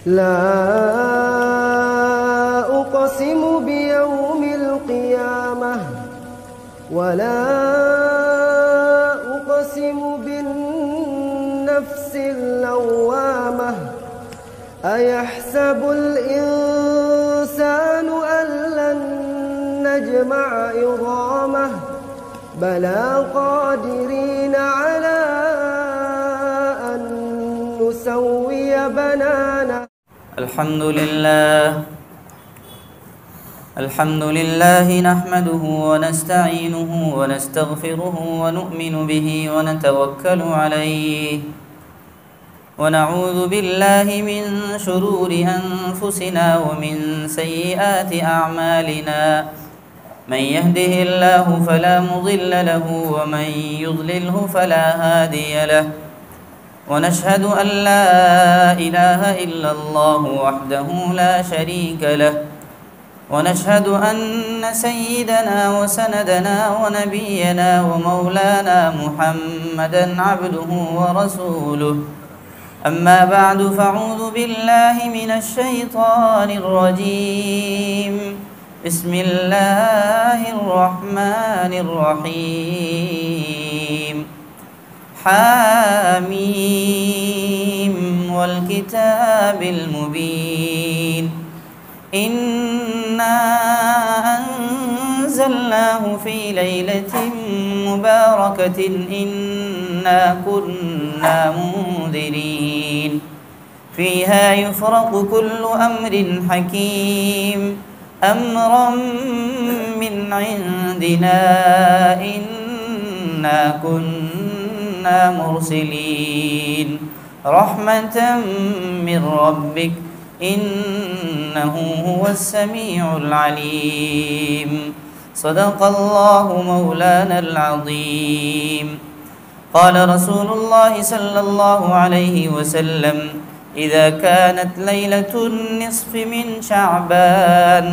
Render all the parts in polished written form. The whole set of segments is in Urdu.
لا أقسم بيوم القيامة ولا أقسم بالنفس اللوامة أيحسب الإنسان أن لن نجمع عظامه بلى قادرين على أن نسوي بنانه. الحمد لله نحمده ونستعينه ونستغفره ونؤمن به ونتوكل عليه ونعوذ بالله من شرور أنفسنا ومن سيئات أعمالنا من يهده الله فلا مضل له ومن يضلله فلا هادي له ونشهد أن لا إله إلا الله وحده لا شريك له ونشهد أن سيدنا وسندنا ونبينا ومولانا محمدا عبده ورسوله أما بعد فأعوذ بالله من الشيطان الرجيم بسم الله الرحمن الرحيم حاميم والكتاب المبين إنا أنزلناه في ليلة مباركة إنا كنا منذرين فيها يفرق كل أمر حكيم أمرا من عندنا إنا كنا مرسلين رحمة من ربك إنه هو السميع العليم صدق الله مولانا العظيم قال رسول الله صلى الله عليه وسلم إذا كانت ليلة النصف من شعبان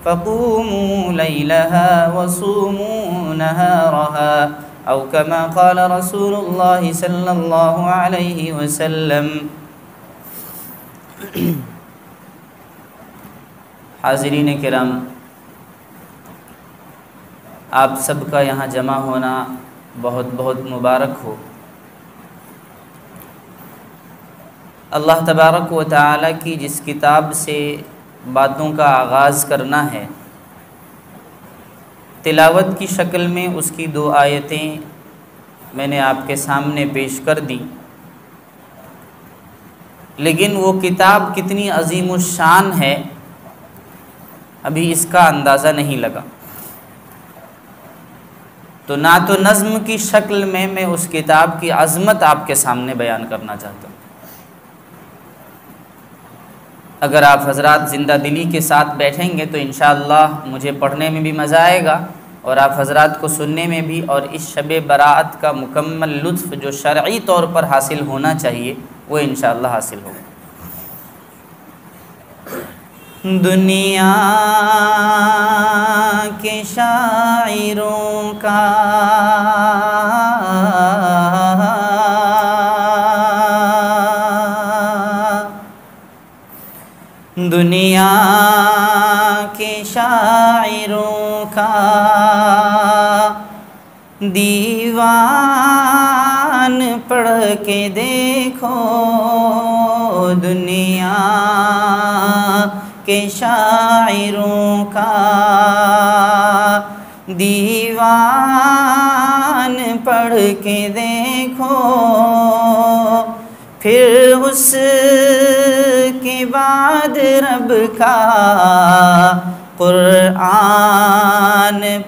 فقوموا ليلها وصوموا نهارها أو كما قال رسول الله صلى الله عليه وسلم. حاضرین کرام، آپ سب کا یہاں جمع ہونا بہت بہت مبارک ہو۔ اللہ تبارک و تعالی کی جس کتاب سے باتوں کا آغاز کرنا ہے، تلاوت کی شکل میں اس کی 2 آیتیں میں نے آپ کے سامنے پیش کر دیں، لیکن وہ کتاب کتنی عظیم الشان ہے ابھی اس کا اندازہ نہیں لگا۔ تو نعت و نظم کی شکل میں اس کتاب کی عظمت آپ کے سامنے بیان کرنا چاہتا ہوں۔ اگر آپ حضرات زندہ دلی کے ساتھ بیٹھیں گے تو انشاءاللہ مجھے پڑھنے میں بھی مزہ آئے گا اور آپ حضرات کو سننے میں بھی، اور اس شب براءت کا مکمل لطف جو شرعی طور پر حاصل ہونا چاہیے وہ انشاءاللہ حاصل ہوگا۔ دنیا کے شاعروں کا دنیا کے شاعروں کا دیوان پڑھ کے دیکھو، دنیا کے شاعروں کا دیوان پڑھ کے دیکھو، پھر اس کے بعد رب کا قرآن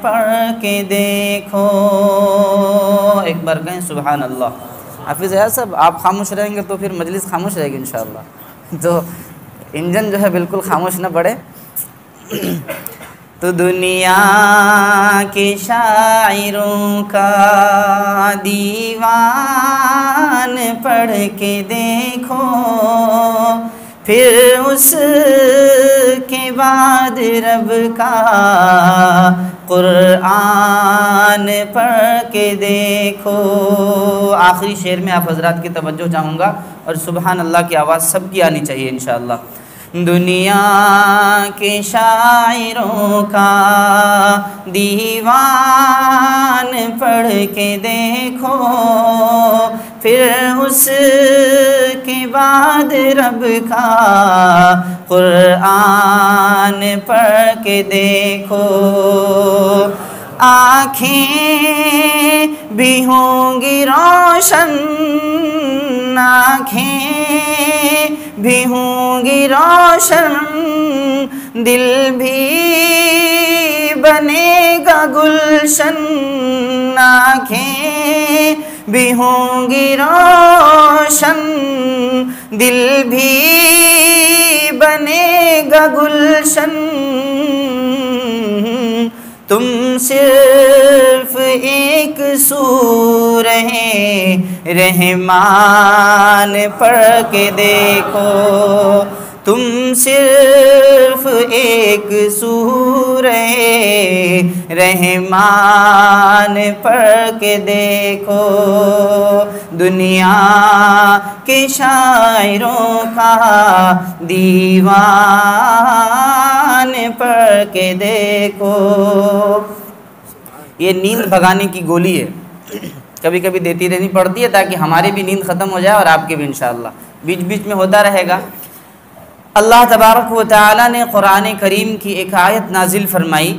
پڑھ کے دیکھو۔ ایک بار کہیں سبحان اللہ۔ حافظ ہے صاحب، آپ خاموش رہیں گے تو پھر مجلس خاموش رہے گی انشاءاللہ، تو انجن جو ہے بالکل خاموش نہ پڑے۔ تو دنیا کے شاعروں کا دیوان پڑھ کے دیکھو، پھر اس کے بعد رب کا قرآن پڑھ کے دیکھو. آخری شعر میں آپ حضرات کی توجہ چاہوں گا اور سبحان اللہ کی آواز سب کی آنی چاہیے انشاءاللہ. دنیا کے شاعروں کا دیوان پڑھ کے دیکھو, پھر اس کے بعد رب کا قرآن پڑھ کے دیکھو. آنکھیں بھی ہوں گی روشن, آنکھیں بھی ہوں گی روشن, دل بھی بنے گا گلشن. آنکھیں بھی ہوں گی روشن, دل بھی بنے گا گلشن. تم صرف ایک سورہ رحمان پڑھ کے دیکھو, تم صرف ایک سورہ رحمان پڑھ کے دیکھو. دنیا کے شاعروں کا دیوان پڑھ کے دیکھو. یہ نیند بھگانے کی گولی ہے, کبھی کبھی دیتی رہنی پڑتی ہے تاکہ ہماری بھی نیند ختم ہو جائے اور آپ کے بھی انشاءاللہ. بیچ بیچ میں ہوتا رہے گا. اللہ تبارک و تعالی نے قرآن کریم کی ایک آیت نازل فرمائی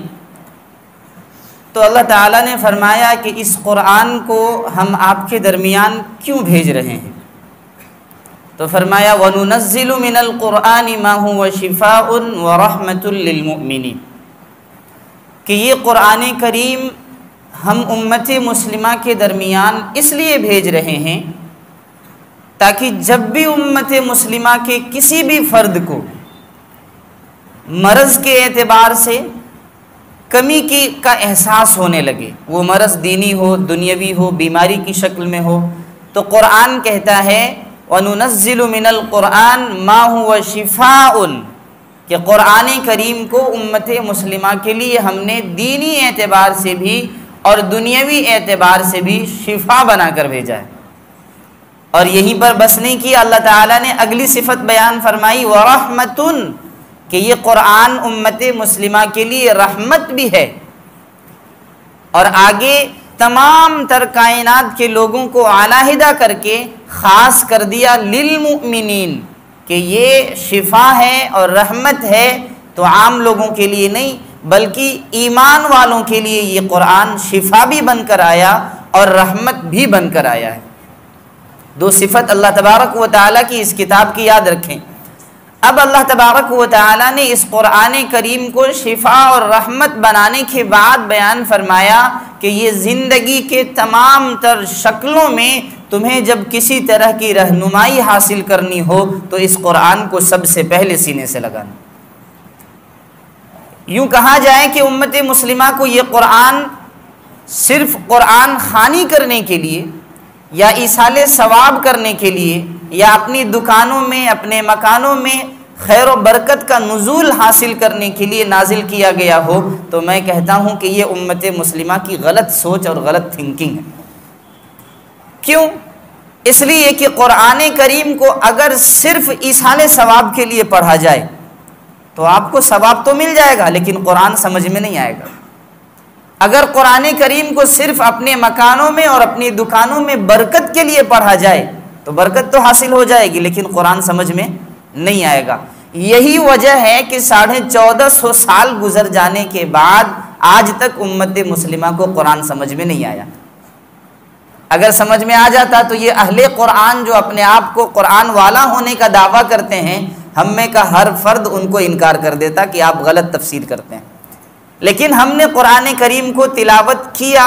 تو اللہ تعالیٰ نے فرمایا کہ اس قرآن کو ہم آپ کے درمیان کیوں بھیج رہے ہیں. تو فرمایا وَنُنَزِّلُ مِنَ الْقُرْآنِ مَا هُوَ شِفَاءٌ وَرَحْمَةٌ لِّلْمُؤْمِنِينَ, کہ یہ قرآن کریم ہم امت مسلمہ کے درمیان اس لیے بھیج رہے ہیں تاکہ جب بھی امت مسلمہ کے کسی بھی فرد کو مرض کے اعتبار سے کمی کا احساس ہونے لگے, وہ مرض دینی ہو, دنیاوی ہو, بیماری کی شکل میں ہو, تو قرآن کہتا ہے وَنُنَزِّلُ مِنَ الْقُرْآنِ مَا هُوَ شِفَاءٌ, کہ قرآن کریم کو امت مسلمہ کے لیے ہم نے دینی اعتبار سے بھی اور دنیاوی اعتبار سے بھی شفا بنا کر بھیجا ہے. اور یہیں پر بس نہیں کیا, اللہ تعالیٰ نے اگلی صفت بیان فرمائی وَرَحْمَةٌ, کہ یہ قرآن امت مسلمہ کے لیے رحمت بھی ہے. اور آگے تمام تر کائنات کے لوگوں کو علیحدہ کر کے خاص کر دیا للمؤمنین, کہ یہ شفا ہے اور رحمت ہے تو عام لوگوں کے لیے نہیں بلکہ ایمان والوں کے لیے یہ قرآن شفا بھی بن کر آیا اور رحمت بھی بن کر آیا ہے. دو صفت اللہ تبارک و تعالیٰ کی اس کتاب کی یاد رکھیں. اب اللہ تبارک و تعالیٰ نے اس قرآن کریم کو شفا اور رحمت بنانے کے بعد بیان فرمایا کہ یہ زندگی کے تمام تر شکلوں میں تمہیں جب کسی طرح کی رہنمائی حاصل کرنی ہو تو اس قرآن کو سب سے پہلے سینے سے لگانا. یوں کہا جائے کہ امت مسلمہ کو یہ قرآن صرف قرآن خوانی کرنے کے لیے یا ایصال ثواب کرنے کے لیے یا اپنی دکانوں میں اپنے مکانوں میں خیر و برکت کا نزول حاصل کرنے کے لیے نازل کیا گیا ہو تو میں کہتا ہوں کہ یہ امت مسلمہ کی غلط سوچ اور غلط تھنکنگ ہے. کیوں؟ اس لیے کہ قرآن کریم کو اگر صرف ایصال ثواب کے لیے پڑھا جائے تو آپ کو ثواب تو مل جائے گا لیکن قرآن سمجھ میں نہیں آئے گا. اگر قرآن کریم کو صرف اپنے مکانوں میں اور اپنی دکانوں میں برکت کے لیے پڑھا جائے تو برکت تو حاصل ہو جائے گی لیکن قرآن سمجھ میں نہیں آئے گا. یہی وجہ ہے کہ 1450 سال گزر جانے کے بعد آج تک امت مسلمہ کو قرآن سمجھ میں نہیں آیا. اگر سمجھ میں آ جاتا تو یہ اہل قرآن جو اپنے آپ کو قرآن والا ہونے کا دعویٰ کرتے ہیں ہم میں کا ہر فرد ان کو انکار کر دیتا کہ آپ غلط تفسیر کرتے ہیں. لیکن ہم نے قرآن کریم کو تلاوت کیا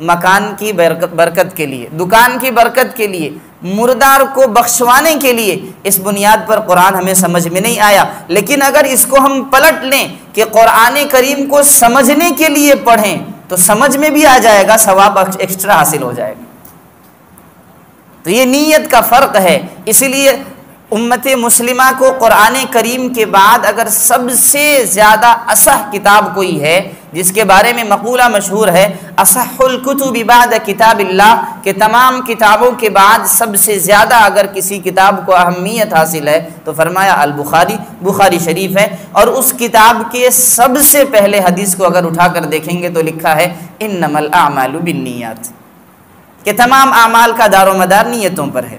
مکان کی برکت کے لیے, دکان کی برکت کے لیے, مردار کو بخشوانے کے لیے. اس بنیاد پر قرآن ہمیں سمجھ میں نہیں آیا. لیکن اگر اس کو ہم پلٹ لیں کہ قرآن کریم کو سمجھنے کے لیے پڑھیں تو سمجھ میں بھی آ جائے گا, ثواب ایکسٹرا حاصل ہو جائے گا. تو یہ نیت کا فرق ہے. اسی لیے امت مسلمہ کو قرآن کریم کے بعد اگر سب سے زیادہ اصح کتاب کوئی ہے، جس کے بارے میں مقولہ مشہور ہے اصح الکتب بعد کتاب اللہ، کہ تمام کتابوں کے بعد سب سے زیادہ اگر کسی کتاب کو اہمیت حاصل ہے تو فرمایا البخاری، بخاری شریف ہے۔ اور اس کتاب کے سب سے پہلے حدیث کو اگر اٹھا کر دیکھیں گے تو لکھا ہے انما الاعمال بالنیات، کہ تمام اعمال کا دار و مدار نیتوں پر ہے۔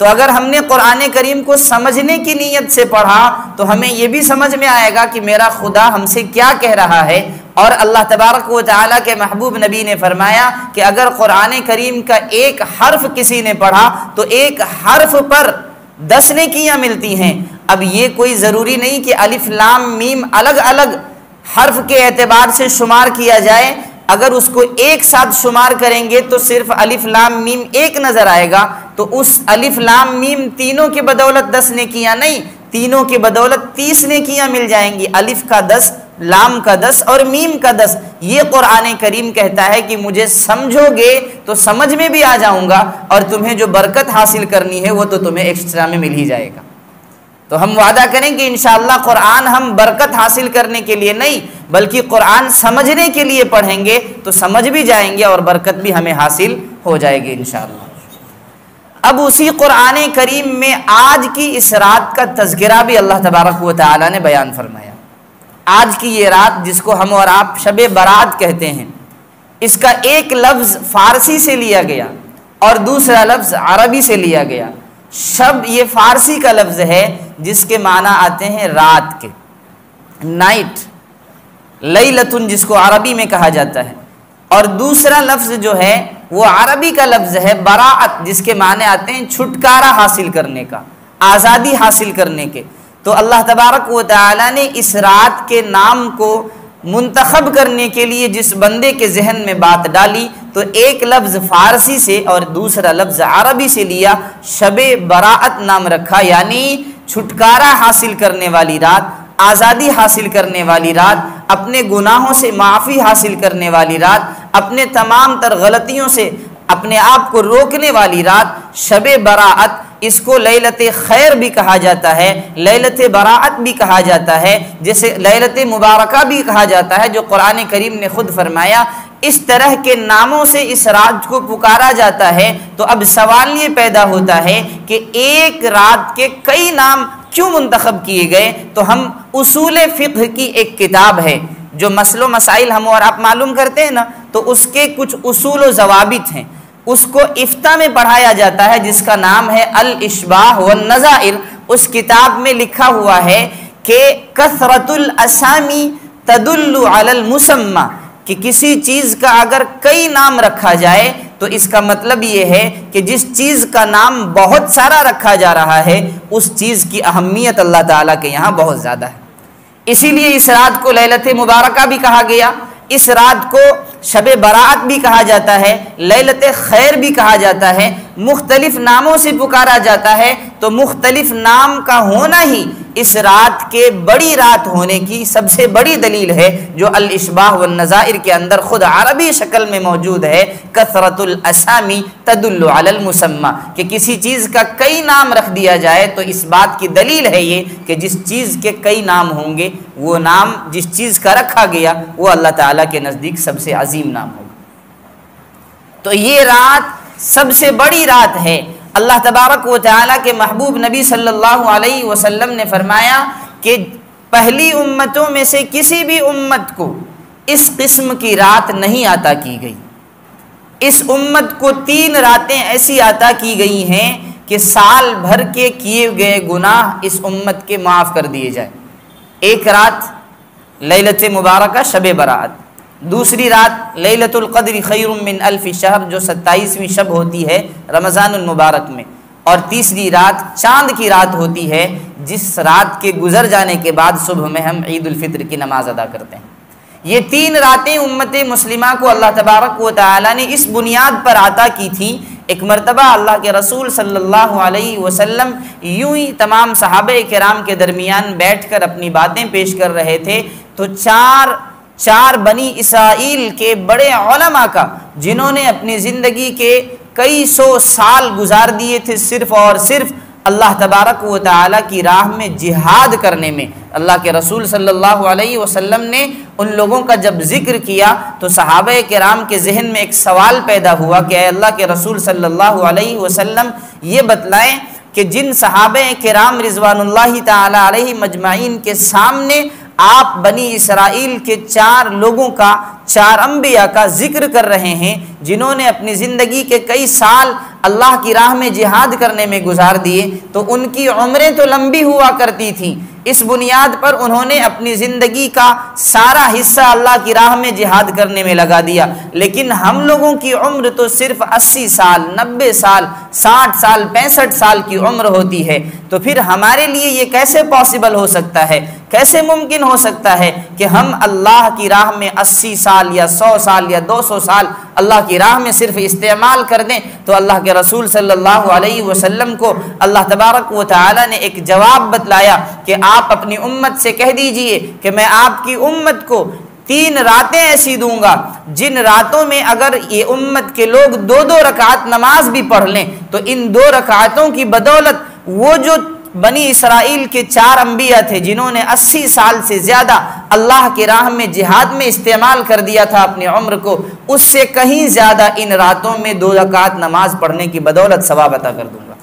تو اگر ہم نے قرآن کریم کو سمجھنے کی نیت سے پڑھا تو ہمیں یہ بھی سمجھ میں آئے گا کہ میرا خدا ہم سے کیا کہہ رہا ہے۔ اور اللہ تبارک و تعالیٰ کے محبوب نبی نے فرمایا کہ اگر قرآن کریم کا ایک حرف کسی نے پڑھا تو ایک حرف پر 10 نیکیاں ملتی ہیں۔ اب یہ کوئی ضروری نہیں کہ الف لام میم الگ الگ حرف کے اعتبار سے شمار کیا جائے، اگر اس کو ایک ساتھ شمار کریں گے تو صرف الف لام میم ایک نظر آئے گا، تو اس الف لام میم تینوں کی بدولت 10 نیکیاں نہیں، تینوں کی بدولت 30 نیکیاں مل جائیں گی، الف کا 10، لام کا 10 اور میم کا 10۔ یہ قرآن کریم کہتا ہے کہ مجھے سمجھو گے تو سمجھ میں بھی آ جاؤں گا، اور تمہیں جو برکت حاصل کرنی ہے وہ تو تمہیں ایکسٹرا میں مل ہی جائے گا۔ تو ہم وعدہ کریں کہ انشاءاللہ قرآن ہم برکت حاصل کرنے کے لیے نہیں بلکہ قرآن سمجھنے کے لیے پڑھیں گے تو سمجھ بھی جائیں گے اور برکت بھی ہمیں حاصل ہو جائے گی انشاءاللہ۔ اب اسی قرآن کریم میں آج کی اس رات کا تذکرہ بھی اللہ تبارک و تعالی نے بیان فرمایا۔ آج کی یہ رات جس کو ہم اور آپ شب برات کہتے ہیں، اس کا ایک لفظ فارسی سے لیا گیا اور دوسرا لفظ عربی سے لیا گیا۔ شب یہ فارسی کا لفظ ہے جس کے معنی آتے ہیں رات کے، نائٹ، لیلتن جس کو عربی میں کہا جاتا ہے، اور دوسرا لفظ جو ہے وہ عربی کا لفظ ہے براءت، جس کے معنی آتے ہیں چھٹکارا حاصل کرنے کا، آزادی حاصل کرنے کے۔ تو اللہ تبارک و تعالی نے اس رات کے نام کو منتخب کرنے کے لیے جس بندے کے ذہن میں بات ڈالی تو ایک لفظ فارسی سے اور دوسرا لفظ عربی سے لیا، شب براءت نام رکھا، یعنی چھٹکارا حاصل کرنے والی رات، آزادی حاصل کرنے والی رات، اپنے گناہوں سے معافی حاصل کرنے والی رات، اپنے تمام تر غلطیوں سے اپنے آپ کو روکنے والی رات، شب براءت۔ اس کو لیلت خیر بھی کہا جاتا ہے، لیلت براءت بھی کہا جاتا ہے، جیسے لیلت مبارکہ بھی کہا جاتا ہے، جو قرآن کریم نے خود فرمایا۔ اس طرح کے ناموں سے اس رات کو پکارا جاتا ہے۔ تو اب سوال یہ پیدا ہوتا ہے کہ ایک رات کے کئی نام کیوں منتخب کیے گئے؟ تو ہم اصول فقہ کی ایک کتاب ہے جو مسائل و مسائل ہم اور آپ معلوم کرتے ہیں نا، تو اس کے کچھ اصول و ضوابط ہیں، اس کو افتاء میں پڑھایا جاتا ہے جس کا نام ہے الاشباح والنظائر۔ اس کتاب میں لکھا ہوا ہے کہ کثرت الاسامی تدل علی المسمى، کہ کسی چیز کا اگر کئی نام رکھا جائے تو اس کا مطلب یہ ہے کہ جس چیز کا نام بہت سارا رکھا جا رہا ہے اس چیز کی اہمیت اللہ تعالیٰ کے یہاں بہت زیادہ ہے۔ اسی لیے اس رات کو لیلت مبارکہ بھی کہا گیا، اس رات کو شب براءت بھی کہا جاتا ہے، لیلت خیر بھی کہا جاتا ہے، مختلف ناموں سے پکارا جاتا ہے۔ تو مختلف نام کا ہونا ہی اس رات کے بڑی رات ہونے کی سب سے بڑی دلیل ہے، جو الاشباح والنظائر کے اندر خود عربی شکل میں موجود ہے، کثرت الاسامی تدل علی المسمى، کہ کسی چیز کا کئی نام رکھ دیا جائے تو اس بات کی دلیل ہے یہ کہ جس چیز کے کئی نام ہوں گے وہ نام جس چیز کا رکھا گیا وہ اللہ تعالیٰ کے نزدیک سب سے عظیم نام ہوگا۔ تو یہ رات سب سے بڑی رات ہے۔ اللہ تبارک و تعالیٰ کے محبوب نبی صلی اللہ علیہ وسلم نے فرمایا کہ پہلی امتوں میں سے کسی بھی امت کو اس قسم کی رات نہیں عطا کی گئی۔ اس امت کو 3 راتیں ایسی عطا کی گئی ہیں کہ سال بھر کے کیے گئے گناہ اس امت کے معاف کر دیے جائیں۔ ایک رات لیلت مبارکہ شب براءت، دوسری رات لیلت القدر خیر من الف شہر جو 27ویں شب ہوتی ہے رمضان المبارک میں، اور تیسری رات چاند کی رات ہوتی ہے جس رات کے گزر جانے کے بعد صبح میں ہم عید الفطر کی نماز ادا کرتے ہیں۔ یہ 3 راتیں امت مسلمہ کو اللہ تبارک و تعالی نے اس بنیاد پر عطا کی تھی۔ ایک مرتبہ اللہ کے رسول صلی اللہ علیہ وسلم یوں ہی تمام صحابہ کرام کے درمیان بیٹھ کر اپنی باتیں پیش کر رہے تھے تو چار بنی اسرائیل کے بڑے علماء کا، جنہوں نے اپنی زندگی کے کئی سو سال گزار دیے تھے صرف اور صرف اللہ تبارک و تعالیٰ کی راہ میں جہاد کرنے میں۔ اللہ کے رسول صلی اللہ علیہ وسلم نے ان لوگوں کا جب ذکر کیا تو صحابہ کرام کے ذہن میں ایک سوال پیدا ہوا کہ اے اللہ کے رسول صلی اللہ علیہ وسلم یہ بتلائیں کہ جن صحابہ کرام رضوان اللہ تعالی علیہ مجمعین کے سامنے آپ بنی اسرائیل کے 4 لوگوں کا، 4 انبیاء کا ذکر کر رہے ہیں جنہوں نے اپنی زندگی کے کئی سال اللہ کی راہ میں جہاد کرنے میں گزار دیے، تو ان کی عمریں تو لمبی ہوا کرتی تھیں، اس بنیاد پر انہوں نے اپنی زندگی کا سارا حصہ اللہ کی راہ میں جہاد کرنے میں لگا دیا، لیکن ہم لوگوں کی عمر تو صرف 80 سال، 90 سال، 60 سال، 65 سال کی عمر ہوتی ہے، تو پھر ہمارے لیے یہ کیسے پاسبل ہو سکتا ہے، کیسے ممکن ہو سکتا ہے کہ ہم اللہ کی راہ میں 80 سال یا 100 سال یا 200 سال اللہ کی راہ میں صرف استعمال کر دیں؟ تو اللہ کے رسول صلی اللہ علیہ وسلم کو اللہ تبارک و تعالی نے ایک جواب بتلایا کہ آپ اپنی امت سے کہہ دیجئے کہ میں آپ کی امت کو 3 راتیں ایسی دوں گا جن راتوں میں اگر یہ امت کے لوگ 2 رکعت نماز بھی پڑھ لیں تو ان 2 رکعتوں کی بدولت وہ جو بنی اسرائیل کے 4 انبیاء تھے جنہوں نے 80 سال سے زیادہ اللہ کی راہ میں جہاد میں استعمال کر دیا تھا اپنی عمر کو، اس سے کہیں زیادہ ان راتوں میں 2 رکعت نماز پڑھنے کی بدولت ثواب عطا کر دوں گا۔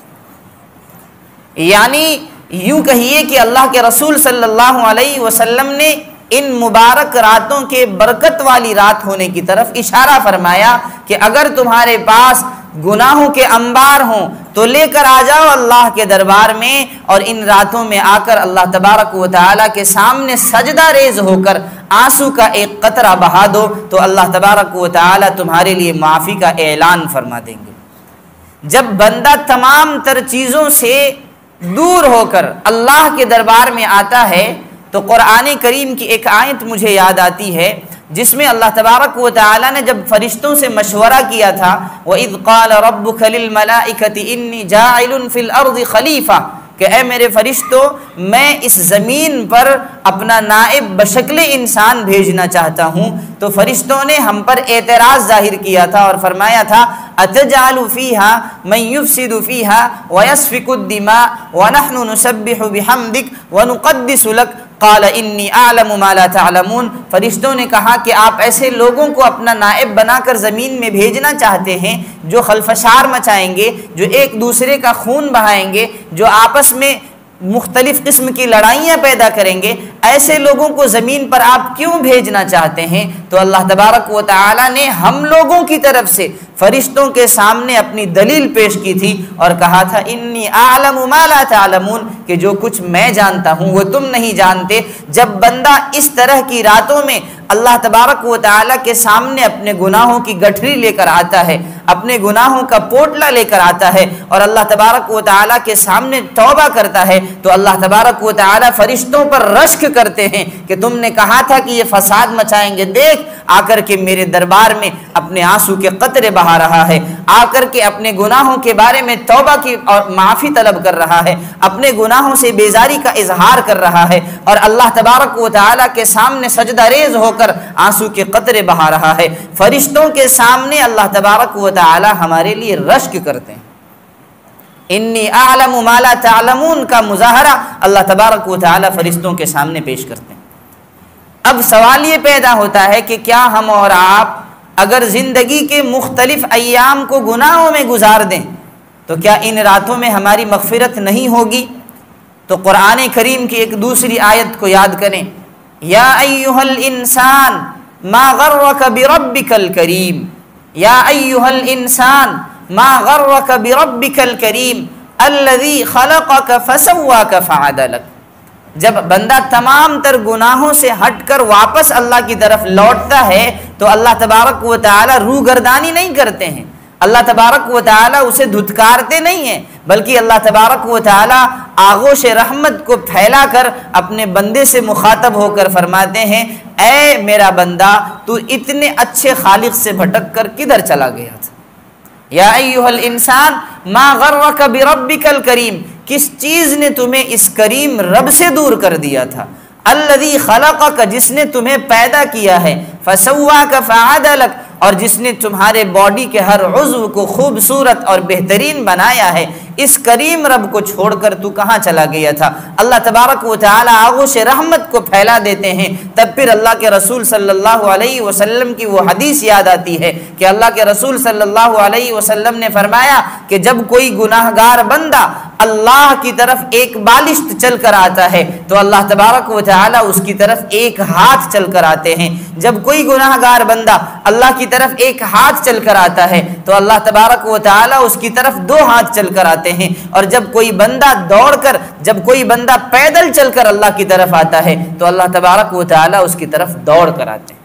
یعنی یوں کہیے کہ اللہ کے رسول صلی اللہ علیہ وسلم نے ان مبارک راتوں کے برکت والی رات ہونے کی طرف اشارہ فرمایا کہ اگر تمہارے پاس گناہوں کے انبار ہوں تو لے کر آ جاؤ اللہ کے دربار میں، اور ان راتوں میں آ کر اللہ تبارک و تعالیٰ کے سامنے سجدہ ریز ہو کر آنسو کا ایک قطرہ بہا دو تو اللہ تبارک و تعالیٰ تمہارے لیے معافی کا اعلان فرما دیں گے۔ جب بندہ تمام تر چیزوں سے دور ہو کر اللہ کے دربار میں آتا ہے تو قرآن کریم کی ایک آیت مجھے یاد آتی ہے جس میں اللہ تبارک و تعالی نے جب فرشتوں سے مشورہ کیا تھا وَإِذْ قَالَ رَبُّكَ لِلْمَلَائِكَةِ إِنِّي جَاعِلٌ فِي الْأَرْضِ خَلِيفَةً کہ اے میرے فرشتوں میں اس زمین پر اپنا نائب بشکل انسان بھیجنا چاہتا ہوں، تو فرشتوں نے ہم پر اعتراض ظاہر کیا تھا اور فرمایا تھا أَتَجْعَلُ فِيهَا مَن يُفْسِدُ فِيهَا وَيَسْفِكُ الدِّمَاءَ وَنَحْنُ نُسَبِّحُ بِحَمْدِكَ وَنُقَدِّسُ لَكَ قال انی اعلم ما لا تعلمون۔ فرشتوں نے کہا کہ آپ ایسے لوگوں کو اپنا نائب بنا کر زمین میں بھیجنا چاہتے ہیں جو خلفشار مچائیں گے، جو ایک دوسرے کا خون بہائیں گے، جو آپس میں مختلف قسم کی لڑائیاں پیدا کریں گے، ایسے لوگوں کو زمین پر آپ کیوں بھیجنا چاہتے ہیں؟ تو اللہ تبارک و تعالی نے ہم لوگوں کی طرف سے فرشتوں کے سامنے اپنی دلیل پیش کی تھی اور کہا تھا انی اعلم ما لا تعلمون کہ جو کچھ میں جانتا ہوں وہ تم نہیں جانتے۔ جب بندہ اس طرح کی راتوں میں اللہ تبارک و تعالی کے سامنے اپنے گناہوں کی گٹھری لے کر آتا ہے، اپنے گناہوں کا پوٹلا لے کر آتا ہے اور اللہ تبارک و تعالی کے سامنے توبہ کرتا ہے تو اللہ تبارک و تعالی فرشتوں پر رشک کرتے ہیں کہ تم نے کہا تھا کہ یہ فساد مچائیں گے، دیکھ آ کر کے میرے دربار میں اپنے آنسو کے قطرے بہا رہا ہے، آ کر کے اپنے گناہوں کے بارے میں توبہ کی اور معافی طلب کر رہا ہے، اپنے گناہوں سے بیزاری کا اظہار کر رہا ہے اور اللہ تبارک و تعالی کے سامنے سجدہ ریز ہو کر آنسو کے قطرے بہا رہا ہے۔ فرشتوں کے سامنے اللہ تبارک و تعالی ہمارے لیے رشک کرتے ہیں۔ انی اعلم ما لا تعلمون کا مظاہرہ اللہ تبارک و تعالی فرشتوں کے سامنے پیش کرتے ہیں۔ اب سوال یہ پیدا ہوتا ہے کہ کیا ہم اور آپ اگر زندگی کے مختلف ایام کو گناہوں میں گزار دیں تو کیا ان راتوں میں ہماری مغفرت نہیں ہوگی؟ تو قرآن کریم کی ایک دوسری آیت کو یاد کریں، یا ایھا الانسان ما غرک بربک الکریم، یا ایھا الانسان ما غرک بربک الکریم الذی خلقک فسواک فعدلک۔ جب بندہ تمام تر گناہوں سے ہٹ کر واپس اللہ کی طرف لوٹتا ہے تو اللہ تبارک و تعالی روگردانی نہیں کرتے ہیں، اللہ تبارک و تعالی اسے دھتکارتے نہیں ہیں، بلکہ اللہ تبارک و تعالی آغوش رحمت کو پھیلا کر اپنے بندے سے مخاطب ہو کر فرماتے ہیں اے میرا بندہ تو اتنے اچھے خالق سے بھٹک کر کدھر چلا گیا تھا؟ یا ایھا الانسان ما غرک بربک الکریم، کس چیز نے تمہیں اس کریم رب سے دور کر دیا تھا؟ الذی خلقک، جس نے تمہیں پیدا کیا ہے، فسواک فعدلک، اور جس نے تمہارے باڈی کے ہر عضو کو خوبصورت اور بہترین بنایا ہے، اس کریم رب کو چھوڑ کر تو کہاں چلا گیا تھا؟ اللہ تبارک و تعالی آغوش رحمت کو پھیلا دیتے ہیں، تب پھر اللہ کے رسول صلی اللہ علیہ وسلم کی وہ حدیث یاد آتی ہے کہ اللہ کے رسول صلی اللہ علیہ وسلم نے فرمایا کہ جب کوئی گناہگار بندہ اللہ کی طرف ایک بالشت چل کر آتا ہے تو اللہ تبارک و تعالی اس کی طرف ایک ہاتھ چل کر آتے ہیں، جب کوئی گناہگار بندہ اللہ کی طرف ایک ہاتھ چل کر آتا ہے تو اللہ تبارک و تعالی اس کی طرف دو ہاتھ چل کر آتے ہیں، اور جب کوئی بندہ دوڑ کر، جب کوئی بندہ پیدل چل کر اللہ کی طرف آتا ہے تو اللہ تبارک و تعالی اس کی طرف دوڑ کر آتے ہیں۔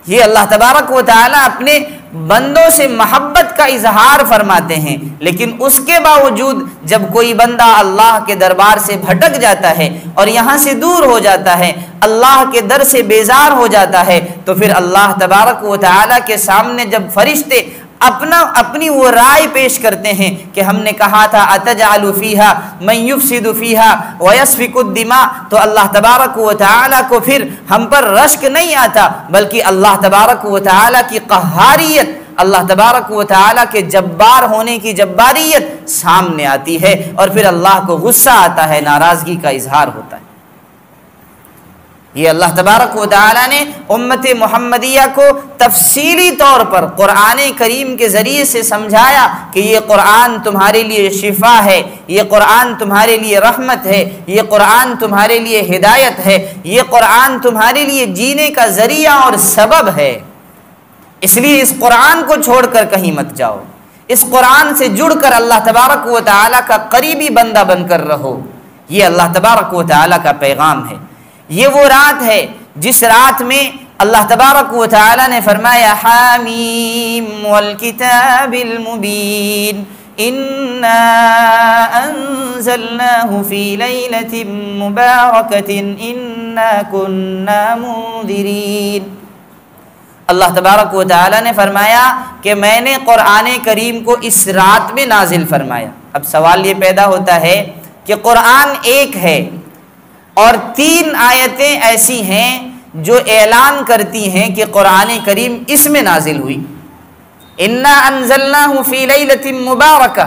یہ اللہ تبارک و تعالی اپنے بندوں سے محبت کا اظہار فرماتے ہیں، لیکن اس کے باوجود جب کوئی بندہ اللہ کے دربار سے بھٹک جاتا ہے اور یہاں سے دور ہو جاتا ہے، اللہ کے در سے بیزار ہو جاتا ہے، تو پھر اللہ تبارک و تعالی کے سامنے جب فرشتے اپنی وہ رائے پیش کرتے ہیں کہ ہم نے کہا تھا اتجعل فیہا من یفسد فیہا ویسفک الدماء، تو اللہ تبارک و تعالی کو پھر ہم پر رشک نہیں آتا، بلکہ اللہ تبارک و تعالی کی قہاریت، اللہ تبارک و تعالی کے جبار ہونے کی جباریت سامنے آتی ہے، اور پھر اللہ کو غصہ آتا ہے، ناراضگی کا اظہار ہوتا ہے۔ یہ اللہ تبارک و تعالی نے امت محمدیہ کو تفصیلی طور پر قرآن کریم کے ذریعے سے سمجھایا کہ یہ قرآن تمہارے لیے شفا ہے، یہ قرآن تمہارے لیے رحمت ہے، یہ قرآن تمہارے لیے ہدایت ہے، یہ قرآن تمہارے لیے جینے کا ذریعہ اور سبب ہے، اس لیے اس قرآن کو چھوڑ کر کہیں مت جاؤ، اس قرآن سے جڑ کر اللہ تبارک و تعالی کا قریبی بندہ بن کر رہو۔ یہ اللہ تبارک و تعالی کا پیغام ہے۔ یہ وہ رات ہے جس رات میں اللہ تبارک و تعالی نے فرمایا حامیم والکتاب المبین انا انزلناه فی لیلۃ مبارکۃ انا کنا منذرین۔ اللہ تبارک و تعالی نے فرمایا کہ میں نے قرآن کریم کو اس رات میں نازل فرمایا۔ اب سوال یہ پیدا ہوتا ہے کہ قرآن ایک ہے اور 3 آیتیں ایسی ہیں جو اعلان کرتی ہیں کہ قرآن کریم اس میں نازل ہوئی۔ انا انزلناہ فی لیلۃ مبارکہ،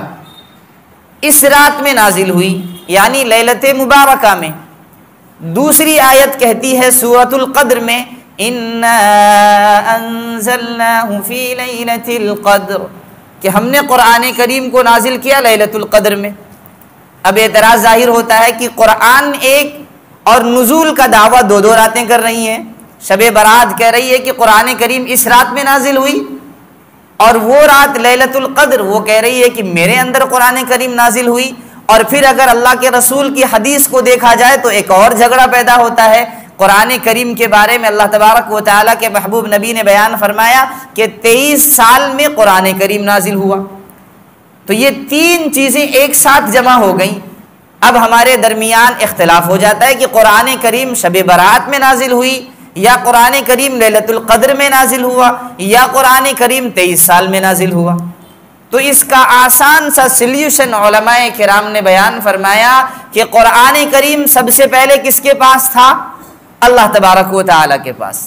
اس رات میں نازل ہوئی یعنی لیلۃ مبارکہ میں۔ دوسری آیت کہتی ہے سورۃ القدر میں انا انزلناہ فی لیلۃ القدر، کہ ہم نے قرآن کریم کو نازل کیا لیلۃ القدر میں۔ اب اعتراض ظاہر ہوتا ہے کہ قرآن ایک اور نزول کا دعویٰ 2 راتیں کر رہی ہیں۔ شب برات کہہ رہی ہے کہ قرآن کریم اس رات میں نازل ہوئی، اور وہ رات لیلۃ القدر وہ کہہ رہی ہے کہ میرے اندر قرآن کریم نازل ہوئی۔ اور پھر اگر اللہ کے رسول کی حدیث کو دیکھا جائے تو ایک اور جھگڑا پیدا ہوتا ہے۔ قرآن کریم کے بارے میں اللہ تبارک و تعالیٰ کے محبوب نبی نے بیان فرمایا کہ 23 سال میں قرآن کریم نازل ہوا۔ تو یہ 3 چیزیں ایک ساتھ جمع ہو گئیں۔ اب ہمارے درمیان اختلاف ہو جاتا ہے کہ قرآن کریم شب برات میں نازل ہوئی، یا قرآن کریم لیلۃ القدر میں نازل ہوا، یا قرآن کریم 23 سال میں نازل ہوا۔ تو اس کا آسان سا سلیوشن علماء کرام نے بیان فرمایا کہ قرآن کریم سب سے پہلے کس کے پاس تھا؟ اللہ تبارک و تعالیٰ کے پاس۔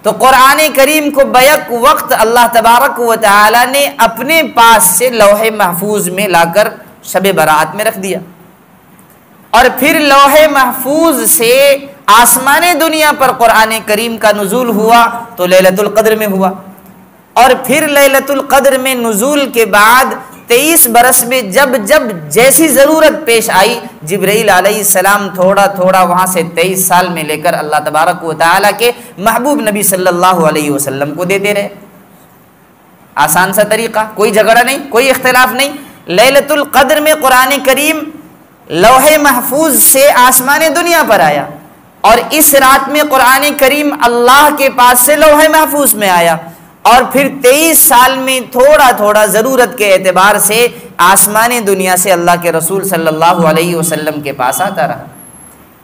تو قرآن کریم کو بیک وقت اللہ تبارک و تعالیٰ نے اپنے پاس سے لوح محفوظ میں لا کر شب برات میں رکھ دیا، اور پھر لوح محفوظ سے آسمان دنیا پر قرآن کریم کا نزول ہوا تو لیلۃ القدر میں ہوا، اور پھر لیلۃ القدر میں نزول کے بعد 23 برس میں جب جیسی ضرورت پیش آئی جبرائیل علیہ السلام تھوڑا تھوڑا وہاں سے 23 سال میں لے کر اللہ تبارک و تعالیٰ کے محبوب نبی صلی اللہ علیہ وسلم کو دیتے رہے۔ آسان سا طریقہ، کوئی جھگڑا نہیں، کوئی اختلاف نہیں۔ لیلۃ القدر میں قرآن کریم لوح محفوظ سے آسمان دنیا پر آیا، اور اس رات میں قرآن کریم اللہ کے پاس سے لوح محفوظ میں آیا، اور پھر 23 سال میں تھوڑا تھوڑا ضرورت کے اعتبار سے آسمان دنیا سے اللہ کے رسول صلی اللہ علیہ وسلم کے پاس آتا رہا۔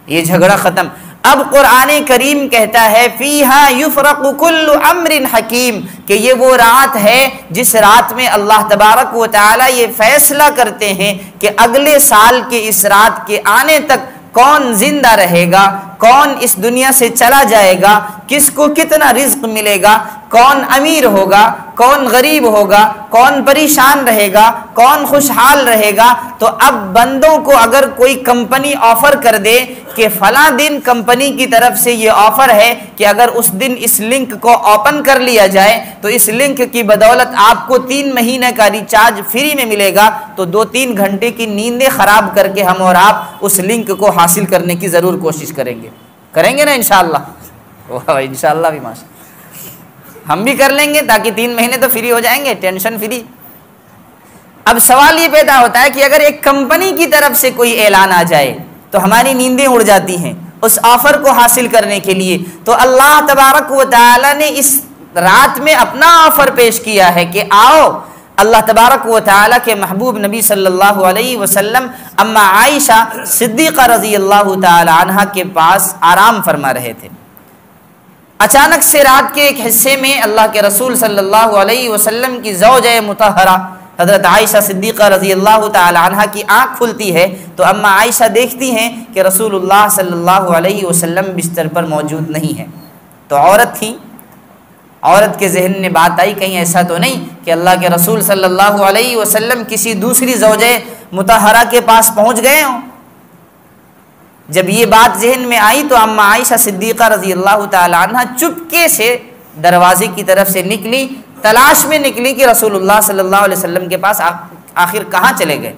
یہ جھگڑا ختم۔ اب قرآن کریم کہتا ہے فیہا یفرق کل امر حکیم، کہ یہ وہ رات ہے جس رات میں اللہ تبارک و تعالی یہ فیصلہ کرتے ہیں کہ اگلے سال کے اس رات کے آنے تک کون زندہ رہے گا، کون اس دنیا سے چلا جائے گا، کس کو کتنا رزق ملے گا، کون امیر ہوگا، کون غریب ہوگا، کون پریشان رہے گا، کون خوشحال رہے گا۔ تو اب بندوں کو اگر کوئی کمپنی آفر کر دے کہ فلاں دن کمپنی کی طرف سے یہ آفر ہے کہ اگر اس دن اس لنک کو اوپن کر لیا جائے تو اس لنک کی بدولت آپ کو 3 مہینے کا ریچارج فری میں ملے گا، تو 2-3 گھنٹے کی نیندیں خراب کر کے ہم اور آپ اس لنک کو حاصل کرنے کی ضرور کوشش کریں گے نا انشاءاللہ۔ انشاءاللہ بھی ماشاء ہم بھی کر لیں گے تاکہ 3 مہینے تو فری ہو جائیں گے، ٹینشن فری۔ اب سوال یہ پیدا ہوتا ہے کہ اگر ایک کمپنی کی طرف سے کوئی اعلان آ جائے تو ہماری نیندیں اڑ جاتی ہیں اس آفر کو حاصل کرنے کے لیے، تو اللہ تبارک و تعالی نے اس رات میں اپنا آفر پیش کیا ہے کہ آؤ۔ اللہ تبارک و تعالی کے محبوب نبی صلی اللہ علیہ وسلم اما عائشہ صدیقہ رضی اللہ تعالی عنہا کے پاس آرام فرما رہے تھے۔ اچانک سے رات کے ایک حصے میں اللہ کے رسول صلی اللہ علیہ وسلم کی زوجہ مطہرہ حضرت عائشہ صدیقہ رضی اللہ تعالی عنہا کی آنکھ کھلتی ہے تو اما عائشہ دیکھتی ہیں کہ رسول اللہ صلی اللہ علیہ وسلم بستر پر موجود نہیں ہیں۔ تو عورت تھی، عورت کے ذہن میں بات آئی کہیں ایسا تو نہیں کہ اللہ کے رسول صلی اللہ علیہ وسلم کسی دوسری زوجہ مطہرہ کے پاس پہنچ گئے ہوں۔ جب یہ بات ذہن میں آئی تو اما عائشہ صدیقہ رضی اللہ تعالی عنہ چپکے سے دروازے کی طرف سے نکلی، تلاش میں نکلی کہ رسول اللہ صلی اللہ علیہ وسلم کے پاس آخر کہاں چلے گئے۔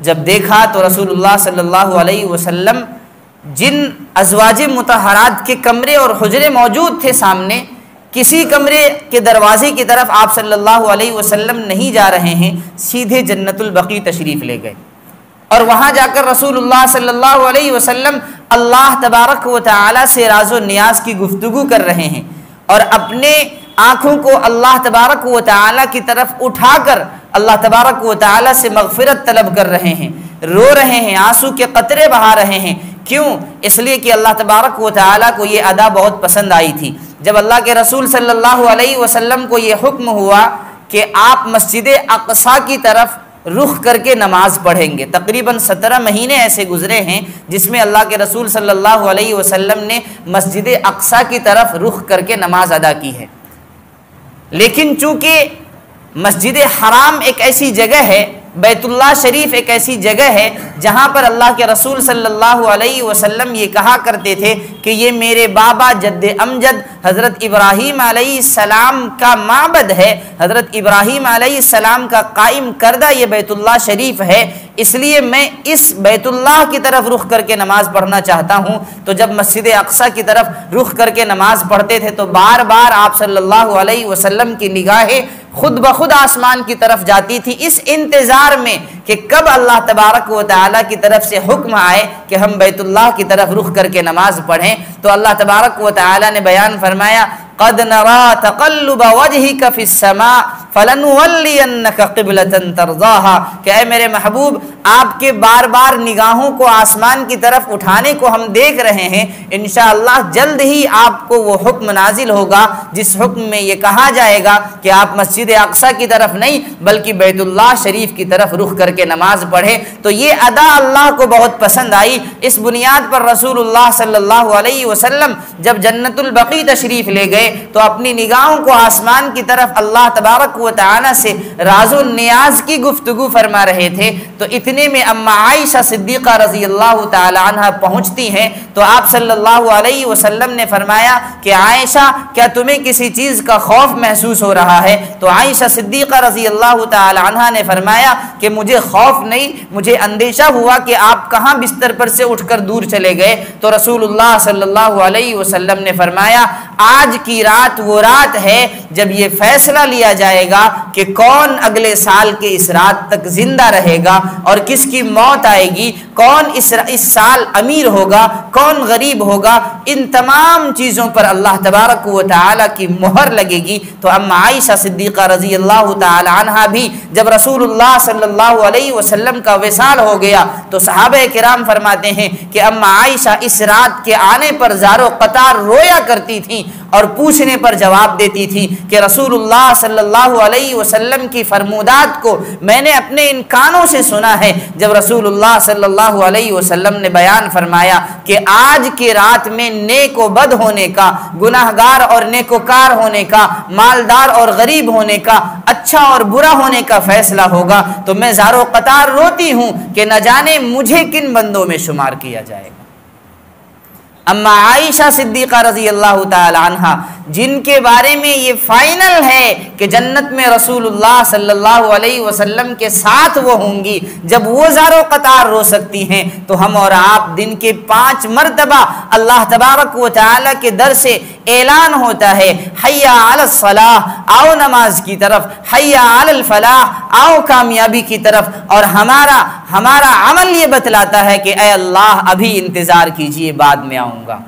جب دیکھا تو رسول اللہ صلی اللہ علیہ وسلم جن ازواج مطہرات کے کمرے اور حجرے موجود تھے سامنے، کسی کمرے کے دروازے کی طرف آپ صلی اللہ علیہ وسلم نہیں جا رہے ہیں، سیدھے جنت البقیع تشریف لے گئے اور وہاں جا کر رسول اللہ صلی اللہ علیہ وسلم اللہ تبارک و تعالی سے راز و نیاز کی گفتگو کر رہے ہیں اور اپنے آنکھوں کو اللہ تبارک و تعالی کی طرف اٹھا کر اللہ تبارک و تعالی سے مغفرت طلب کر رہے ہیں، رو رہے ہیں، آنسو کے قطرے بہا رہے ہیں۔ کیوں؟ اس لیے کہ اللہ تبارک و تعالی کو یہ ادا بہت پسند آئی تھی۔ جب اللہ کے رسول صلی اللہ علیہ وسلم کو یہ حکم ہوا کہ آپ مسجد اقصی کی طرف رخ کر کے نماز پڑھیں گے، تقریباً 17 مہینے ایسے گزرے ہیں جس میں اللہ کے رسول صلی اللہ علیہ وسلم نے مسجد اقصی کی طرف رخ کر کے نماز ادا کی ہے، لیکن چونکہ مسجد حرام ایک ایسی جگہ ہے، بیت اللہ شریف ایک ایسی جگہ ہے جہاں پر اللہ کے رسول صلی اللہ علیہ وسلم یہ کہا کرتے تھے کہ یہ میرے بابا جد امجد حضرت ابراہیم علیہ السلام کا معبد ہے، حضرت ابراہیم علیہ السلام کا قائم کردہ یہ بیت اللہ شریف ہے، اس لیے میں اس بیت اللہ کی طرف رخ کر کے نماز پڑھنا چاہتا ہوں۔ تو جب مسجد اقصی کی طرف رخ کر کے نماز پڑھتے تھے تو بار بار آپ صلی اللہ علیہ وسلم کی نگاہیں خود بخود آسمان کی طرف جاتی تھی، اس انتظار میں کہ کب اللہ تبارک و تعالیٰ کی طرف سے حکم آئے کہ ہم بیت اللہ کی طرف رخ کر کے نماز پڑھیں۔ تو اللہ تبارک و تعالیٰ نے بیان فرمایا قد نرى تقلب وجهك في السماء فلنولينك قبلة ترضاها کہ اے میرے محبوب آپ کے بار بار نگاہوں کو آسمان کی طرف اٹھانے کو ہم دیکھ رہے ہیں، انشاءاللہ جلد ہی آپ کو وہ حکم نازل ہوگا جس حکم میں یہ کہا جائے گا کہ آپ مسجد اقصی کی طرف نہیں بلکہ بیت اللہ شریف کی طرف رخ کر کے نماز پڑھیں۔ تو یہ ادا اللہ کو بہت پسند آئی، اس بنیاد پر رسول اللہ صلی اللہ علیہ وسلم جب جنت البقیع تشریف لے گئے تو اپنی نگاہوں کو آسمان کی طرف اللہ تبارک و تعالی سے راز و نیاز کی گفتگو فرما رہے تھے۔ تو اتنے میں اما عائشہ صدیقہ رضی اللہ تعالی عنہ پہنچتی ہیں تو آپ صلی اللہ علیہ وسلم نے فرمایا کہ عائشہ کیا تمہیں کسی چیز کا خوف محسوس ہو رہا ہے؟ تو عائشہ صدیقہ رضی اللہ تعالی عنہ نے فرمایا کہ مجھے خوف نہیں، مجھے اندیشہ ہوا کہ آپ کہاں بستر پر سے اٹھ کر دور چلے گئے۔ تو رسول اللہ صلی اللہ علیہ وسلم نے فرمایا آج کی رات وہ رات ہے جب یہ فیصلہ لیا جائے گا کہ کون اگلے سال کے اس رات تک زندہ رہے گا اور کس کی موت آئے گی، کون اس سال امیر ہوگا، کون غریب ہوگا، ان تمام چیزوں پر اللہ تبارک و تعالی کی مہر لگے گی۔ تو اما عائشہ صدیقہ رضی اللہ تعالی عنہا بھی جب رسول اللہ صلی اللہ علیہ وسلم کا وصال ہو گیا تو صحابہ کرام فرماتے ہیں کہ اما عائشہ اس رات کے آنے پر زار و قطار رویا کرتی تھیں اور پوچھنے پر جواب دیتی تھی کہ رسول اللہ صلی اللہ علیہ وسلم کی فرمودات کو میں نے اپنے ان کانوں سے سنا ہے جب رسول اللہ صلی اللہ علیہ وسلم نے بیان فرمایا کہ آج کی رات میں نیک و بد ہونے کا، گناہگار اور نیکوکار ہونے کا، مالدار اور غریب ہونے کا، اچھا اور برا ہونے کا فیصلہ ہوگا، تو میں زار و قطار روتی ہوں کہ نہ جانے مجھے کن بندوں میں شمار کیا جائے گا۔ اما عائشہ صدیقہ رضی اللہ تعالی عنہا، جن کے بارے میں یہ فائنل ہے کہ جنت میں رسول اللہ صلی اللہ علیہ وسلم کے ساتھ وہ ہوں گی، جب وہ زار و قطار رو سکتی ہیں تو ہم اور آپ دن کے 5 مرتبہ اللہ تبارک و تعالی کے در سے اعلان ہوتا ہے، حی علی الصلاح، آؤ نماز کی طرف، حی علی الفلاح، آؤ کامیابی کی طرف، اور ہمارا عمل یہ بتلاتا ہے کہ اے اللہ ابھی انتظار کیجئے، بعد میں آؤں گا۔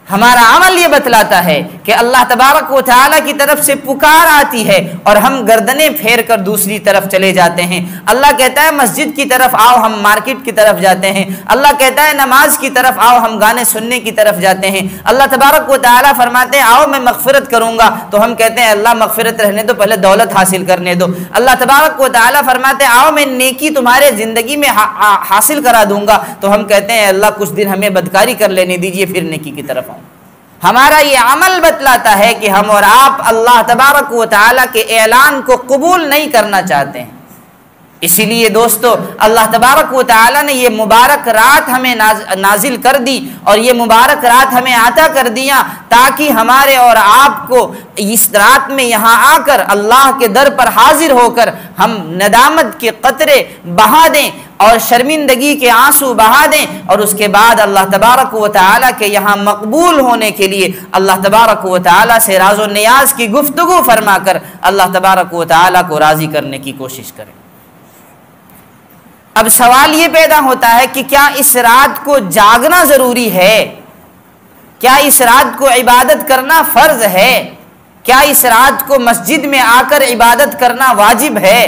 ہمارا عمل یہ بتلاتا ہے کہ اللہ تبارک و تعالیٰ کی طرف سے پکار آتی ہے اور ہم گردنیں پھیر کر دوسری طرف چلے جاتے ہیں۔ اللہ کہتا ہے مسجد کی طرف آؤ، ہم مارکیٹ کی طرف جاتے ہیں۔ اللہ کہتا ہے نماز کی طرف آؤ، ہم گانے سننے کی طرف جاتے ہیں۔ اللہ تبارک و تعالیٰ فرماتے ہیں آؤ میں مغفرت کروں گا، تو ہم کہتے ہیں اللہ مغفرت رہنے دو، پہلے دولت حاصل کرنے دو۔ اللہ تبارک و تعالیٰ فرماتے ہیں آؤ میں نیکی تمہارے زندگی میں حاصل کرا دوں گا، تو ہم کہتے ہیں اللہ کچھ دن ہمیں بدکاری کر لینے دیجئے پھر نیکی کی طرف آؤں۔ ہمارا یہ عمل بتلاتا ہے کہ ہم اور آپ اللہ تبارک و تعالیٰ کے اعلان کو قبول نہیں کرنا چاہتے ہیں۔ اسی لیے دوستو اللہ تبارک و تعالیٰ نے یہ مبارک رات ہمیں نازل کر دی اور یہ مبارک رات ہمیں عطا کر دیا تاکہ ہمارے اور آپ کو اس رات میں یہاں آ کر اللہ کے در پر حاضر ہو کر ہم ندامت کے قطرے بہا دیں اور شرمندگی کے آنسو بہا دیں، اور اس کے بعد اللہ تبارک و تعالیٰ کے یہاں مقبول ہونے کے لیے اللہ تبارک و تعالیٰ سے راز و نیاز کی گفتگو فرما کر اللہ تبارک و تعالیٰ کو راضی کرنے کی کوشش کریں۔ اب سوال یہ پیدا ہوتا ہے کہ کیا اس رات کو جاگنا ضروری ہے؟ کیا اس رات کو عبادت کرنا فرض ہے؟ کیا اس رات کو مسجد میں آ کر عبادت کرنا واجب ہے؟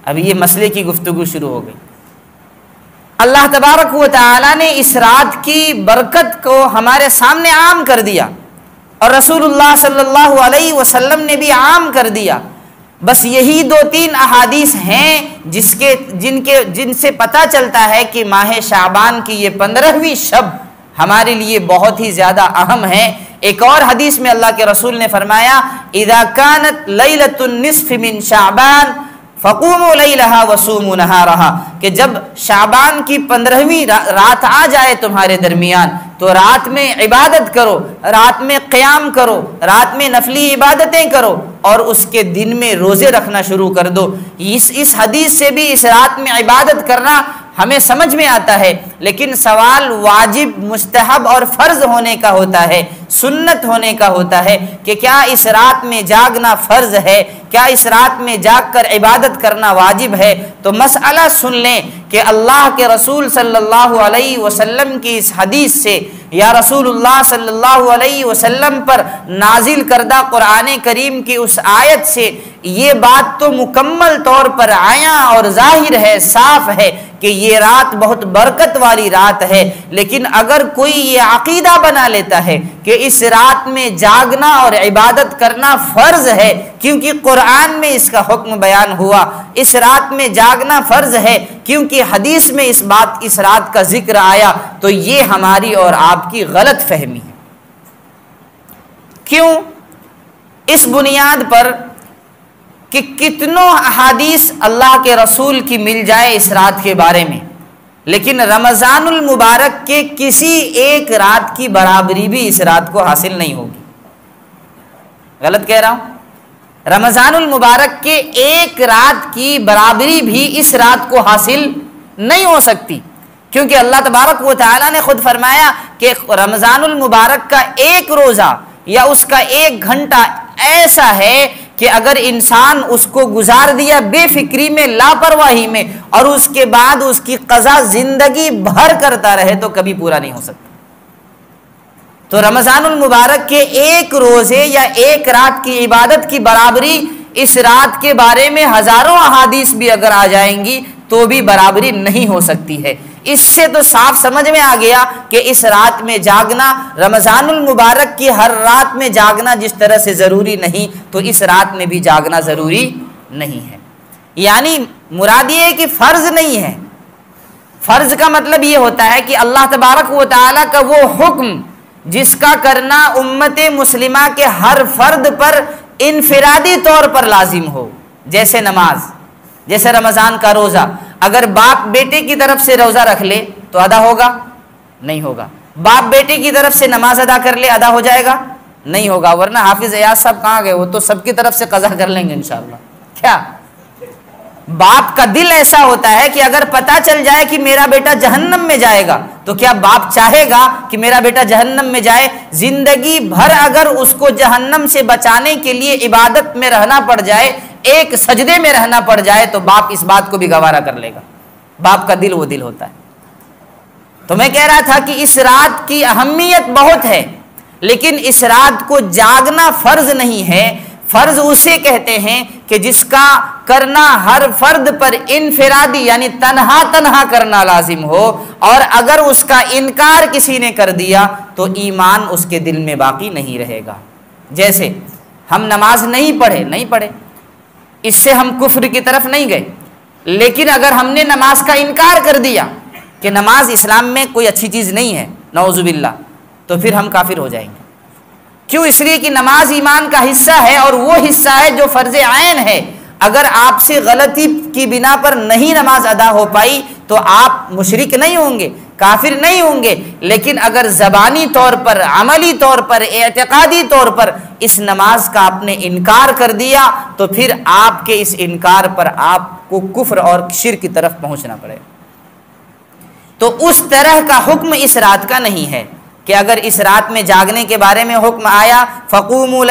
اب یہ مسئلے کی گفتگو شروع ہو گئی۔ اللہ تبارک و تعالیٰ نے اس رات کی برکت کو ہمارے سامنے عام کر دیا اور رسول اللہ صلی اللہ علیہ وسلم نے بھی عام کر دیا۔ بس یہی 2-3 احادیث ہیں جن سے پتہ چلتا ہے کہ ماہ شعبان کی یہ 15ویں شب ہمارے لیے بہت ہی زیادہ اہم ہے۔ ایک اور حدیث میں اللہ کے رسول نے فرمایا اذا كانت ليلة النصف من شعبان فقوموا لیلہا وصوموا نہارہا، کہ جب شعبان کی 15ویں رات آ جائے تمہارے درمیان تو رات میں عبادت کرو، رات میں قیام کرو، رات میں نفلی عبادتیں کرو اور اس کے دن میں روزے رکھنا شروع کر دو۔ اس حدیث سے بھی اس رات میں عبادت کرنا ہمیں سمجھ میں آتا ہے، لیکن سوال واجب، مستحب اور فرض ہونے کا ہوتا ہے، سنت ہونے کا ہوتا ہے کہ کیا اس رات میں جاگنا فرض ہے، کیا اس رات میں جاگ کر عبادت کرنا واجب ہے؟ تو مسئلہ سن لیں کہ اللہ کے رسول صلی اللہ علیہ وسلم کی اس حدیث سے یا رسول اللہ صلی اللہ علیہ وسلم پر نازل کردہ قرآن کریم کی اس آیت سے یہ بات تو مکمل طور پر عیاں اور ظاہر ہے، صاف ہے کہ یہ رات بہت برکت والی رات ہے۔ لیکن اگر کوئی یہ عقیدہ بنا لیتا ہے کہ اس رات میں جاگنا اور عبادت کرنا فرض ہے کیونکہ قرآن میں اس کا حکم بیان ہوا، اس رات میں جاگنا فرض ہے کیونکہ حدیث میں اس رات کا ذکر آیا، تو یہ ہماری اور آپ کی غلط فہمی ہے۔ کیوں؟ اس بنیاد پر کہ کتنوں احادیث اللہ کے رسول کی مل جائے اس رات کے بارے میں، لیکن رمضان المبارک کے کسی ایک رات کی برابری بھی اس رات کو حاصل نہیں ہوگی۔ غلط کہہ رہا ہوں؟ رمضان المبارک کے ایک رات کی برابری بھی اس رات کو حاصل نہیں ہو سکتی، کیونکہ اللہ تبارک و تعالیٰ نے خود فرمایا کہ رمضان المبارک کا ایک روزہ یا اس کا 1 گھنٹہ ایسا ہے کہ اگر انسان اس کو گزار دیا بے فکری میں، لاپرواہی میں، اور اس کے بعد اس کی قضا زندگی بھر کرتا رہے تو کبھی پورا نہیں ہو سکتا۔ تو رمضان المبارک کے ایک روزے یا ایک رات کی عبادت کی برابری اس رات کے بارے میں ہزاروں احادیث بھی اگر آ جائیں گی تو بھی برابری نہیں ہو سکتی ہے۔ اس سے تو صاف سمجھ میں آ گیا کہ اس رات میں جاگنا، رمضان المبارک کی ہر رات میں جاگنا جس طرح سے ضروری نہیں، تو اس رات میں بھی جاگنا ضروری نہیں ہے۔ یعنی مراد یہ ہے کہ فرض نہیں ہے۔ فرض کا مطلب یہ ہوتا ہے کہ اللہ تبارک و تعالیٰ کا وہ حکم جس کا کرنا امت مسلمہ کے ہر فرد پر انفرادی طور پر لازم ہو، جیسے نماز، جیسے رمضان کا روزہ۔ اگر باپ بیٹے کی طرف سے روزہ رکھ لے تو ادا ہوگا؟ نہیں ہوگا۔ باپ بیٹے کی طرف سے نماز ادا کر لے ادا ہو جائے گا؟ نہیں ہوگا۔ ورنہ حافظ ایاز صاحب کہاں گئے؟ وہ تو سب کی طرف سے قضا کر لیں گے انشاءاللہ۔ کیا باپ کا دل ایسا ہوتا ہے کہ اگر پتہ چل جائے کہ میرا بیٹا جہنم میں جائے گا تو کیا باپ چاہے گا کہ میرا بیٹا جہنم میں جائے؟ زندگی بھر اگر اس کو جہنم سے بچانے کے لیے عبادت میں رہنا پڑ جائے، ایک سجدے میں رہنا پڑ جائے، تو باپ اس بات کو بھی گوارا کر لے گا۔ باپ کا دل وہ دل ہوتا ہے۔ تو میں کہہ رہا تھا کہ اس رات کی اہمیت بہت ہے، لیکن اس رات کو جاگنا فرض نہیں ہے۔ فرض اسے کہتے ہیں کہ جس کا کرنا ہر فرد پر انفرادی یعنی تنہا کرنا لازم ہو، اور اگر اس کا انکار کسی نے کر دیا تو ایمان اس کے دل میں باقی نہیں رہے گا۔ جیسے ہم نماز نہیں پڑھے، اس سے ہم کفر کی طرف نہیں گئے، لیکن اگر ہم نے نماز کا انکار کر دیا کہ نماز اسلام میں کوئی اچھی چیز نہیں ہے، نعوذ باللہ، تو پھر ہم کافر ہو جائیں گے۔ کیوں؟ اس لیے کہ نماز ایمان کا حصہ ہے، اور وہ حصہ ہے جو فرض عین ہے۔ اگر آپ سے غلطی کی بنا پر نہیں نماز ادا ہو پائی تو آپ مشرک نہیں ہوں گے، کافر نہیں ہوں گے، لیکن اگر زبانی طور پر، عملی طور پر، اعتقادی طور پر اس نماز کا آپ نے انکار کر دیا تو پھر آپ کے اس انکار پر آپ کو کفر اور شرک کی طرف پہنچنا پڑے۔ تو اس طرح کا حکم اس رات کا نہیں ہے کہ اگر اس رات میں جاگنے کے بارے میں حکم آیا فقوموا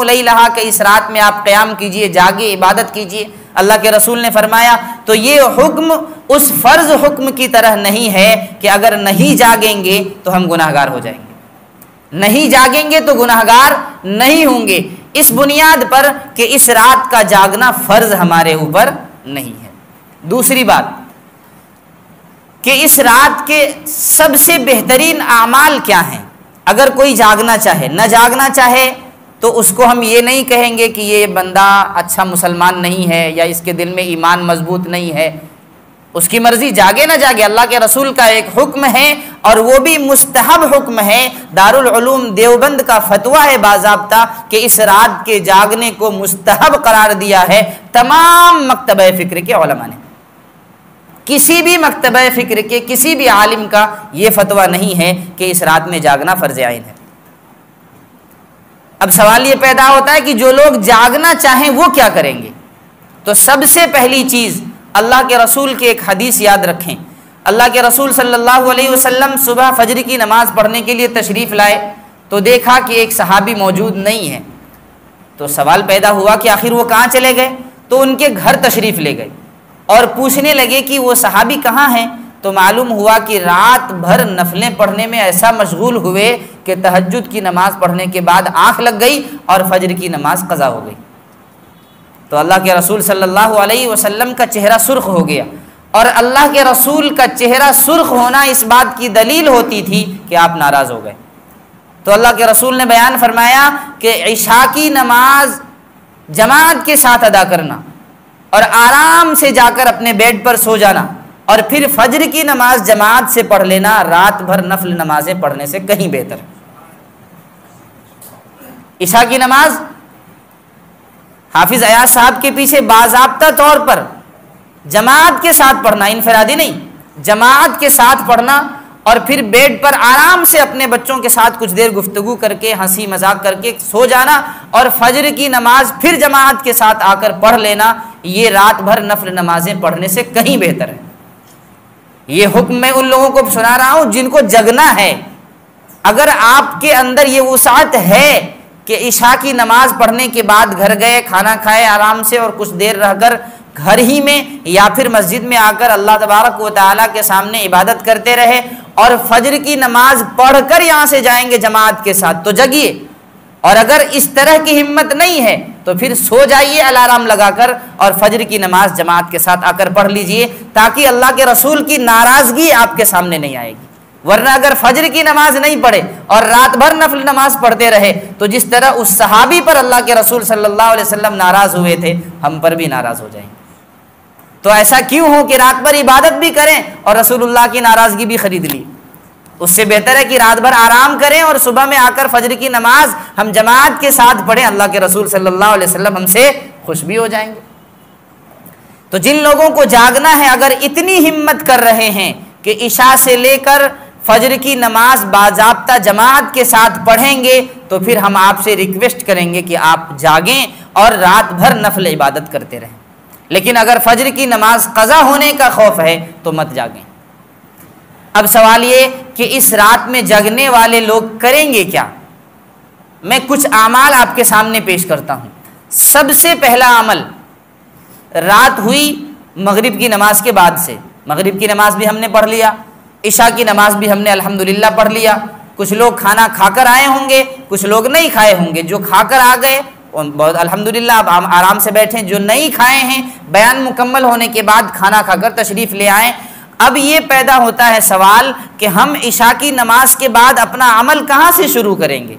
لیلہا کہ اس رات میں آپ قیام کیجئے، جاگے، عبادت کیجئے، اللہ کے رسول نے فرمایا، تو یہ حکم اس فرض حکم کی طرح نہیں ہے کہ اگر نہیں جاگیں گے تو ہم گناہگار ہو جائیں گے، نہیں جاگیں گے تو گناہگار نہیں ہوں گے، اس بنیاد پر کہ اس رات کا جاگنا فرض ہمارے اوپر نہیں ہے۔ دوسری بات کہ اس رات کے سب سے بہترین اعمال کیا ہیں؟ اگر کوئی جاگنا چاہے، نہ جاگنا چاہے تو اس کو ہم یہ نہیں کہیں گے کہ یہ بندہ اچھا مسلمان نہیں ہے یا اس کے دل میں ایمان مضبوط نہیں ہے، اس کی مرضی، جاگے نہ جاگے، اللہ کے رسول کا ایک حکم ہے اور وہ بھی مستحب حکم ہے۔ دارالعلوم دیوبند کا فتویٰ ہے باضابطہ کہ اس رات کے جاگنے کو مستحب قرار دیا ہے تمام مکتبہ فکر کے علماء نے۔ کسی بھی مکتبہ فکر کے کسی بھی عالم کا یہ فتویٰ نہیں ہے کہ اس رات میں جاگنا فرض عین ہے۔ اب سوال یہ پیدا ہوتا ہے کہ جو لوگ جاگنا چاہیں وہ کیا کریں گے؟ تو سب سے پہلی چیز اللہ کے رسول کی ایک حدیث یاد رکھیں۔ اللہ کے رسول صلی اللہ علیہ وسلم صبح فجر کی نماز پڑھنے کے لیے تشریف لائے تو دیکھا کہ ایک صحابی موجود نہیں ہے، تو سوال پیدا ہوا کہ آخر وہ کہاں چلے گئے؟ تو ان کے گھر تشریف لے گئے اور پوچھنے لگے کہ وہ صحابی کہاں ہیں؟ تو معلوم ہوا کہ رات بھر نفلیں پڑھنے میں ایسا مشغول ہوئے کہ تہجد کی نماز پڑھنے کے بعد آنکھ لگ گئی اور فجر کی نماز قضا ہو گئی۔ تو اللہ کے رسول صلی اللہ علیہ وسلم کا چہرہ سرخ ہو گیا، اور اللہ کے رسول کا چہرہ سرخ ہونا اس بات کی دلیل ہوتی تھی کہ آپ ناراض ہو گئے۔ تو اللہ کے رسول نے بیان فرمایا کہ عشاء کی نماز جماعت کے ساتھ ادا کرنا اور آرام سے جا کر اپنے بیڈ پر سو جانا، اور پھر فجر کی نماز جماعت سے پڑھ لینا رات بھر نفل نمازیں پڑھنے سے کہیں بہتر ہے۔ عشاء کی نماز حافظ ایاز صاحب کے پیچھے باضابطہ طور پر جماعت کے ساتھ پڑھنا، انفرادی نہیں، جماعت کے ساتھ پڑھنا، اور پھر بیڈ پر آرام سے اپنے بچوں کے ساتھ کچھ دیر گفتگو کر کے ہنسی مذاق کر کے سو جانا، اور فجر کی نماز پھر جماعت کے ساتھ آ کر پڑھ لینا، یہ رات بھر نفل نمازیں پڑھنے سے کہیں بہتر ہے۔ یہ حکم میں ان لوگوں کو سنا رہا ہوں جن کو جگنا ہے۔ اگر آپ کے اندر یہ وسعت ہے کہ عشاء کی نماز پڑھنے کے بعد گھر گئے، کھانا کھائے آرام سے اور کچھ دیر رہ کر گھر ہی میں یا پھر مسجد میں آ کر اللہ تبارک و تعالیٰ کے سامنے عبادت کرتے رہے، اور فجر کی نماز پڑھ کر یہاں سے جائیں گے جماعت کے ساتھ، تو جگیے، اور اگر اس طرح کی ہمت نہیں ہے تو پھر سو جائیے الارم لگا کر اور فجر کی نماز جماعت کے ساتھ آ کر پڑھ لیجئے، تاکہ اللہ کے رسول کی ناراضگی آپ کے سامنے نہیں آئے گی۔ ورنہ اگر فجر کی نماز نہیں پڑھے اور رات بھر نفل نماز پڑھتے رہے تو جس طرح اس صحابی پر اللہ کے رسول صلی اللہ علیہ وسلم ناراض ہوئے تھے، ہم پر بھی ناراض ہو جائیں گے۔ تو ایسا کیوں ہو کہ رات بھر عبادت بھی کریں اور رسول اللہ کی ناراضگی بھی خرید لی؟ اس سے بہتر ہے کہ رات بھر آرام کریں اور صبح میں آ کر فجر کی نماز ہم جماعت کے ساتھ پڑھیں، اللہ کے رسول صلی اللہ علیہ وسلم ہم سے خوش بھی ہو جائیں گے۔ تو جن لوگوں کو جاگنا ہے، اگر اتنی ہمت کر رہے ہیں کہ عشاء سے لے کر فجر کی نماز باضابطہ جماعت کے ساتھ پڑھیں گے، تو پھر ہم آپ سے ریکویسٹ کریں گے کہ آپ جاگیں اور رات بھر نفل عبادت کرتے رہیں۔ لیکن اگر فجر کی نماز قضا ہونے کا خوف ہے تو مت جاگیں۔ اب سوال یہ کہ اس رات میں جگنے والے لوگ کریں گے کیا؟ میں کچھ اعمال آپ کے سامنے پیش کرتا ہوں۔ سب سے پہلا عمل، رات ہوئی مغرب کی نماز کے بعد سے، مغرب کی نماز بھی ہم نے پڑھ لیا، عشاء کی نماز بھی ہم نے الحمدللہ پڑھ لیا۔ کچھ لوگ کھانا کھا کر آئے ہوں گے، کچھ لوگ نہیں کھائے ہوں گے۔ جو کھا کر آ گئے بہت الحمدللہ، اب آرام سے بیٹھیں۔ جو نہیں کھائے ہیں، بیان مکمل ہونے کے بعد کھانا کھا کر تشریف لے آئیں۔ اب یہ پیدا ہوتا ہے سوال کہ ہم عشاء کی نماز کے بعد اپنا عمل کہاں سے شروع کریں گے؟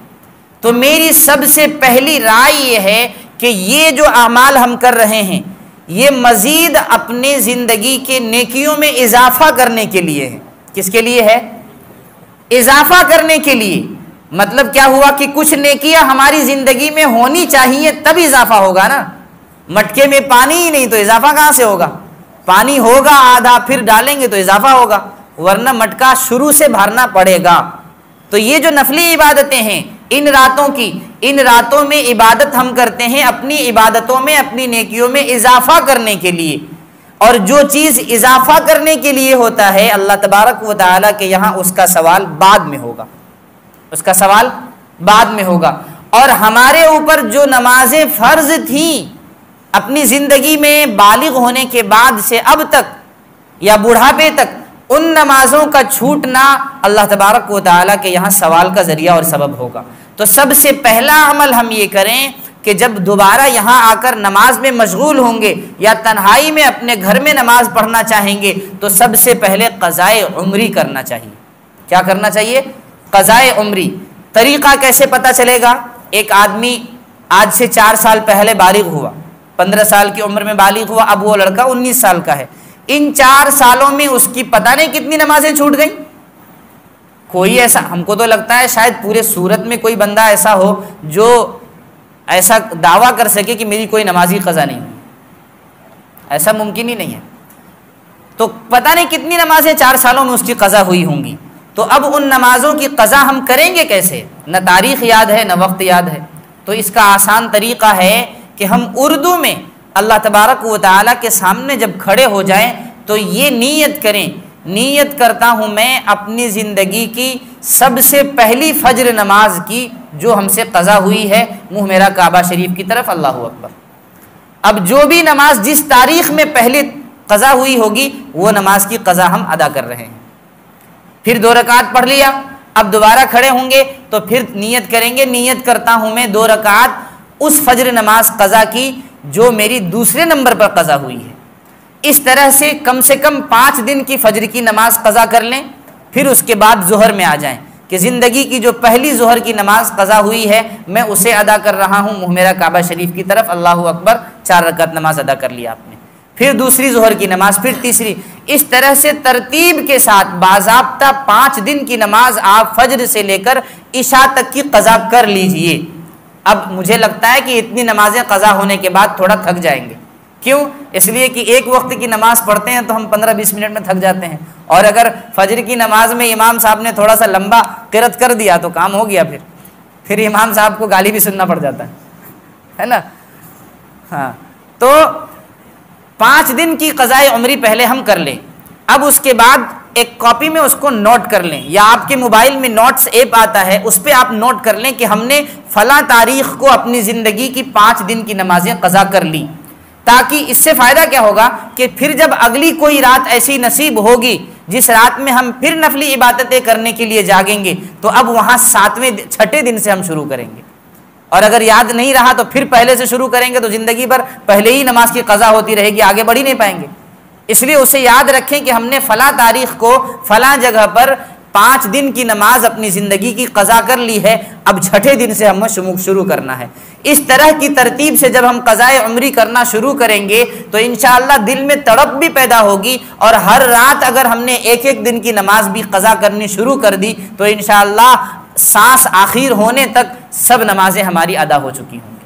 تو میری سب سے پہلی رائے یہ ہے کہ یہ جو اعمال ہم کر رہے ہیں، یہ مزید اپنے زندگی کے نیکیوں میں اضافہ کرنے کے لیے ہے۔ کس کے لیے ہے؟ اضافہ کرنے کے لیے۔ مطلب کیا ہوا کہ کچھ نیکیاں ہماری زندگی میں ہونی چاہیے تب اضافہ ہوگا نا۔ مٹکے میں پانی ہی نہیں تو اضافہ کہاں سے ہوگا؟ پانی ہوگا آدھا، پھر ڈالیں گے تو اضافہ ہوگا، ورنہ مٹکا شروع سے بھرنا پڑے گا۔ تو یہ جو نفلی عبادتیں ہیں ان راتوں کی، ان راتوں میں عبادت ہم کرتے ہیں اپنی عبادتوں میں، اپنی نیکیوں میں اضافہ کرنے کے لیے۔ اور جو چیز اضافہ کرنے کے لیے ہوتا ہے، اللہ تبارک و تعالیٰ کے یہاں اس کا سوال بعد میں ہوگا، اس کا سوال بعد میں ہوگا۔ اور ہمارے اوپر جو نمازیں فرض تھیں اپنی زندگی میں بالغ ہونے کے بعد سے اب تک یا بڑھاپے تک، ان نمازوں کا چھوٹنا اللہ تبارک و تعالیٰ کے یہاں سوال کا ذریعہ اور سبب ہوگا۔ تو سب سے پہلا عمل ہم یہ کریں کہ جب دوبارہ یہاں آ کر نماز میں مشغول ہوں گے یا تنہائی میں اپنے گھر میں نماز پڑھنا چاہیں گے، تو سب سے پہلے قضائے عمری کرنا چاہیے۔ کیا کرنا چاہیے؟ قضائے عمری۔ طریقہ کیسے پتہ چلے گا؟ ایک آدمی آج سے 4 سال پہلے بالغ ہوا، 15 سال کی عمر میں بالغ ہوا، اب وہ لڑکا 19 سال کا ہے۔ ان 4 سالوں میں اس کی پتہ نہیں کتنی نمازیں چھوٹ گئیں۔ کوئی ایسا، ہم کو تو لگتا ہے شاید پورے سورت میں کوئی بندہ ایسا ہو جو ایسا دعویٰ کر سکے کہ میری کوئی نمازی قضا نہیں ہوئی، ایسا ممکن ہی نہیں ہے۔ تو پتہ نہیں کتنی نمازیں 4 سالوں میں اس کی قضا ہوئی ہوں گی۔ تو اب ان نمازوں کی قضا ہم کریں گے کیسے؟ نہ تاریخ یاد ہے نہ وقت یاد ہے۔ تو اس کا آسان طریقہ ہے کہ ہم اردو میں اللہ تبارک و تعالیٰ کے سامنے جب کھڑے ہو جائیں تو یہ نیت کریں، نیت کرتا ہوں میں اپنی زندگی کی سب سے پہلی فجر نماز کی جو ہم سے قضا ہوئی ہے، منہ میرا کعبہ شریف کی طرف، اللہ اکبر۔ اب جو بھی نماز جس تاریخ میں پہلے قضا ہوئی ہوگی وہ نماز کی قضا ہم ادا کر رہے ہیں۔ پھر 2 رکعت پڑھ لیا، اب دوبارہ کھڑے ہوں گے تو پھر نیت کریں گے، نیت کرتا ہوں میں 2 رکعت اس فجر نماز قضا کی جو میری دوسرے نمبر پر قضا ہوئی ہے۔ اس طرح سے کم 5 دن کی فجر کی نماز قضا کر لیں، پھر اس کے بعد ظہر میں آ جائیں کہ زندگی کی جو پہلی ظہر کی نماز قضا ہوئی ہے میں اسے ادا کر رہا ہوں، منہ میرا کعبہ شریف کی طرف، اللہ اکبر، 4 رکعت نماز ادا کر لیا آپ نے۔ پھر دوسری ظہر کی نماز، پھر تیسری، اس طرح سے ترتیب کے ساتھ باضابطہ 5 دن کی نماز آپ فجر سے لے کر عشاء تک کی قضا کر لیجئے۔ اب مجھے لگتا ہے کہ اتنی نمازیں قضا ہونے کے بعد تھوڑا تھک جائیں گے۔ کیوں؟ اس لیے کہ ایک وقت کی نماز پڑھتے ہیں تو ہم 15-20 منٹ میں تھک جاتے ہیں، اور اگر فجر کی نماز میں امام صاحب نے تھوڑا سا لمبا قرات کر دیا تو کام ہو گیا، پھر امام صاحب کو گالی بھی سننا پڑ جاتا ہے نا۔ ہاں، تو 5 دن کی قضائے عمری پہلے ہم کر لیں۔ اب اس کے بعد ایک کاپی میں اس کو نوٹ کر لیں، یا آپ کے موبائل میں نوٹس ایپ آتا ہے اس پہ آپ نوٹ کر لیں کہ ہم نے فلاں تاریخ کو اپنی زندگی کی 5 دن کی نمازیں قضا کر لی، تاکہ اس سے فائدہ کیا ہوگا کہ پھر جب اگلی کوئی رات ایسی نصیب ہوگی جس رات میں ہم پھر نفلی عبادتیں کرنے کے لیے جاگیں گے تو اب وہاں 6 دن سے ہم شروع کریں گے۔ اور اگر یاد نہیں رہا تو پھر پہلے سے شروع کریں گے تو زندگی بھر پہلے ہی نماز کی قضا ہوتی رہے گی، آگے بڑھ ہی نہیں پائیں گے۔ اس لیے اسے یاد رکھیں کہ ہم نے فلاں تاریخ کو فلاں جگہ پر 5 دن کی نماز اپنی زندگی کی قضا کر لی ہے، اب چھٹے دن سے ہمیں شروع کرنا ہے۔ اس طرح کی ترتیب سے جب ہم قضائے عمری کرنا شروع کریں گے تو انشاءاللہ دل میں تڑپ بھی پیدا ہوگی، اور ہر رات اگر ہم نے ایک دن کی نماز بھی قضا کرنی شروع کر دی تو انشاءاللہ سانس آخر ہونے تک سب نمازیں ہماری ادا ہو چکی ہوں گی۔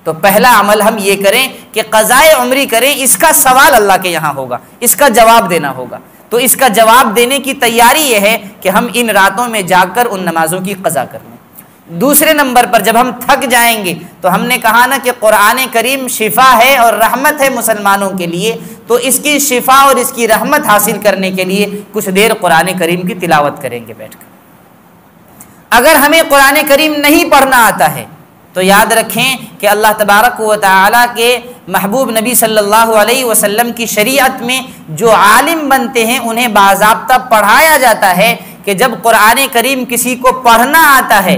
تو پہلا عمل ہم یہ کریں کہ قضائے عمری کریں، اس کا سوال اللہ کے یہاں ہوگا، اس کا جواب دینا ہوگا۔ تو اس کا جواب دینے کی تیاری یہ ہے کہ ہم ان راتوں میں جا کر ان نمازوں کی قضا کر لیں۔ دوسرے نمبر پر جب ہم تھک جائیں گے تو ہم نے کہا نا کہ قرآن کریم شفا ہے اور رحمت ہے مسلمانوں کے لیے، تو اس کی شفا اور اس کی رحمت حاصل کرنے کے لیے کچھ دیر قرآن کریم کی تلاوت کریں گے بیٹھ کر۔ اگر ہمیں قرآن کریم نہیں پڑھنا آتا ہے تو یاد رکھیں کہ اللہ تبارک و تعالیٰ کے محبوب نبی صلی اللہ علیہ وسلم کی شریعت میں جو عالم بنتے ہیں انہیں باضابطہ پڑھایا جاتا ہے کہ جب قرآن کریم کسی کو پڑھنا آتا ہے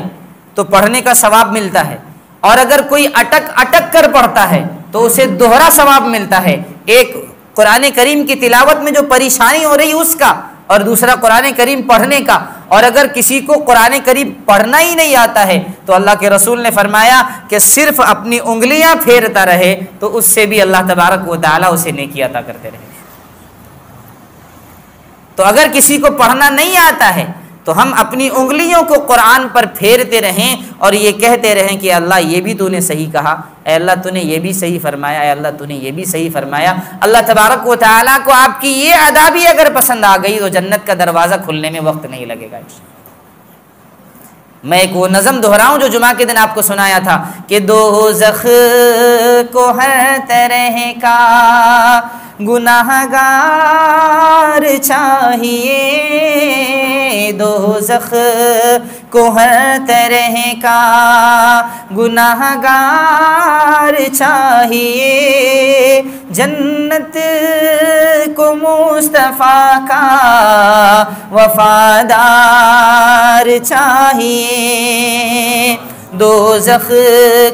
تو پڑھنے کا ثواب ملتا ہے، اور اگر کوئی اٹک کر پڑھتا ہے تو اسے دوہرا ثواب ملتا ہے، ایک قرآن کریم کی تلاوت میں جو پریشانی ہو رہی اس کا، اور دوسرا قرآن کریم پڑھنے کا۔ اور اگر کسی کو قرآن کریم پڑھنا ہی نہیں آتا ہے تو اللہ کے رسول نے فرمایا کہ صرف اپنی انگلیاں پھیرتا رہے تو اس سے بھی اللہ تبارک و تعالیٰ اسے نیکی عطا کرتے رہے۔ تو اگر کسی کو پڑھنا نہیں آتا ہے تو ہم اپنی انگلیوں کو قرآن پر پھیرتے رہیں اور یہ کہتے رہیں کہ اللہ یہ بھی تو نے صحیح کہا، اے اللہ تو نے یہ بھی صحیح فرمایا، اے اللہ تو نے یہ بھی صحیح فرمایا۔ اللہ تبارک و تعالیٰ کو آپ کی یہ ادا بھی اگر پسند آ گئی تو جنت کا دروازہ کھلنے میں وقت نہیں لگے گا۔ میں ایک وہ نظم دہراؤں جو جمعہ کے دن آپ کو سنایا تھا کہ دوزخ کو ہر طرح کا گناہگار چاہیے، دوزخ کو ہر طرح کا گناہگار چاہیے، جنت کو مصطفیٰ کا وفادار چاہیے، دوزخ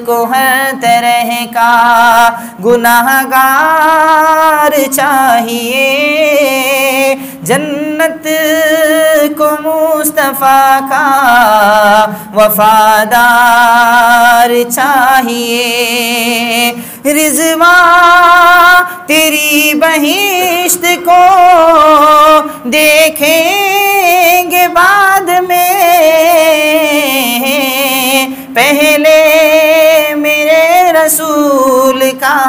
کو ہر طرح کا گناہگار چاہیے، جنت کو مصطفیٰ کا وفادار چاہیے، رضوان تیری بہشت کو دیکھیں گے بعد میں، پہلے میرے رسول کا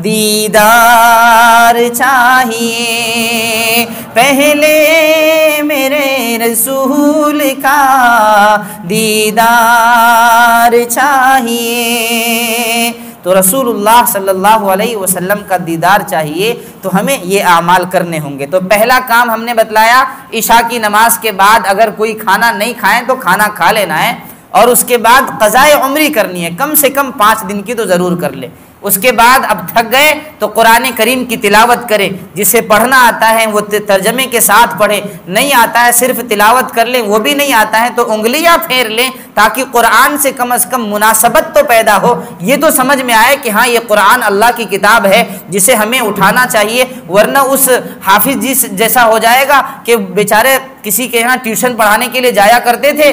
دیدار چاہیے، پہلے میرے رسول کا دیدار چاہیے۔ تو رسول اللہ صلی اللہ علیہ وسلم کا دیدار چاہیے تو ہمیں یہ اعمال کرنے ہوں گے۔ تو پہلا کام ہم نے بتلایا، عشاء کی نماز کے بعد اگر کوئی کھانا نہیں کھائیں تو کھانا کھا لینا ہے، اور اس کے بعد قضائے عمری کرنی ہے، کم سے کم 5 دن کی تو ضرور کر لے۔ اس کے بعد اب تھک گئے تو قرآن کریم کی تلاوت کریں، جسے پڑھنا آتا ہے وہ ترجمے کے ساتھ پڑھے، نہیں آتا ہے صرف تلاوت کر لیں، وہ بھی نہیں آتا ہے تو انگلیاں پھیر لیں تاکہ قرآن سے کم از کم مناسبت تو پیدا ہو، یہ تو سمجھ میں آئے کہ ہاں یہ قرآن اللہ کی کتاب ہے جسے ہمیں اٹھانا چاہیے، ورنہ اس حافظ جی جیسا ہو جائے گا کہ بیچارے کسی کے یہاں ٹیوشن پڑھانے کے لیے جایا کرتے تھے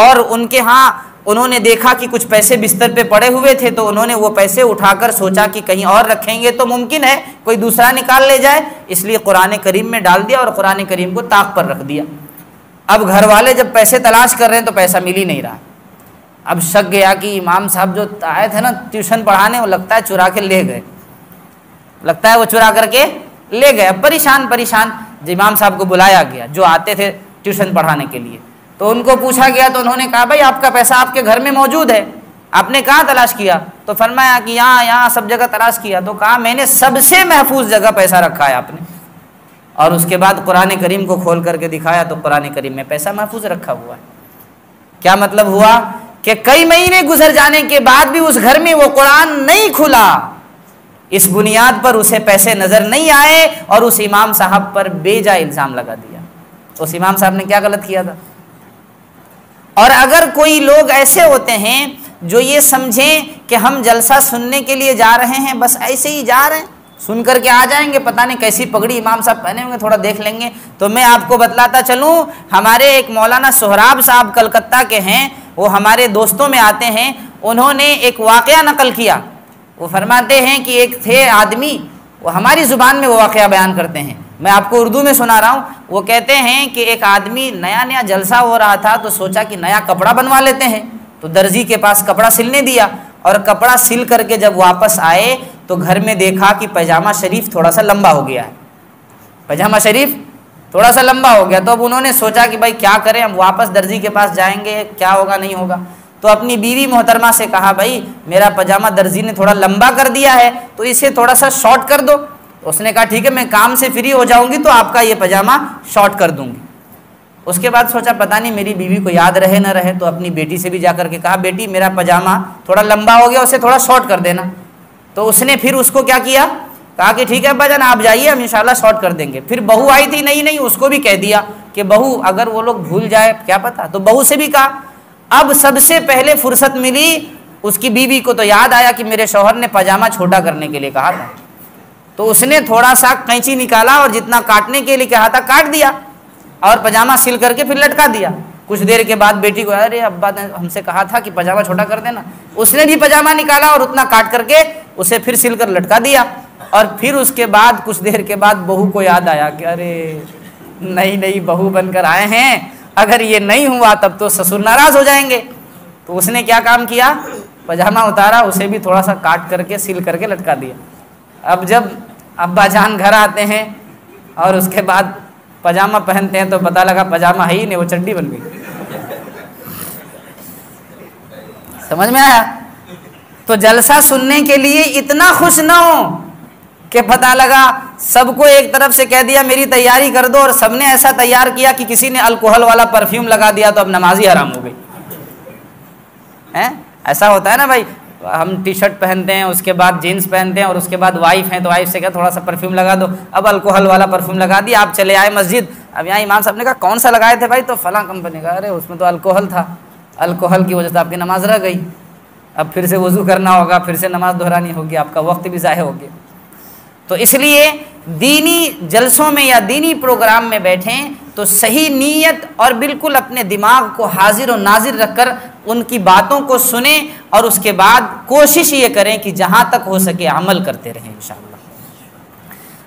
اور ان کے ہاں انہوں نے دیکھا کہ کچھ پیسے بستر پہ پڑے ہوئے تھے تو انہوں نے وہ پیسے اٹھا کر سوچا کہ کہیں اور رکھیں گے تو ممکن ہے کوئی دوسرا نکال لے جائے، اس لیے قرآن کریم میں ڈال دیا اور قرآن کریم کو طاق پر رکھ دیا۔ اب گھر والے جب پیسے تلاش کر رہے ہیں تو پیسہ مل ہی نہیں رہا، اب شک گیا کہ امام صاحب جو آئے تھے نا ٹیوشن پڑھانے وہ لگتا ہے چرا کے لے گئے، لگتا ہے وہ چرا کر کے لے گئے۔ اب پریشان امام صاحب کو بلایا گیا جو آتے تھے ٹیوشن پڑھانے کے لیے، تو ان کو پوچھا گیا تو انہوں نے کہا بھائی آپ کا پیسہ آپ کے گھر میں موجود ہے، آپ نے کہاں تلاش کیا؟ تو فرمایا کہ یہاں سب جگہ تلاش کیا، تو کہا میں نے سب سے محفوظ جگہ پیسہ رکھا ہے آپ نے، اور اس کے بعد قرآن کریم کو کھول کر کے دکھایا تو قرآن کریم میں پیسہ محفوظ رکھا ہوا ہے۔ کیا مطلب ہوا کہ کئی مہینے گزر جانے کے بعد بھی اس گھر میں وہ قرآن نہیں کھلا، اس بنیاد پر اسے پیسے نظر نہیں آئے اور اس امام صاحب پر بے جا الزام لگا دیا۔ اس امام صاحب نے کیا غلط کیا تھا؟ اور اگر کوئی لوگ ایسے ہوتے ہیں جو یہ سمجھیں کہ ہم جلسہ سننے کے لیے جا رہے ہیں، بس ایسے ہی جا رہے ہیں، سن کر کے آ جائیں گے، پتہ نہیں کیسی پگڑی امام صاحب پہنے ہوں گے، تھوڑا دیکھ لیں گے۔ تو میں آپ کو بتلاتا چلوں، ہمارے ایک مولانا سہراب صاحب کلکتہ کے ہیں، وہ ہمارے دوستوں میں آتے ہیں، انہوں نے ایک واقعہ نقل کیا۔ وہ فرماتے ہیں کہ ایک تھے آدمی، وہ ہماری زبان میں وہ واقعہ بیان کرتے ہیں، میں آپ کو اردو میں سنا رہا ہوں۔ وہ کہتے ہیں کہ ایک آدمی، نیا جلسہ ہو رہا تھا تو سوچا کہ نیا کپڑا بنوا لیتے ہیں، تو درزی کے پاس کپڑا سلنے دیا، اور کپڑا سل کر کے جب واپس آئے تو گھر میں دیکھا کہ پاجامہ شریف تھوڑا سا لمبا ہو گیا ہے، پاجامہ شریف تھوڑا سا لمبا ہو گیا۔ تو اب انہوں نے سوچا کہ بھائی کیا کریں، ہم واپس درزی کے پاس جائیں گے، کیا ہوگا نہیں ہوگا۔ تو اپنی بیوی محترمہ سے کہا، بھائی میرا پاجامہ درزی نے تھوڑا لمبا کر دیا ہے تو اسے تھوڑا سا شارٹ کر دو۔ اس نے کہا ٹھیک ہے، میں کام سے فری ہو جاؤں گی تو آپ کا یہ پاجامہ شارٹ کر دوں گی۔ اس کے بعد سوچا پتہ نہیں میری بیوی کو یاد رہے نہ رہے، تو اپنی بیٹی سے بھی جا کر کے کہا، بیٹی میرا پاجامہ تھوڑا لمبا ہو گیا، اسے تھوڑا شارٹ کر دینا۔ تو اس نے پھر اس کو کیا کیا، کہا کہ ٹھیک ہے ابا جان آپ جائیے، ہم انشاءاللہ شارٹ کر دیں گے۔ پھر بہو آئی تھی نہیں، اس کو بھی کہہ دیا کہ بہو اگر وہ لوگ بھول جائے کیا پتا، تو بہو سے بھی کہا۔ اب سب سے پہلے فرصت ملی اس کی بیوی کو، تو یاد آیا کہ میرے شوہر نے پاجامہ چھوٹا کرنے کے لیے کہا تھا، تو اس نے تھوڑا سا قینچی نکالا اور جتنا کاٹنے کے لیے کہا تھا کاٹ دیا، اور پاجامہ سل کر کے پھر لٹکا دیا۔ کچھ دیر کے بعد بیٹی کو، ارے ابا نے ہم سے کہا تھا کہ پاجامہ چھوٹا کر دینا، اس نے بھی پاجامہ نکالا اور اتنا کاٹ کر کے اسے پھر سل کر لٹکا دیا۔ اور پھر اس کے بعد کچھ دیر کے بعد بہو کو یاد آیا کہ ارے نئی بہو بن کر آئے ہیں، اگر یہ نہیں ہوا تب تو سسر ناراض ہو جائیں گے۔ تو اس نے کیا کام کیا، پاجامہ اتارا، اسے بھی تھوڑا سا کاٹ کر کے سل کر کے لٹکا دیا۔ اب جب ابا جان گھر آتے ہیں اور اس کے بعد پاجامہ پہنتے ہیں تو پتہ لگا پاجامہ ہے ہی نہیں، وہ چڈی بن گئی۔ سمجھ میں آیا؟ تو جلسہ سننے کے لیے اتنا خوش نہ ہو کہ پتہ لگا سب کو ایک طرف سے کہہ دیا میری تیاری کر دو، اور سب نے ایسا تیار کیا کہ کسی نے الکوہل والا پرفیوم لگا دیا تو اب نماز ہی حرام ہو گئی۔ ایسا ہوتا ہے نا بھائی، ہم ٹی شرٹ پہنتے ہیں، اس کے بعد جینس پہنتے ہیں، اور اس کے بعد وائف ہیں تو وائف سے کہا تھوڑا سا پرفیوم لگا دو، اب الکوہل والا پرفیوم لگا دیا، آپ چلے آئے مسجد، اب یہاں امام صاحب نے کہا کون سا لگائے تھے بھائی، تو فلاں کمپنی کا، ارے اس میں تو الکوہل تھا، الکوہل کی وجہ سے آپ کی نماز رہ گئی، اب پھر سے وضو کرنا ہوگا، پھر سے نماز دہرانی ہوگی، آپ کا وقت بھی ضائع ہو گیا۔ تو اس لیے دینی جلسوں میں یا دینی پروگرام میں بیٹھیں تو صحیح نیت اور بالکل اپنے دماغ کو حاضر و ناظر رکھ کر ان کی باتوں کو سنیں، اور اس کے بعد کوشش یہ کریں کہ جہاں تک ہو سکے عمل کرتے رہیں انشاءاللہ۔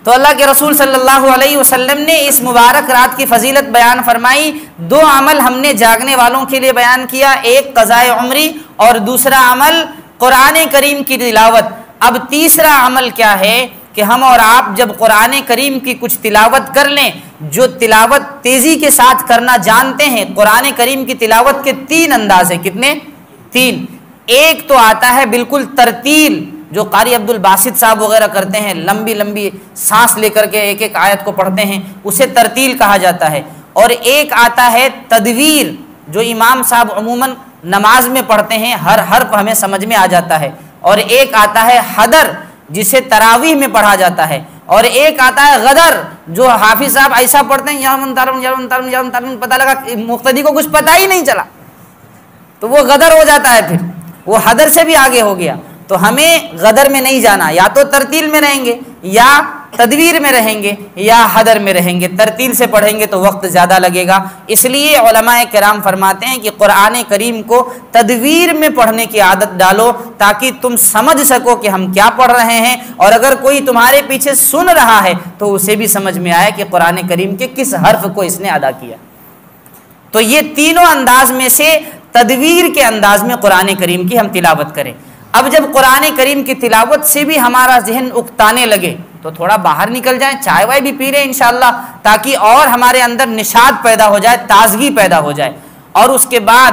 تو اللہ کے رسول صلی اللہ علیہ وسلم نے اس مبارک رات کی فضیلت بیان فرمائی۔ دو عمل ہم نے جاگنے والوں کے لیے بیان کیا، ایک قضاء عمری اور دوسرا عمل قرآن کریم کی تلاوت۔ اب تیسرا عمل کیا ہے کہ ہم اور آپ جب قرآن کریم کی کچھ تلاوت کر لیں، جو تلاوت تیزی کے ساتھ کرنا جانتے ہیں، قرآن کریم کی تلاوت کے 3 انداز ہیں، کتنے؟ 3۔ ایک تو آتا ہے بالکل ترتیل، جو قاری عبد الباسط صاحب وغیرہ کرتے ہیں، لمبی لمبی سانس لے کر کے ایک ایک آیت کو پڑھتے ہیں، اسے ترتیل کہا جاتا ہے۔ اور ایک آتا ہے تدویر، جو امام صاحب عموماً نماز میں پڑھتے ہیں، ہر حرف ہمیں سمجھ میں آ جاتا ہے۔ اور ایک آتا ہے حدر، جسے تراویح میں پڑھا جاتا ہے۔ اور ایک آتا ہے غدر، جو حافظ صاحب ایسا پڑھتے ہیں یوم ترم یوم ترم یوم ترم، پتہ لگا مقتدی کو کچھ پتہ ہی نہیں چلا، تو وہ غدر ہو جاتا ہے، پھر وہ حدر سے بھی آگے ہو گیا۔ تو ہمیں غدر میں نہیں جانا، یا تو ترتیل میں رہیں گے، یا تدویر میں رہیں گے، یا حدر میں رہیں گے۔ ترتیل سے پڑھیں گے تو وقت زیادہ لگے گا، اس لیے علماء کرام فرماتے ہیں کہ قرآن کریم کو تدویر میں پڑھنے کی عادت ڈالو، تاکہ تم سمجھ سکو کہ ہم کیا پڑھ رہے ہیں، اور اگر کوئی تمہارے پیچھے سن رہا ہے تو اسے بھی سمجھ میں آئے کہ قرآن کریم کے کس حرف کو اس نے ادا کیا۔ تو یہ تینوں انداز میں سے تدویر کے انداز میں قرآن کریم کی ہم تلاوت کریں۔ اب جب قرآن کریم کی تلاوت سے بھی ہمارا ذہن اکتانے لگے تو تھوڑا باہر نکل جائیں، چائے وائے بھی پی لیں انشاءاللہ، تاکہ اور ہمارے اندر نشاط پیدا ہو جائے، تازگی پیدا ہو جائے۔ اور اس کے بعد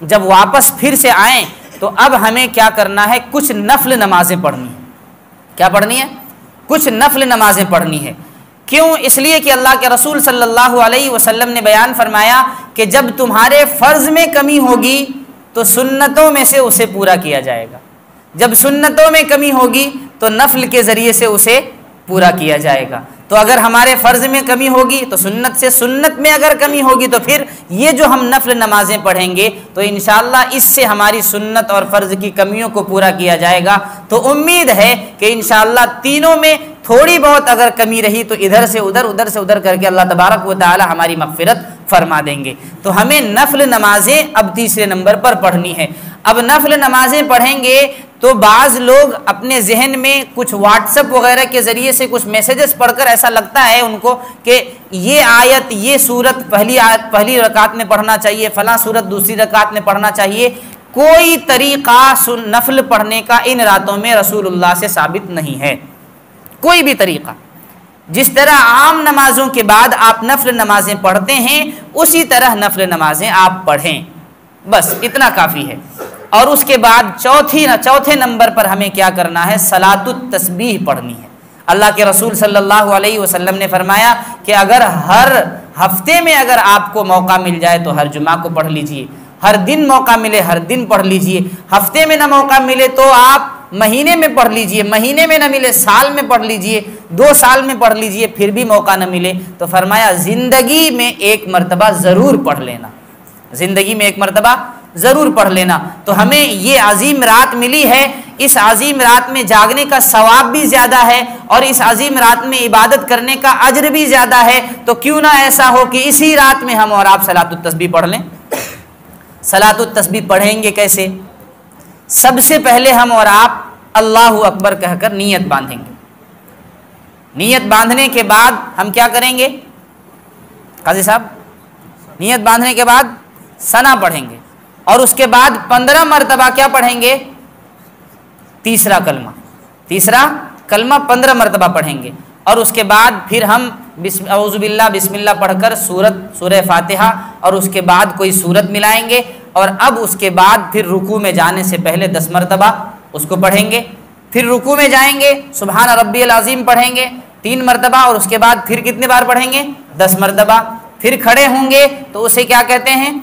جب واپس پھر سے آئیں تو اب ہمیں کیا کرنا ہے، کچھ نفل نمازیں پڑھنی ہیں۔ کیا پڑھنی ہے؟ کچھ نفل نمازیں پڑھنی ہے۔ کیوں؟ اس لیے کہ اللہ کے رسول صلی اللہ علیہ وسلم نے بیان فرمایا کہ جب تمہارے فرض میں کمی ہوگی تو سنتوں میں سے اسے پورا کیا جائے گا، جب سنتوں میں کمی ہوگی تو نفل کے ذریعے سے اسے پورا کیا جائے گا۔ تو تو اگر ہمارے فرض میں کمی ہوگی تو سنت سے، سنت میں اگر کمی ہوگی تو پھر یہ جو ہم نفل نمازیں پڑھیں گے تو انشاءاللہ اس سے ہماری سنت اور فرض کی کمیوں کو پورا کیا جائے گا۔ تو امید ہے کہ انشاءاللہ تینوں میں تھوڑی بہت اگر کمی رہی تو ادھر سے ادھر، ادھر سے ادھر کر کے اللہ تبارک و تعالی ہماری مغفرت فرما دیں گے۔ تو ہمیں نفل نمازیں اب تیسرے نمبر پر پڑھنی ہے۔ اب نفل نمازیں پڑھیں گے تو بعض لوگ اپنے ذہن میں کچھ واٹس ایپ وغیرہ کے ذریعے سے کچھ میسیجز پڑھ کر ایسا لگتا ہے ان کو کہ یہ آیت، یہ سورت پہلی رکعت میں پڑھنا چاہیے، فلاں سورت دوسری رکعت میں پڑھنا چاہیے۔ کوئی طریقہ نفل پڑھنے کا ان راتوں میں رسول اللہ سے ثابت نہیں ہے، کوئی بھی طریقہ۔ جس طرح عام نمازوں کے بعد آپ نفل نمازیں پڑھتے ہیں اسی طرح نفل نمازیں آپ پڑھیں، بس اتنا کافی ہے۔ اور اس کے بعد چوتھے نمبر پر ہمیں کیا کرنا ہے؟ صلاۃ التسبیح پڑھنی ہے۔ اللہ کے رسول صلی اللہ علیہ وسلم نے فرمایا کہ اگر ہر ہفتے میں اگر آپ کو موقع مل جائے تو ہر جمعہ کو پڑھ لیجئے، ہر دن موقع ملے ہر دن پڑھ لیجئے، ہفتے میں نہ موقع ملے تو آپ مہینے میں پڑھ لیجئے، مہینے میں نہ ملے سال میں پڑھ لیجئے، 2 سال میں پڑھ لیجئے، پھر بھی موقع نہ ملے تو فرمایا زندگی میں ایک مرتبہ ضرور پڑھ لینا، زندگی میں ایک مرتبہ ضرور پڑھ لینا۔ تو ہمیں یہ عظیم رات ملی ہے، اس عظیم رات میں جاگنے کا ثواب بھی زیادہ ہے اور اس عظیم رات میں عبادت کرنے کا اجر بھی زیادہ ہے، تو کیوں نہ ایسا ہو کہ اسی رات میں ہم اور آپ صلاۃ التسبیح پڑھ لیں۔ صلاۃ التسبیح پڑھیں گے کیسے؟ سب سے پہلے ہم اور آپ اللہ اکبر کہہ کر نیت باندھیں گے۔ نیت باندھنے کے بعد ہم کیا کریں گے قاضی صاحب؟ نیت باندھنے کے بعد ثنا پڑھیں گے اور اس کے بعد 15 مرتبہ کیا پڑھیں گے؟ تیسرا کلمہ 15 مرتبہ پڑھیں گے اور اس کے بعد پھر ہم اعوذ باللہ بسم اللہ پڑھ کر سورہ فاتحہ اور اس کے بعد کوئی سورت ملائیں گے اور اب اس کے بعد پھر رکوع میں جانے سے پہلے 10 مرتبہ اس کو پڑھیں گے۔ پھر رکوع میں جائیں گے سبحان ربی العظیم پڑھیں گے 3 مرتبہ اور اس کے بعد پھر کتنے بار پڑھیں گے؟ 10 مرتبہ۔ پھر کھڑے ہوں گے تو اسے کیا کہتے ہیں؟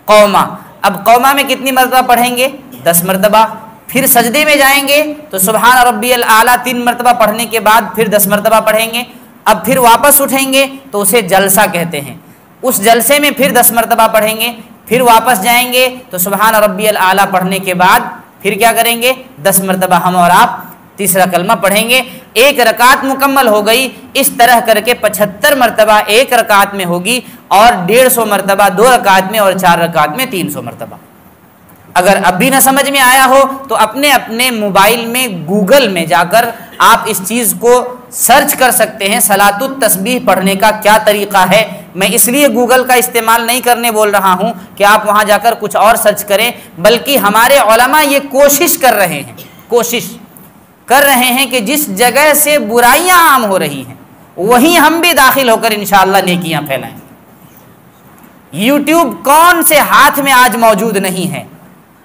قومہ۔ اب قومہ میں کتنی مرتبہ پڑھیں گے؟ 10 مرتبہ۔ پھر سجدے میں جائیں گے تو سبحان ربی الاعلیٰ 3 مرتبہ پڑھنے کے بعد پھر 10 مرتبہ پڑھیں گے۔ اب پھر واپس اٹھیں گے تو اسے جلسہ کہتے ہیں، اس جلسے میں پھر 10 مرتبہ پڑھیں گے۔ پھر واپس جائیں گے تو سبحان ربی الاعلیٰ پڑھنے کے بعد پھر کیا کریں گے؟ 10 مرتبہ ہم اور آپ تیسرا کلمہ پڑھیں گے۔ ایک رکعت مکمل ہو گئی۔ اس طرح کر کے 75 مرتبہ ایک رکعت میں ہوگی اور 150 مرتبہ 2 رکعت میں اور 4 رکعت میں 300 مرتبہ۔ اگر اب بھی نہ سمجھ میں آیا ہو تو اپنے موبائل میں گوگل میں جا کر آپ اس چیز کو سرچ کر سکتے ہیں، صلاۃ التسبیح پڑھنے کا کیا طریقہ ہے۔ میں اس لیے گوگل کا استعمال نہیں کرنے بول رہا ہوں کہ آپ وہاں جا کر کچھ اور سرچ کریں، بلکہ ہمارے علماء یہ کوشش کر رہے ہیں کہ جس جگہ سے برائیاں عام ہو رہی ہیں وہیں ہم بھی داخل ہو کر انشاءاللہ نیکیاں پھیلائیں۔ یوٹیوب کون سے ہاتھ میں آج موجود نہیں ہے؟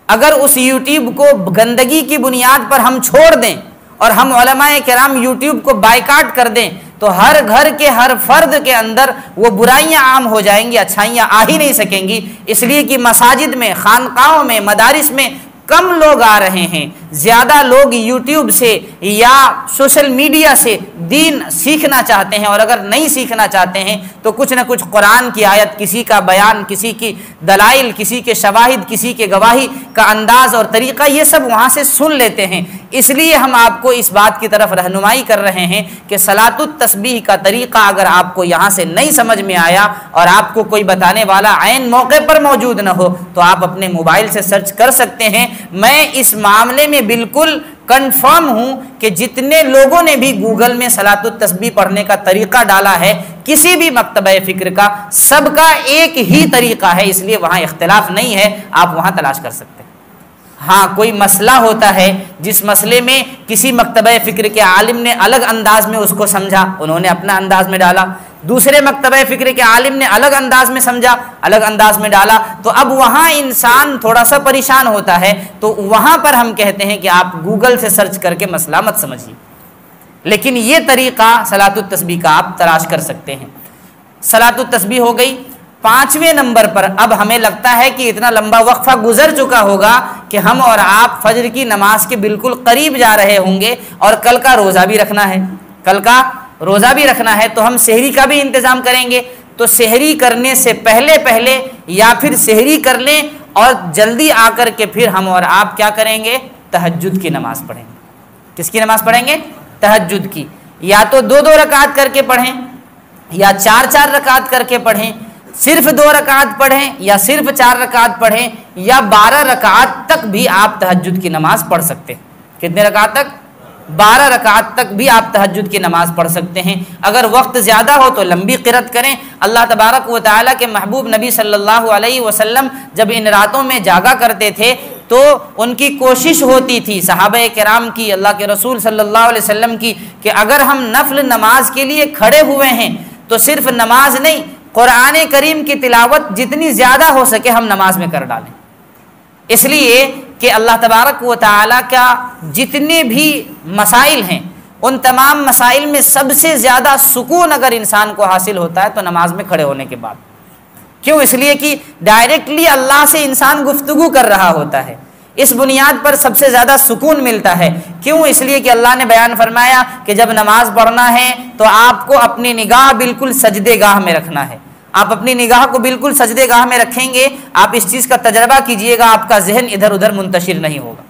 اگر اس یوٹیوب کو گندگی کی بنیاد پر ہم چھوڑ دیں اور ہم علماء کرام یوٹیوب کو بائیکاٹ کر دیں تو ہر گھر کے ہر فرد کے اندر وہ برائیاں عام ہو جائیں گی، اچھائیاں آ ہی نہیں سکیں گی، اس لیے کہ مساجد میں، خانقاہوں میں، مدارس میں کم لوگ آ رہے ہیں، زیادہ لوگ یوٹیوب سے یا سوشل میڈیا سے دین سیکھنا چاہتے ہیں، اور اگر نہیں سیکھنا چاہتے ہیں تو کچھ نہ کچھ قرآن کی آیت، کسی کا بیان، کسی کی دلائل، کسی کے شواہد، کسی کے گواہی کا انداز اور طریقہ، یہ سب وہاں سے سن لیتے ہیں۔ اس لیے ہم آپ کو اس بات کی طرف رہنمائی کر رہے ہیں کہ صلاۃ التسبیح کا طریقہ اگر آپ کو یہاں سے نہیں سمجھ میں آیا اور آپ کو کوئی بتانے والا عین موقع پر موجود نہ ہو تو آپ اپنے موبائل سے سرچ کر سکتے ہیں۔ میں اس معاملے میں بالکل کنفرم ہوں کہ جتنے لوگوں نے بھی گوگل میں صلاۃ التسبیح پڑھنے کا طریقہ ڈالا ہے، کسی بھی مکتبہ فکر کا، سب کا ایک ہی طریقہ ہے، اس لیے وہاں اختلاف نہیں ہے، آپ وہاں تلاش کر سکتے ہیں۔ ہاں کوئی مسئلہ ہوتا ہے جس مسئلے میں کسی مکتبہ فکر کے عالم نے الگ انداز میں اس کو سمجھا، انہوں نے اپنا انداز میں ڈالا، دوسرے مکتبہ فکر کے عالم نے الگ انداز میں سمجھا، الگ انداز میں ڈالا، تو اب وہاں انسان تھوڑا سا پریشان ہوتا ہے، تو وہاں پر ہم کہتے ہیں کہ آپ گوگل سے سرچ کر کے مسئلہ مت سمجھیے، لیکن یہ طریقہ صلاۃ التسبیح کا آپ تلاش کر سکتے ہیں۔ صلاۃ التسبیح ہو گئی۔ 5ویں نمبر پر اب ہمیں لگتا ہے کہ اتنا لمبا وقفہ گزر چکا ہوگا کہ ہم اور آپ فجر کی نماز کے بالکل قریب جا رہے ہوں گے اور کل کا روزہ بھی رکھنا ہے، کل کا روزہ بھی رکھنا ہے تو ہم سحری کا بھی انتظام کریں گے، تو سحری کرنے سے پہلے یا پھر سحری کر لیں اور جلدی آ کر کے پھر ہم اور آپ کیا کریں گے؟ تہجد کی نماز پڑھیں گے۔ کس کی نماز پڑھیں گے؟ تہجد کی۔ یا تو 2 رکعت کر کے پڑھیں، یا 4 رکعت کر کے پڑھیں، صرف 2 رکعت پڑھیں یا صرف 4 رکعت پڑھیں، یا 12 رکعت تک بھی آپ تہجد کی نماز پڑھ سکتے ہیں۔ کتنے رکعت تک؟ 12 رکعت تک بھی آپ تہجد کی نماز پڑھ سکتے ہیں۔ اگر وقت زیادہ ہو تو لمبی قرأت کریں۔ اللہ تبارک و تعالیٰ کے محبوب نبی صلی اللہ علیہ وسلم جب ان راتوں میں جاگا کرتے تھے تو ان کی کوشش ہوتی تھی، صحابہ کرام کی، اللہ کے رسول صلی اللہ علیہ وسلم کی، کہ اگر ہم نفل نماز کے لیے کھڑے ہوئے ہیں تو صرف نماز نہیں، قرآن کریم کی تلاوت جتنی زیادہ ہو سکے ہم نماز میں کر ڈالیں، اس لیے کہ اللہ تبارک و تعالیٰ کا جتنے بھی مسائل ہیں ان تمام مسائل میں سب سے زیادہ سکون اگر انسان کو حاصل ہوتا ہے تو نماز میں کھڑے ہونے کے بعد۔ کیوں؟ اس لیے کہ ڈائریکٹلی اللہ سے انسان گفتگو کر رہا ہوتا ہے، اس بنیاد پر سب سے زیادہ سکون ملتا ہے۔ کیوں؟ اس لیے کہ اللہ نے بیان فرمایا کہ جب نماز پڑھنا ہے تو آپ کو اپنی نگاہ بالکل سجدے گاہ میں رکھنا ہے۔ آپ اپنی نگاہ کو بالکل سجدے گاہ میں رکھیں گے، آپ اس چیز کا تجربہ کیجئے گا، آپ کا ذہن ادھر ادھر منتشر نہیں ہوگا،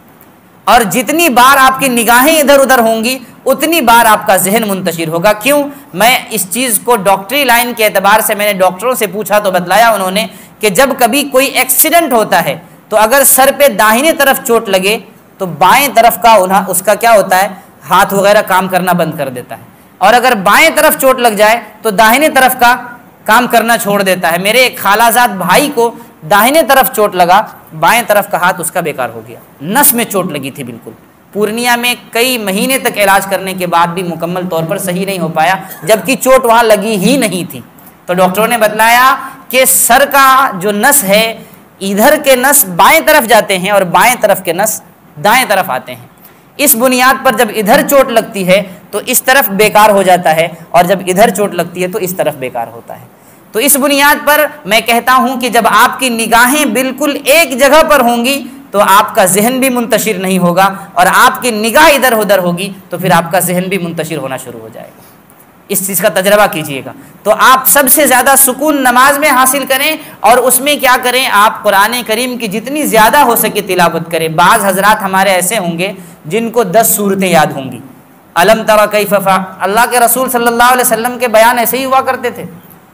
اور جتنی بار آپ کی نگاہیں ادھر ادھر ہوں گی اتنی بار آپ کا ذہن منتشر ہوگا۔ کیوں؟ میں اس چیز کو ڈاکٹری لائن کے اعتبار سے میں نے ڈاکٹروں سے پوچھا تو بتلایا انہوں نے کہ جب کبھی کوئی ایکسیڈنٹ ہوتا ہے تو اگر سر پہ داہنے طرف چوٹ لگے تو بائیں طرف کا اس کا کیا ہوتا ہے؟ ہاتھ وغیرہ کام کرنا بند کر دیتا ہے، اور اگر بائیں طرف چوٹ لگ جائے تو داہنے طرف کا کام کرنا چھوڑ دیتا ہے۔ میرے ایک خالہ زاد بھائی کو داہنے طرف چوٹ لگا، بائیں طرف کا ہاتھ اس کا بیکار ہو گیا، نس میں چوٹ لگی تھی بالکل، پورنیہ میں کئی مہینے تک علاج کرنے کے بعد بھی مکمل طور پر صحیح نہیں ہو پایا، جبکہ چوٹ وہاں لگی ہی نہیں تھی۔ تو ڈاکٹروں نے بتلایا کہ سر کا جو نس ہے، ادھر کے نس بائیں طرف جاتے ہیں اور بائیں طرف کے نس دائیں طرف آتے ہیں۔ اس بنیاد پر جب ادھر چوٹ لگتی ہے تو اس طرف بیکار ہو جاتا ہے، اور جب ادھر چوٹ لگتی ہے تو اس طرف بیکار ہوتا ہے۔ تو اس بنیاد پر میں کہتا ہوں کہ جب آپ کی نگاہیں بالکل ایک جگہ پر ہوں گی تو آپ کا ذہن بھی منتشر نہیں ہوگا، اور آپ کی نگاہ ادھر ادھر ہوگی تو پھر آپ کا ذہن بھی منتشر ہونا شروع ہو جائے گا۔ اس چیز کا تجربہ کیجئے گا۔ تو آپ سب سے زیادہ سکون نماز میں حاصل کریں، اور اس میں کیا کریں؟ آپ قرآن کریم کی جتنی زیادہ ہو سکے تلاوت کریں۔ بعض حضرات ہمارے ایسے ہوں گے جن کو 10 سورتیں یاد ہوں گی۔ الم تر کیف فعل، اللہ کے رسول صلی اللہ علیہ وسلم کے بیان ایسے ہی ہوا کرتے تھے،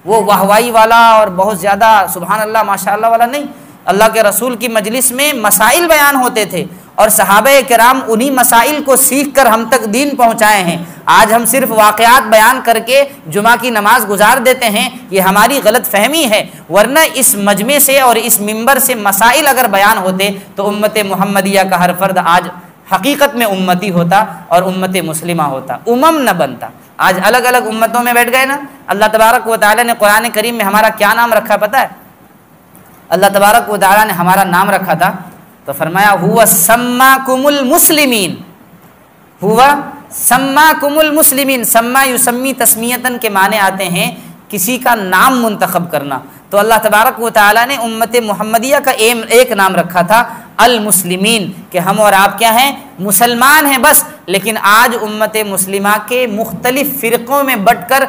وہ واہوائی والا اور بہت زیادہ سبحان اللہ ماشاء اللہ والا نہیں۔ اللہ کے رسول کی مجلس میں مسائل بیان ہوتے تھے، اور صحابہ کرام انہی مسائل کو سیکھ کر ہم تک دین پہنچائے ہیں۔ آج ہم صرف واقعات بیان کر کے جمعہ کی نماز گزار دیتے ہیں، یہ ہماری غلط فہمی ہے، ورنہ اس مجمع سے اور اس منبر سے مسائل اگر بیان ہوتے تو امت محمدیہ کا ہر فرد آج حقیقت میں امتی ہوتا اور امت مسلمہ ہوتا، نہ بنتا۔ آج الگ الگ امتوں میں بیٹھ گئے نا۔ اللہ تبارک و تعالیٰ نے قرآن کریم میں ہمارا کیا نام رکھا پتہ ہے؟ اللہ تبارک و تعالیٰ نے ہمارا نام رکھا تھا تو فرمایا ہوا سماکم المسلمین، ہوا سماکم المسلمین۔ سما یسمی تسمیتاً کے معنی آتے ہیں کسی کا نام منتخب کرنا، تو اللہ تبارک و تعالیٰ نے امت محمدیہ کا ایک نام رکھا تھا المسلمین، کہ ہم اور آپ کیا ہیں؟ مسلمان ہیں بس۔ لیکن آج امت مسلمہ کے مختلف فرقوں میں بٹ کر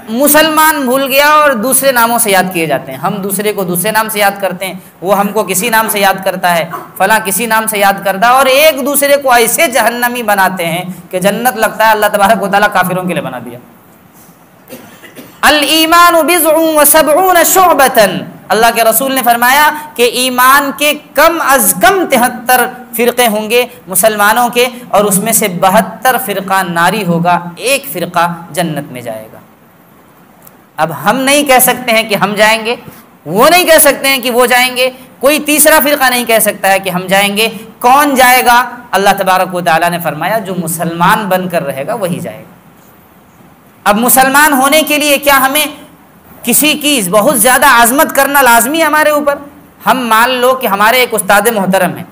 مسلمان بھول گیا اور دوسرے ناموں سے یاد کیے جاتے ہیں۔ ہم دوسرے کو دوسرے نام سے یاد کرتے ہیں، وہ ہم کو کسی نام سے یاد کرتا ہے، فلاں کسی نام سے یاد کرتا ہے، اور ایک دوسرے کو ایسے جہنمی بناتے ہیں کہ جنت لگتا ہے اللہ تبارک و تعالیٰ کافروں کے لیے بنا دیا۔ الایمان بضع و سبعون شعبۃ، اللہ کے رسول نے فرمایا کہ ایمان کے کم از کم 73 فرقے ہوں گے مسلمانوں کے، اور اس میں سے 72 فرقہ ناری ہوگا، ایک فرقہ جنت میں جائے گا۔ اب ہم نہیں کہہ سکتے ہیں کہ ہم جائیں گے، وہ نہیں کہہ سکتے ہیں کہ وہ جائیں گے، کوئی تیسرا فرقہ نہیں کہہ سکتا ہے کہ ہم جائیں گے۔ کون جائے گا؟ اللہ تبارک و تعالیٰ نے فرمایا جو مسلمان بن کر رہے گا وہی جائے گا۔ اب مسلمان ہونے کے لیے کیا ہمیں کسی کی بہت زیادہ عظمت کرنا لازمی ہے ہمارے اوپر؟ ہم مان لو کہ ہمارے ایک استاد محترم ہیں،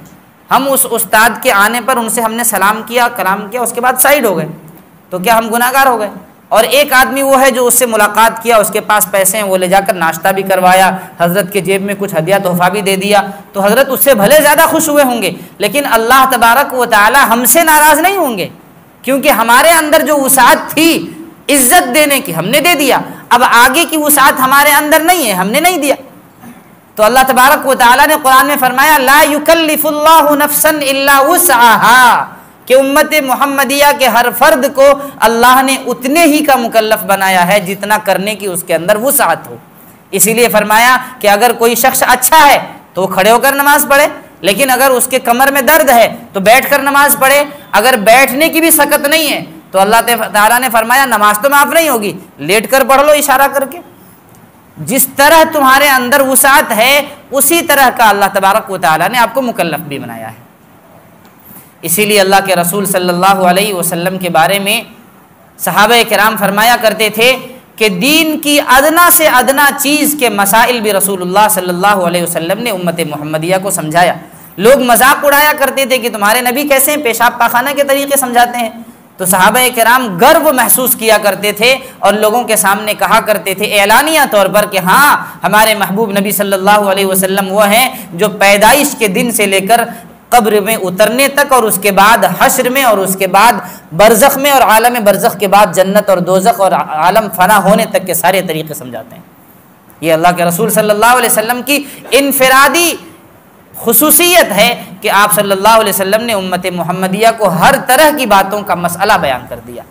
ہم اس استاد کے آنے پر ان سے ہم نے سلام کیا، کلام کیا، اس کے بعد سائڈ ہو گئے، تو کیا ہم گناہ گار ہو گئے؟ اور ایک آدمی وہ ہے جو اس سے ملاقات کیا، اس کے پاس پیسے ہیں، وہ لے جا کر ناشتہ بھی کروایا، حضرت کے جیب میں کچھ ہدیہ تحفہ بھی دے دیا، تو حضرت اس سے بھلے زیادہ خوش ہوئے ہوں گے، لیکن اللہ تبارک و تعالی ہم سے ناراض نہیں ہوں گے، کیونکہ ہمارے اندر جو وسعت تھی عزت دینے کی ہم نے دے دیا، اب آگے کی وسعت ہمارے اندر نہیں ہے، ہم نے نہیں دیا۔ تو اللہ تبارک و تعالیٰ نے قرآن میں فرمایا لا یکلف اللہ نفسا الا وسعها، کہ امت محمدیہ کے ہر فرد کو اللہ نے اتنے ہی کا مکلف بنایا ہے جتنا کرنے کی اس کے اندر وسعت ہو۔ اسی لیے فرمایا کہ اگر کوئی شخص اچھا ہے تو وہ کھڑے ہو کر نماز پڑھے، لیکن اگر اس کے کمر میں درد ہے تو بیٹھ کر نماز پڑھے، اگر بیٹھنے کی بھی سکت نہیں ہے تو اللہ تعالیٰ نے فرمایا نماز تو معاف نہیں ہوگی، لیٹ کر پڑھ لو اشارہ کر کے۔ جس طرح تمہارے اندر وسعت ہے اسی طرح کا اللہ تبارک و تعالیٰ نے آپ کو مکلف بھی بنایا ہے۔ اسی لیے اللہ کے رسول صلی اللہ علیہ وسلم کے بارے میں صحابہ کرام فرمایا کرتے تھے کہ دین کی ادنا سے ادنا چیز کے مسائل بھی رسول اللہ صلی اللہ علیہ وسلم نے امت محمدیہ کو سمجھایا۔ لوگ مذاق اڑایا کرتے تھے کہ تمہارے نبی کیسے ہیں، پیشاب پاخانہ کے طریقے سمجھاتے ہیں، تو صحابہ کرام گرو محسوس کیا کرتے تھے اور لوگوں کے سامنے کہا کرتے تھے اعلانیہ طور پر کہ ہاں ہمارے محبوب نبی صلی اللہ علیہ وسلم وہ ہیں جو پیدائش کے دن سے لے کر قبر میں اترنے تک اور اس کے بعد حشر میں اور اس کے بعد برزخ میں اور عالم برزخ کے بعد جنت اور دوزخ اور عالم فنا ہونے تک کے سارے طریقے سمجھاتے ہیں۔ یہ اللہ کے رسول صلی اللہ علیہ وسلم کی انفرادی خصوصیت ہے کہ آپ صلی اللہ علیہ وسلم نے امت محمدیہ کو ہر طرح کی باتوں کا مسئلہ بیان کر دیا۔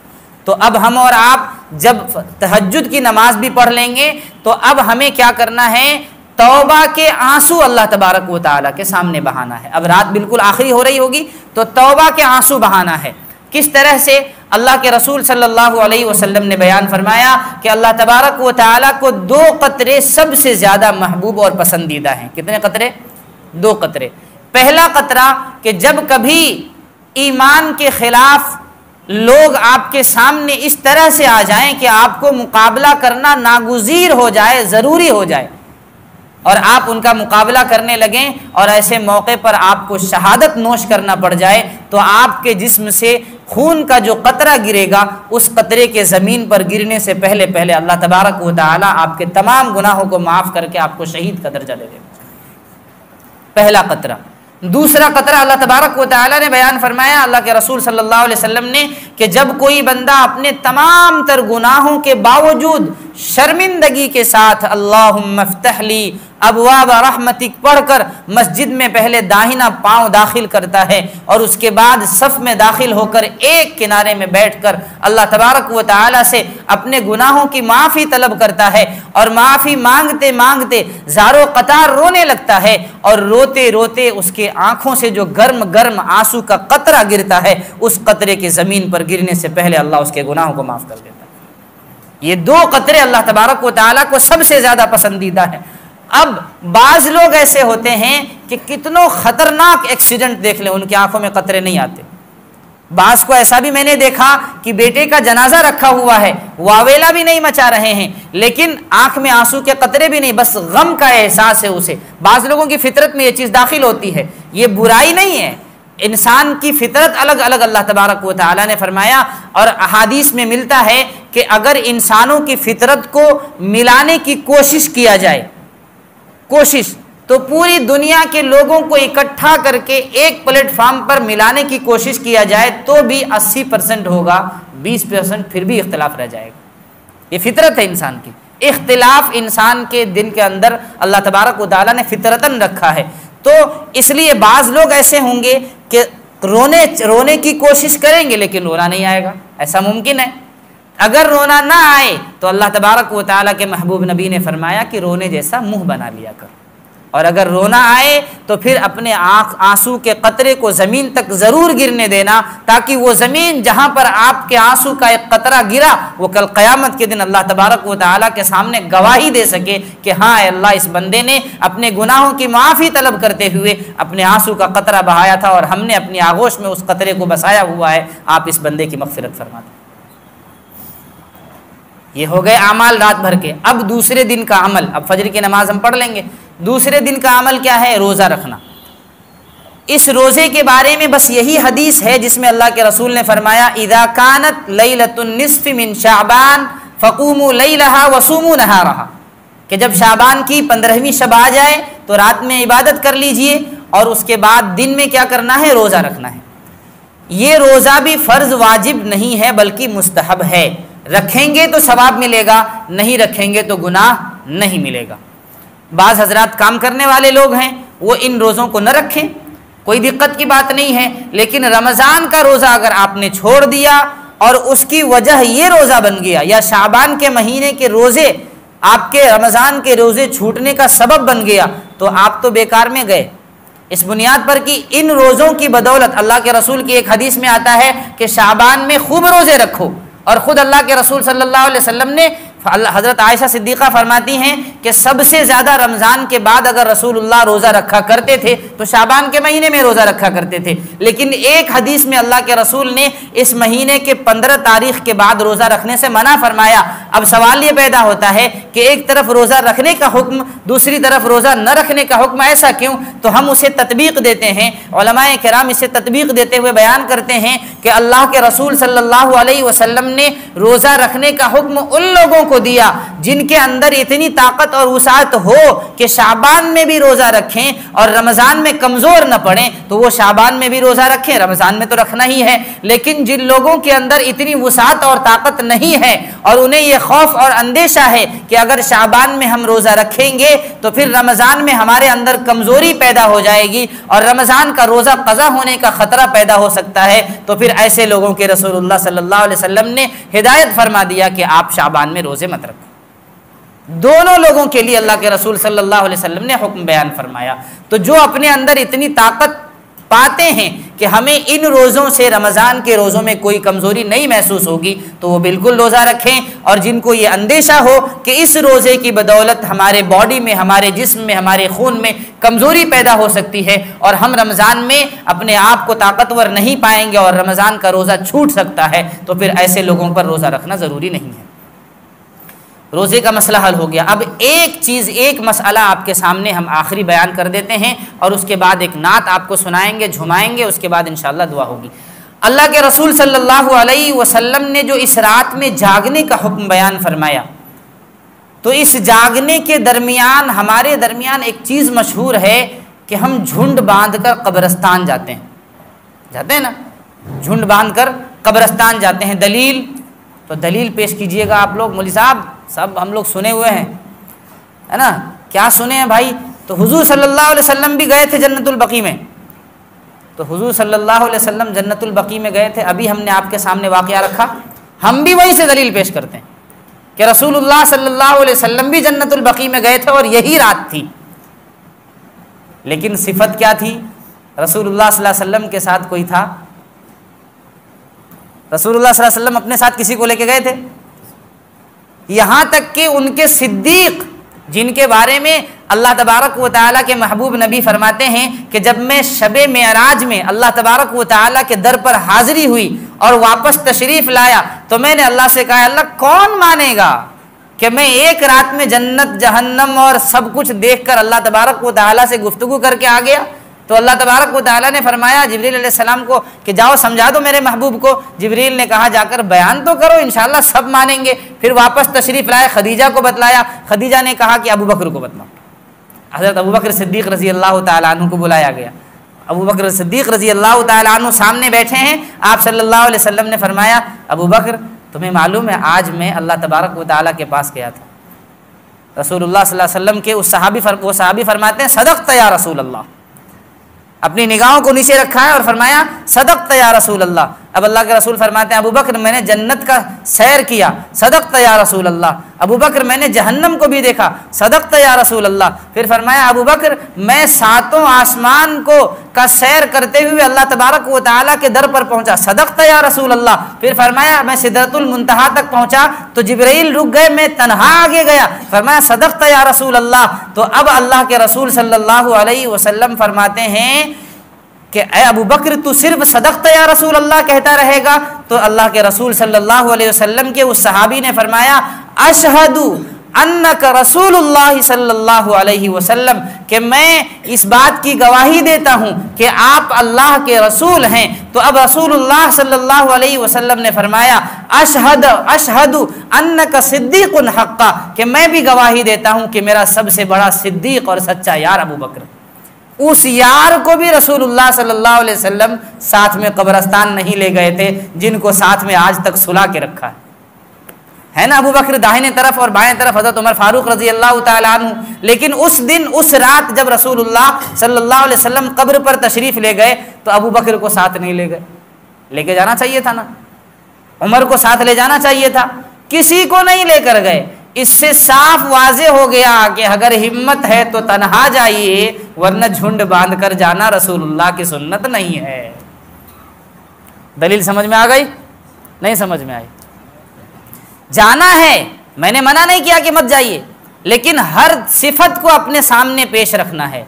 تو اب ہم اور آپ جب تہجد کی نماز بھی پڑھ لیں گے تو اب ہمیں کیا کرنا ہے، توبہ کے آنسو اللہ تبارک و تعالیٰ کے سامنے بہانا ہے۔ اب رات بالکل آخری ہو رہی ہوگی تو توبہ کے آنسو بہانا ہے۔ کس طرح سے؟ اللہ کے رسول صلی اللہ علیہ وسلم نے بیان فرمایا کہ اللہ تبارک و تعالیٰ کو 2 قطرے سب سے زیادہ محبوب اور پسندیدہ ہیں۔ کتنے قطرے؟ 2 قطرے۔ پہلا قطرہ کہ جب کبھی ایمان کے خلاف لوگ آپ کے سامنے اس طرح سے آ جائیں کہ آپ کو مقابلہ کرنا ناگزیر ہو جائے، ضروری ہو جائے، اور آپ ان کا مقابلہ کرنے لگیں اور ایسے موقع پر آپ کو شہادت نوش کرنا پڑ جائے تو آپ کے جسم سے خون کا جو قطرہ گرے گا اس قطرے کے زمین پر گرنے سے پہلے پہلے اللہ تبارک و تعالیٰ آپ کے تمام گناہوں کو معاف کر کے آپ کو شہید کا درجہ دے دے گا۔ پہلا قطرہ۔ دوسرا قطرہ اللہ تبارک و تعالیٰ نے بیان فرمایا اللہ کے رسول صلی اللہ علیہ وسلم نے کہ جب کوئی بندہ اپنے تمام تر گناہوں کے باوجود شرمندگی کے ساتھ اللہم افتح لی ابواب رحمتک پڑھ کر مسجد میں پہلے داہنا پاؤں داخل کرتا ہے اور اس کے بعد صف میں داخل ہو کر ایک کنارے میں بیٹھ کر اللہ تبارک و تعالیٰ سے اپنے گناہوں کی معافی طلب کرتا ہے اور معافی مانگتے مانگتے زارو قطار رونے لگتا ہے اور روتے روتے اس کے آنکھوں سے جو گرم گرم آنسو کا قطرہ گرتا ہے اس قطرے کے زمین پر گرنے سے پہلے اللہ اس کے گناہوں کو معاف کر دیتا ہے۔ یہ 2 قطرے اللہ تبارک و تعالیٰ کو سب سے زیادہ پسندیدہ ہیں۔ اب بعض لوگ ایسے ہوتے ہیں کہ کتنوں خطرناک ایکسیڈنٹ دیکھ لیں ان کی آنکھوں میں قطرے نہیں آتے۔ بعض کو ایسا بھی میں نے دیکھا کہ بیٹے کا جنازہ رکھا ہوا ہے، واویلا بھی نہیں مچا رہے ہیں لیکن آنکھ میں آنسو کے قطرے بھی نہیں، بس غم کا احساس ہے اسے۔ بعض لوگوں کی فطرت میں یہ چیز داخل ہوتی ہے، یہ برائی نہیں ہے، انسان کی فطرت الگ الگ اللہ تبارک و تعالیٰ نے فرمایا، اور احادیث میں ملتا ہے کہ اگر انسانوں کی فطرت کو ملانے کی کوشش کیا جائے تو پوری دنیا کے لوگوں کو اکٹھا کر کے ایک پلیٹ فارم پر ملانے کی کوشش کیا جائے تو بھی 80% ہوگا، 20% پھر بھی اختلاف رہ جائے گا۔ یہ فطرت ہے انسان کی، اختلاف انسان کے دن کے اندر اللہ تبارک و تعالیٰ نے فطرتاً رکھا ہے۔ تو اس لیے بعض لوگ ایسے ہوں گے کہ رونے کی کوشش کریں گے لیکن رونا نہیں آئے گا، ایسا ممکن ہے۔ اگر رونا نہ آئے تو اللہ تبارک و تعالیٰ کے محبوب نبی نے فرمایا کہ رونے جیسا منہ بنا لیا کر، اور اگر رونا آئے تو پھر اپنے آنسو کے قطرے کو زمین تک ضرور گرنے دینا تاکہ وہ زمین جہاں پر آپ کے آنسو کا ایک قطرہ گرا وہ کل قیامت کے دن اللہ تبارک و تعالیٰ کے سامنے گواہی دے سکے کہ ہاں اے اللہ اس بندے نے اپنے گناہوں کی معافی طلب کرتے ہوئے اپنے آنسو کا قطرہ بہایا تھا اور ہم نے اپنی آغوش میں اس قطرے کو بسایا ہوا ہے، آپ اس بندے کی مغفرت فرما دیں۔ یہ ہو گئے اعمال رات بھر کے۔ اب دوسرے دن کا عمل، اب فجر کی نماز ہم پڑھ لیں گے، دوسرے دن کا عمل کیا ہے؟ روزہ رکھنا۔ اس روزے کے بارے میں بس یہی حدیث ہے جس میں اللہ کے رسول نے فرمایا اذا کانت لیلۃ النصف من شعبان فقوموا لیلھا وصوموا نہارھا، کہ جب شعبان کی 15ویں شب آ جائے تو رات میں عبادت کر لیجئے اور اس کے بعد دن میں کیا کرنا ہے؟ روزہ رکھنا ہے۔ یہ روزہ بھی فرض واجب نہیں ہے بلکہ مستحب ہے۔ رکھیں گے تو ثواب ملے گا، نہیں رکھیں گے تو گناہ نہیں ملے گا۔ بعض حضرات کام کرنے والے لوگ ہیں، وہ ان روزوں کو نہ رکھیں، کوئی دقت کی بات نہیں ہے، لیکن رمضان کا روزہ اگر آپ نے چھوڑ دیا اور اس کی وجہ یہ روزہ بن گیا، یا شعبان کے مہینے کے روزے آپ کے رمضان کے روزے چھوٹنے کا سبب بن گیا، تو آپ تو بیکار میں گئے۔ اس بنیاد پر کہ ان روزوں کی بدولت اللہ کے رسول کی ایک حدیث میں آتا ہے کہ شعبان میں خوب روزے رکھو، اور خود اللہ کے رسول صلی اللہ علیہ وسلم نے، حضرت عائشہ صدیقہ فرماتی ہیں کہ سب سے زیادہ رمضان کے بعد اگر رسول اللہ روزہ رکھا کرتے تھے تو شعبان کے مہینے میں روزہ رکھا کرتے تھے، لیکن ایک حدیث میں اللہ کے رسول نے اس مہینے کے 15 تاریخ کے بعد روزہ رکھنے سے منع فرمایا۔ اب سوال یہ پیدا ہوتا ہے کہ ایک طرف روزہ رکھنے کا حکم، دوسری طرف روزہ نہ رکھنے کا حکم، ایسا کیوں؟ تو ہم اسے تطبیق دیتے ہیں، علماء کرام اسے تطبیق دیتے ہوئے بیان کرتے ہیں کہ اللہ کے رسول صلی اللہ علیہ وسلم نے روزہ رکھنے کا حکم ان لوگوں کو دیا جن کے اندر اتنی طاقت اور وسعت ہو کہ شعبان میں بھی روزہ رکھیں اور رمضان میں کمزور نہ پڑیں، تو وہ شعبان میں بھی روزہ رکھیں، رمضان میں تو رکھنا ہی ہے۔ لیکن جن لوگوں کے اندر اتنی وسعت اور طاقت نہیں ہے اور انہیں یہ خوف اور اندیشہ ہے کہ اگر شعبان میں ہم روزہ رکھیں گے تو پھر رمضان میں ہمارے اندر کمزوری پیدا ہو جائے گی اور رمضان کا روزہ قضا ہونے کا خطرہ پیدا ہو سکتا ہے، تو پھر ایسے لوگوں کے رسول اللہ صلی اللہ علیہ وسلم نے ہدایت فرما دیا کہ آپ شعبان میں روزے مت رکھو۔ دونوں لوگوں کے لیے اللہ کے رسول صلی اللہ علیہ وسلم نے حکم بیان فرمایا۔ تو جو اپنے اندر اتنی طاقت پاتے ہیں کہ ہمیں ان روزوں سے، رمضان کے روزوں میں کوئی کمزوری نہیں محسوس ہوگی، تو وہ بالکل روزہ رکھیں، اور جن کو یہ اندیشہ ہو کہ اس روزے کی بدولت ہمارے باڈی میں، ہمارے جسم میں، ہمارے خون میں کمزوری پیدا ہو سکتی ہے اور ہم رمضان میں اپنے آپ کو طاقتور نہیں پائیں گے اور رمضان کا روزہ چھوٹ سکتا ہے، تو پھر ایسے لوگوں پر روزہ رکھنا ضروری نہیں ہے۔ روزے کا مسئلہ حل ہو گیا۔ اب ایک چیز، ایک مسئلہ آپ کے سامنے ہم آخری بیان کر دیتے ہیں، اور اس کے بعد ایک نعت آپ کو سنائیں گے، جھمائیں گے، اس کے بعد انشاءاللہ دعا ہوگی۔ اللہ کے رسول صلی اللہ علیہ وسلم نے جو اس رات میں جاگنے کا حکم بیان فرمایا، تو اس جاگنے کے درمیان ہمارے درمیان ایک چیز مشہور ہے کہ ہم جھنڈ باندھ کر قبرستان جاتے ہیں نا، جھنڈ باندھ کر قبرستان جاتے ہیں۔ دلیل تو دلیل پیش کیجئے گا آپ لوگ، مولوی صاحب سب ہم لوگ سنے ہوئے ہیں، ہے نا، کیا سنے ہیں بھائی؟ تو حضور صلی اللہ علیہ وسلم بھی گئے تھے جنت البقیع میں، تو حضور صلی اللہ علیہ وسلم جنت البقیع میں گئے تھے، ابھی ہم نے آپ کے سامنے واقعہ رکھا، ہم بھی وہیں سے دلیل پیش کرتے ہیں کہ رسول اللہ صلی اللہ علیہ وسلم بھی جنت البقیع میں گئے تھے اور یہی رات تھی، لیکن صفت کیا تھی؟ رسول اللہ صلی اللہ علیہ وسلم کے ساتھ کوئی تھا؟ رسول اللہ صلی اللہ علیہ وسلم اپنے ساتھ کسی کو لے کے گئے تھے؟ یہاں تک کہ ان کے صدیق، جن کے بارے میں اللہ تبارک و تعالیٰ کے محبوب نبی فرماتے ہیں کہ جب میں شب معراج میں اللہ تبارک و تعالیٰ کے در پر حاضری ہوئی اور واپس تشریف لایا تو میں نے اللہ سے کہا، اللہ کون مانے گا کہ میں ایک رات میں جنت جہنم اور سب کچھ دیکھ کر اللہ تبارک و تعالیٰ سے گفتگو کر کے آ گیا؟ تو اللہ تبارک و تعالیٰ نے فرمایا جبریل علیہ السلام کو کہ جاؤ سمجھا دو میرے محبوب کو۔ جبریل نے کہا جا کر بیان تو کرو، انشاءاللہ سب مانیں گے۔ پھر واپس تشریف لائے، خدیجہ کو بتلایا، خدیجہ نے کہا کہ ابو بکر کو بتلاؤ۔ حضرت ابو بکر صدیق رضی اللہ تعالیٰ عنہ کو بلایا گیا۔ ابو بکر صدیق رضی اللہ تعالیٰ عنہ سامنے بیٹھے ہیں، آپ صلی اللہ علیہ وسلم نے فرمایا، ابو بکر تمہیں معلوم ہے آج میں اللہ تبارک و تعالیٰ کے پاس گیا تھا۔ رسول اللہ صلی اللہ علیہ وسلم کے وہ صحابی فرماتے ہیں، صدقت یا رسول اللہ، اپنی نگاہوں کو نیچے رکھا ہے اور فرمایا صدقت یا رسول اللہ۔ اب اللہ کے رسول فرماتے ہیں، ابو بکر میں نے جنت کا سیر کیا، صدقت یا رسول اللہ۔ ابو بکر میں نے جہنم کو بھی دیکھا، صدقت یا رسول اللہ۔ پھر فرمایا ابو بکر میں 7 آسمان کا سیر کرتے ہوئے اللہ تبارک و تعالیٰ کے در پر پہنچا، صدقت یا رسول اللہ۔ پھر فرمایا میں سدرۃ المنتہا تک پہنچا تو جبرائیل رک گئے، میں تنہا آگے گیا، فرمایا صدقت یا رسول اللہ۔ تو اب اللہ کے رسول صلی اللہ علیہ وسلم فرماتے ہیں کہ اے ابو بکر تو صرف صدقت یا رسول اللہ کہتا رہے گا؟ تو اللہ کے رسول صلی اللہ علیہ وسلم کے اس صحابی نے فرمایا، اشہد انک رسول اللہ صلی اللہ علیہ وسلم، کہ میں اس بات کی گواہی دیتا ہوں کہ آپ اللہ کے رسول ہیں۔ تو اب رسول اللہ صلی اللہ علیہ وسلم نے فرمایا، اشہد انک صدیق حقا، کہ میں بھی گواہی دیتا ہوں کہ میرا سب سے بڑا صدیق اور سچا یار ابو بکر۔ اس یار کو بھی رسول اللہ صلی اللہ علیہ وسلم ساتھ میں قبرستان نہیں لے گئے تھے، جن کو ساتھ میں آج تک سلا کے رکھا ہے۔ ہے نا ابو بکر داہنے طرف اور بائیں طرف حضرت عمر فاروق رضی اللہ تعالیٰ عنہ. لیکن اس دن اس رات جب رسول اللہ صلی اللہ علیہ وسلم قبر پر تشریف لے گئے تو ابو بکر کو ساتھ نہیں لے گئے. لے کے جانا چاہیے تھا نا, عمر کو ساتھ لے جانا چاہیے تھا, کسی کو نہیں لے کر گئے. اس سے صاف واضح ہو گیا کہ اگر ہمت ہے تو تنہا جائیے, ورنہ جھنڈ باندھ کر جانا رسول اللہ کی سنت نہیں ہے. دلیل سمجھ میں آ گئی؟ نہیں سمجھ میں آئی؟ جانا ہے, میں نے منع نہیں کیا کہ مت جائیے, لیکن ہر صفت کو اپنے سامنے پیش رکھنا ہے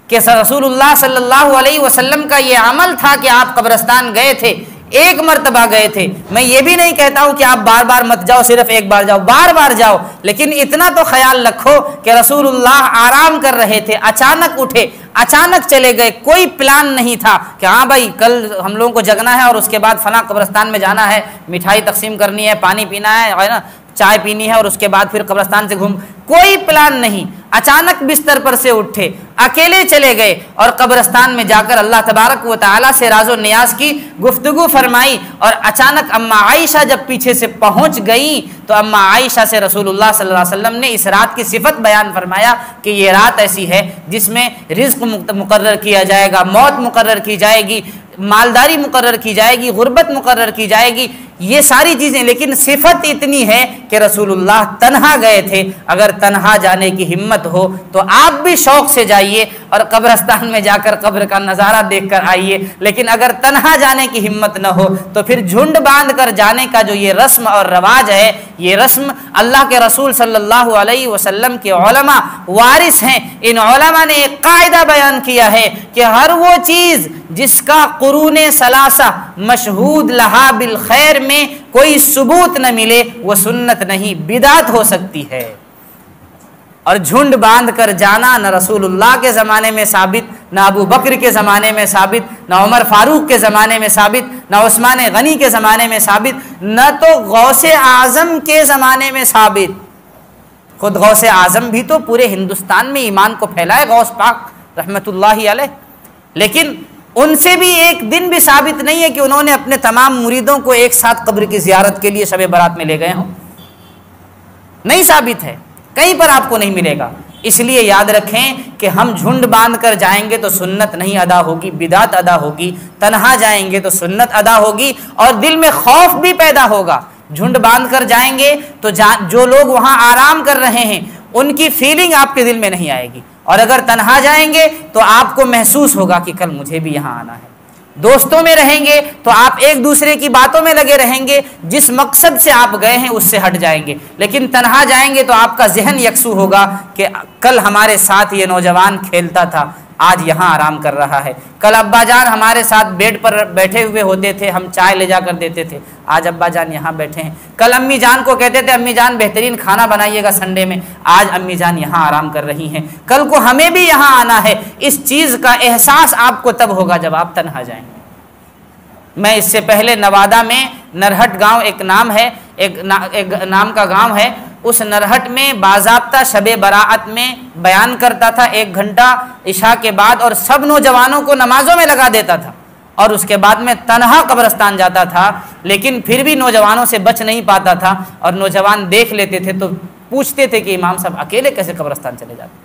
کہ رسول اللہ صلی اللہ علیہ وسلم کا یہ عمل تھا کہ آپ قبرستان گئے تھے, ایک مرتبہ گئے تھے. میں یہ بھی نہیں کہتا ہوں کہ آپ بار بار مت جاؤ, صرف ایک بار جاؤ, بار بار جاؤ, لیکن اتنا تو خیال رکھو کہ رسول اللہ آرام کر رہے تھے, اچانک اٹھے, اچانک چلے گئے, کوئی پلان نہیں تھا کہ ہاں بھائی کل ہم لوگوں کو جگنا ہے اور اس کے بعد فلاں قبرستان میں جانا ہے, مٹھائی تقسیم کرنی ہے, پانی پینا ہے نا, چائے پینی ہے اور اس کے بعد پھر قبرستان سے گھوم. کوئی پلان نہیں, اچانک بستر پر سے اٹھے, اکیلے چلے گئے اور قبرستان میں جا کر اللہ تبارک و تعالیٰ سے راز و نیاز کی, گفتگو فرمائی. اور اچانک اما عائشہ جب پیچھے سے پہنچ گئیں تو اما عائشہ سے رسول اللہ صلی اللہ علیہ وسلم نے اس رات کی صفت بیان فرمایا کہ یہ رات ایسی ہے جس میں رزق مقرر کیا جائے گا, موت مقرر کی جائے گی, مالداری مقرر کی جائے گی, غربت مقرر کی جائے گی, یہ ساری چیزیں. لیکن صفت اتنی ہے کہ رسول اللہ تنہا گئے تھے. اگر تنہا جانے کی ہمت ہو تو آپ بھی شوق سے جائیے اور قبرستان میں جا کر قبر کا نظارہ دیکھ کر آئیے. لیکن اگر تنہا جانے کی ہمت نہ ہو تو پھر جھنڈ باندھ کر جانے کا جو یہ رسم اور رواج ہے, یہ رسم اللہ کے رسول صلی اللہ علیہ وسلم کے علماء وارث ہیں. ان علماء نے ایک قاعدہ بیان کیا ہے کہ ہر وہ چیز جس کا قرون ثلاثہ مشہود لہا بالخیر میں کوئی ثبوت نہ ملے وہ سنت نہیں, بدعت ہو سکتی ہے. اور جھنڈ باندھ کر جانا نہ رسول اللہ کے زمانے میں ثابت, نہ ابو بکر کے زمانے میں ثابت, نہ عمر فاروق کے زمانے میں ثابت, نہ عثمان غنی کے زمانے میں ثابت, نہ تو غوث اعظم کے زمانے میں ثابت. خود غوث اعظم بھی تو پورے ہندوستان میں ایمان کو پھیلائے, غوث پاک رحمت اللہ علیہ, لیکن ان سے بھی ایک دن بھی ثابت نہیں ہے کہ انہوں نے اپنے تمام مریدوں کو ایک ساتھ قبر کی زیارت کے لیے شب برات میں لے گئے ہوں. نہیں ثابت ہے, کہیں پر آپ کو نہیں ملے گا. اس لیے یاد رکھیں کہ ہم جھنڈ باندھ کر جائیں گے تو سنت نہیں ادا ہوگی, بدعت ادا ہوگی. تنہا جائیں گے تو سنت ادا ہوگی اور دل میں خوف بھی پیدا ہوگا. جھنڈ باندھ کر جائیں گے تو جو لوگ وہاں آرام کر رہے ہیں ان کی فیلنگ آپ کے دل میں نہیں آئے گی, اور اگر تنہا جائیں گے تو آپ کو محسوس ہوگا کہ کل مجھے بھی یہاں آنا ہے. دوستوں میں رہیں گے تو آپ ایک دوسرے کی باتوں میں لگے رہیں گے, جس مقصد سے آپ گئے ہیں اس سے ہٹ جائیں گے. لیکن تنہا جائیں گے تو آپ کا ذہن یکسو ہوگا کہ کل ہمارے ساتھ یہ نوجوان کھیلتا تھا, آج یہاں آرام کر رہا ہے. کل ابا جان ہمارے ساتھ بیڈ پر بیٹھے ہوئے ہوتے تھے, ہم چائے لے جا کر دیتے تھے, آج ابا جان یہاں بیٹھے ہیں. کل امی جان کو کہتے تھے امی جان بہترین کھانا بنائیے گا سنڈے میں, آج امی جان یہاں آرام کر رہی ہیں. کل کو ہمیں بھی یہاں آنا ہے. اس چیز کا احساس آپ کو تب ہوگا جب آپ تنہا جائیں گے. میں اس سے پہلے نوادہ میں نرہٹ گاؤں ایک نام ہے, ایک نام کا گاؤں ہے, اس نرہٹ میں باضابطہ شب براعت میں بیان کرتا تھا 1 گھنٹہ عشاء کے بعد, اور سب نوجوانوں کو نمازوں میں لگا دیتا تھا, اور اس کے بعد میں تنہا قبرستان جاتا تھا. لیکن پھر بھی نوجوانوں سے بچ نہیں پاتا تھا, اور نوجوان دیکھ لیتے تھے تو پوچھتے تھے کہ امام صاحب اکیلے کیسے قبرستان چلے جاتے.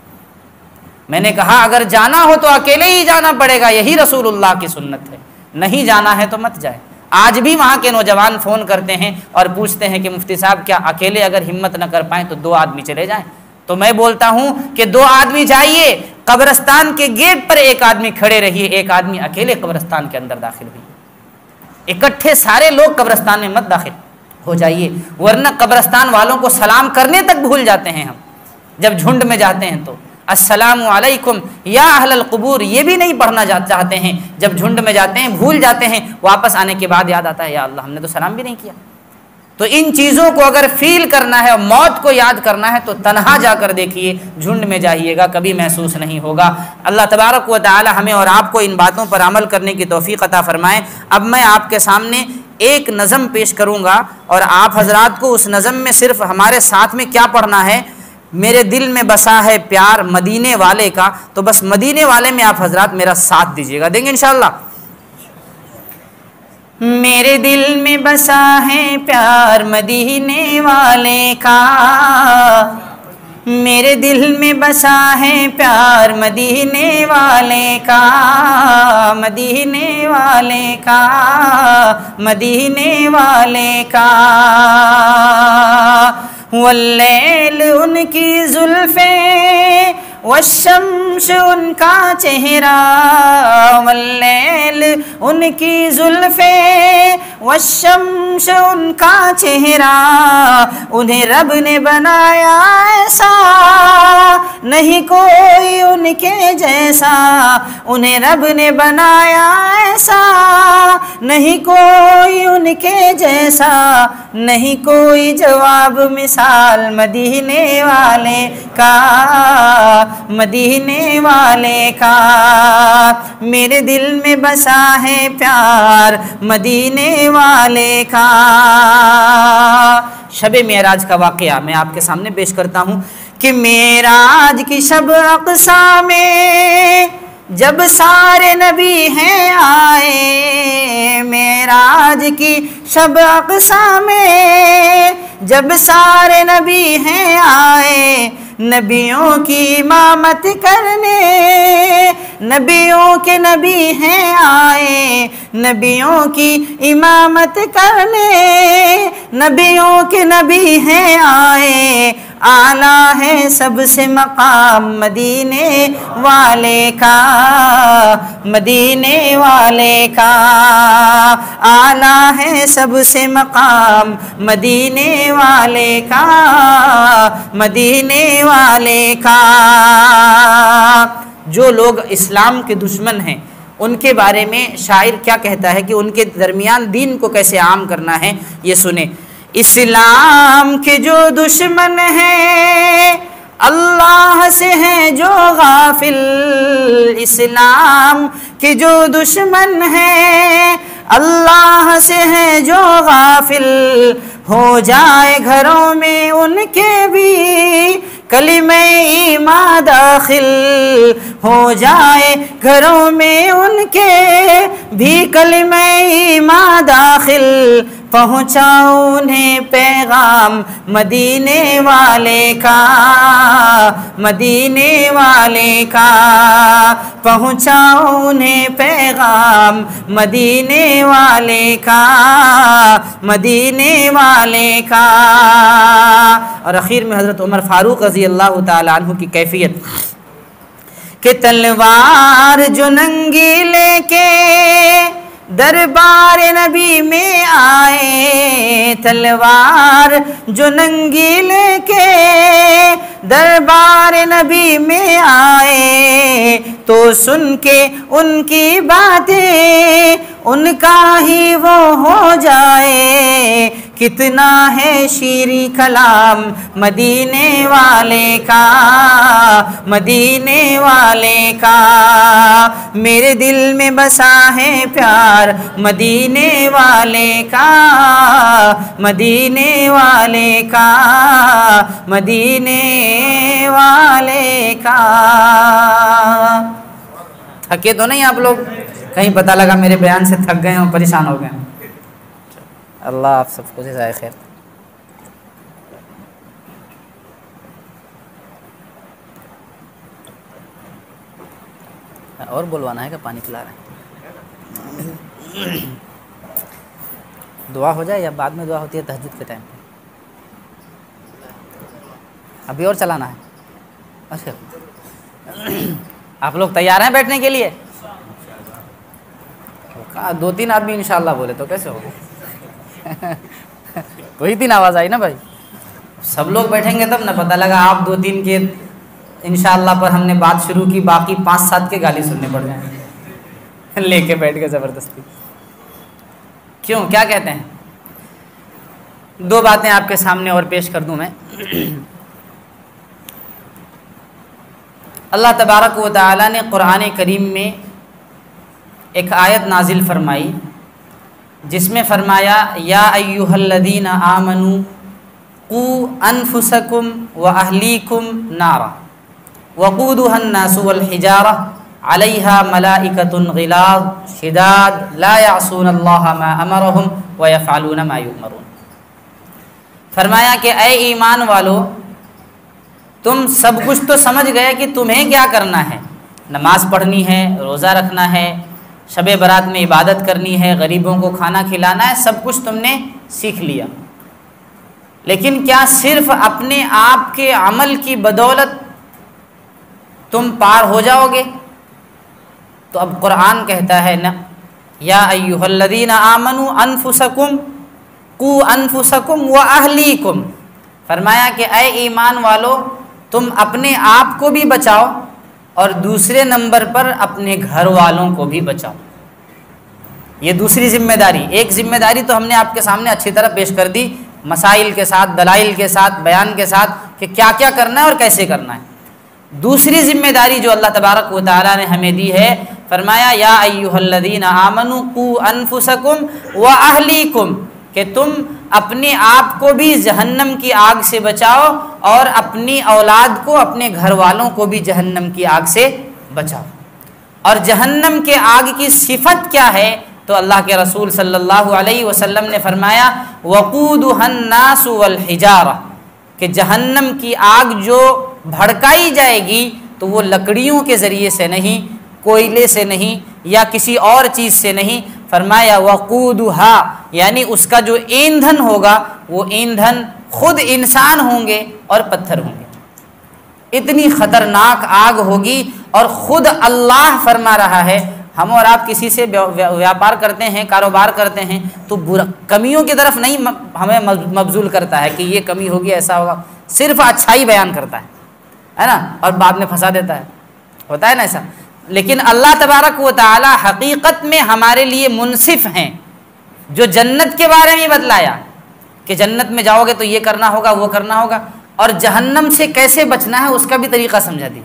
میں نے کہا اگر جانا ہو تو اکیلے ہی جانا پڑے گا, یہی رسول اللہ کی سنت ہے. نہیں جانا ہے تو مت جائے. آج بھی وہاں کے نوجوان فون کرتے ہیں اور پوچھتے ہیں کہ مفتی صاحب کیا اکیلے اگر ہمت نہ کر پائیں تو 2 آدمی چلے جائیں. تو میں بولتا ہوں کہ 2 آدمی جائیے, قبرستان کے گیٹ پر 1 آدمی کھڑے رہیے, 1 آدمی اکیلے قبرستان کے اندر داخل ہوئیے. اکٹھے سارے لوگ قبرستان میں مت داخل ہو جائیے, ورنہ قبرستان والوں کو سلام کرنے تک بھول جاتے ہیں ہم جب جھنڈ میں جاتے ہیں. تو السلام علیکم یا اہل القبور یہ بھی نہیں پڑھنا چاہتے ہیں, جب جھنڈ میں جاتے ہیں بھول جاتے ہیں, واپس آنے کے بعد یاد آتا ہے یا اللہ ہم نے تو سلام بھی نہیں کیا. تو ان چیزوں کو اگر فیل کرنا ہے اور موت کو یاد کرنا ہے تو تنہا جا کر دیکھیے, جھنڈ میں جائیے گا کبھی محسوس نہیں ہوگا. اللہ تبارک و تعالی ہمیں اور آپ کو ان باتوں پر عمل کرنے کی توفیق عطا فرمائے. اب میں آپ کے سامنے ایک نظم پیش کروں گا اور آپ حضرات کو اس نظم میں صرف ہمارے ساتھ میں کیا پڑھنا ہے, میرے دل میں بسا ہے پیار مدینے والے کا, تو بس مدینے والے میں آپ حضرات میرا ساتھ دیجیے گا. دیں گے انشاءاللہ. میرے دل میں بسا ہے پیار مدینے والے کا، میرے دل میں بسا ہے پیار مدینے والے کا، مدینے والے کا، مدینے والے کا۔ واللیل ان کی زلفیں والشمس ان کا چہرہ، واللیل ان کی زلفیں والشمس ان کا چہرہ، انہیں رب نے بنایا ایسا نہیں کوئی ان کے جیسا، انہیں رب نے بنایا ایسا نہیں کوئی ان کے جیسا، نہیں کوئی جواب مثال مدینے والے کا، مدینے والے کا۔ میرے دل میں بسا ہے پیار مدینے والے کا۔ شب معراج کا واقعہ میں آپ کے سامنے پیش کرتا ہوں کہ معراج کی شب اقصیٰ میں جب سارے نبی ہیں آئے، معراج کی شب اقصیٰ میں جب سارے نبی ہیں آئے، نبیوں کی امامت کرنے، نبیوں کے نبی ہیں آئے، نبیوں کی امامت کرنے، نبیوں کے نبی ہیں آئے، اعلیٰ ہے سب سے مقام مدینے والے کا، مدینے والے کا، اعلیٰ ہے سب سے مقام مدینے والے کا، مدینے والے کا۔ جو لوگ اسلام کے دشمن ہیں ان کے بارے میں شاعر کیا کہتا ہے کہ ان کے درمیان دین کو کیسے عام کرنا ہے، یہ سنیں۔ اسلام کے جو دشمن ہیں اللہ سے ہیں جو غافل، اسلام کے جو دشمن ہیں اللہ سے ہیں جو غافل، ہو جائے گھروں میں ان کے بھی کلمہ ایمان داخل، ہو جائے گھروں میں ان کے بھی کلمہ ایمان داخل، پہنچاؤ انہیں پیغام مدینے والے کا، مدینے والے کا، پہنچاؤ انہیں پیغام مدینے والے کا، مدینے والے کا۔ اور اخیر میں حضرت عمر فاروق رضی اللہ تعالیٰ عنہ کی کیفیت کہ تلوار جو ننگی لے کے دربار نبی میں آئے، تلوار جو ننگی لے کے دربار نبی میں آئے، تو سن کے ان کی باتیں ان کا ہی وہ ہو جائے، کتنا ہے شیریں کلام مدینے والے کا، مدینے والے کا۔ میرے دل میں بسا ہے پیار مدینے والے کا، مدینے والے کا، مدینے والے کا۔ تھکے تو نہیں آپ لوگ؟ کہیں پتہ لگا میرے بیان سے تھک گئے اور پریشان ہو گئے۔ اللہ آپ سب کو جزائے خیر۔ اور بلوانا ہے کہ پانی پلا رہے ہیں؟ دعا ہو جائے یا بعد میں دعا ہوتی ہے تہجد کے ٹائم پہ؟ ابھی اور چلانا ہے؟ اچھا، آپ لوگ تیار ہیں بیٹھنے کے لیے؟ دو تین آدمی انشاءاللہ بولے تو کیسے ہوگا؟ کوئی تین آواز آئی نا بھائی، سب لوگ بیٹھیں گے تب نہ پتہ لگا آپ دو تین کے انشاءاللہ پر ہم نے بات شروع کی، باقی 5-7 کے گالی سننے پڑ جائیں لے کے بیٹھ گئے زبردستی۔ کیوں، کیا کہتے ہیں؟ دو باتیں آپ کے سامنے اور پیش کر دوں میں۔ اللہ تبارک و تعالی نے قرآن کریم میں ایک آیت نازل فرمائی جس میں فرمایا یا ایھا الذین آمنوا قوا انفسکم واہلیکم نارا وقودها الناس والحجارہ علیہا ملائکۃ غلاظ شداد لا یعصون اللہ ما امرہم ویفعلون ما یؤمرون۔ فرمایا کہ اے ایمان والو، تم سب کچھ تو سمجھ گئے کہ تمہیں کیا کرنا ہے، نماز پڑھنی ہے، روزہ رکھنا ہے، شب برات میں عبادت کرنی ہے، غریبوں کو کھانا کھلانا ہے، سب کچھ تم نے سیکھ لیا، لیکن کیا صرف اپنے آپ کے عمل کی بدولت تم پار ہو جاؤ گے؟ تو اب قرآن کہتا ہے نا، یا ایھا الذین آمنوا انفسکم قوا انفسکم واہلیکم، فرمایا کہ اے ایمان والو، تم اپنے آپ کو بھی بچاؤ اور دوسرے نمبر پر اپنے گھر والوں کو بھی بچاؤ۔ یہ دوسری ذمہ داری۔ ایک ذمہ داری تو ہم نے آپ کے سامنے اچھی طرح پیش کر دی، مسائل کے ساتھ، دلائل کے ساتھ، بیان کے ساتھ کہ کیا کیا کرنا ہے اور کیسے کرنا ہے۔ دوسری ذمہ داری جو اللہ تبارک و تعالیٰ نے ہمیں دی ہے، فرمایا یا ایھا الذین آمنوا قوا انفسکم واہلیکم، کہ تم اپنے آپ کو بھی جہنم کی آگ سے بچاؤ اور اپنی اولاد کو، اپنے گھر والوں کو بھی جہنم کی آگ سے بچاؤ۔ اور جہنم کے آگ کی صفت کیا ہے؟ تو اللہ کے رسول صلی اللہ علیہ وسلم نے فرمایا وقودها الناس والحجارہ، کہ جہنم کی آگ جو بھڑکائی جائے گی تو وہ لکڑیوں کے ذریعے سے نہیں، کوئلے سے نہیں، یا کسی اور چیز سے نہیں، فرمایا وقودها، یعنی اس کا جو ایندھن ہوگا وہ ایندھن خود انسان ہوں گے اور پتھر ہوں گے۔ اتنی خطرناک آگ ہوگی، اور خود اللہ فرما رہا ہے۔ ہم اور آپ کسی سے ویاپار کرتے ہیں، کاروبار کرتے ہیں، تو کمیوں کی طرف نہیں ہمیں مبذول کرتا ہے کہ یہ کمی ہوگی، ایسا ہوگا، صرف اچھائی بیان کرتا ہے نا، اور بعد میں پھنسا دیتا ہے، ہوتا ہے نا ایسا۔ لیکن اللہ تبارک و تعالی حقیقت میں ہمارے لیے منصف ہیں، جو جنت کے بارے میں بتلایا کہ جنت میں جاؤ گے تو یہ کرنا ہوگا، وہ کرنا ہوگا، اور جہنم سے کیسے بچنا ہے اس کا بھی طریقہ سمجھا دی،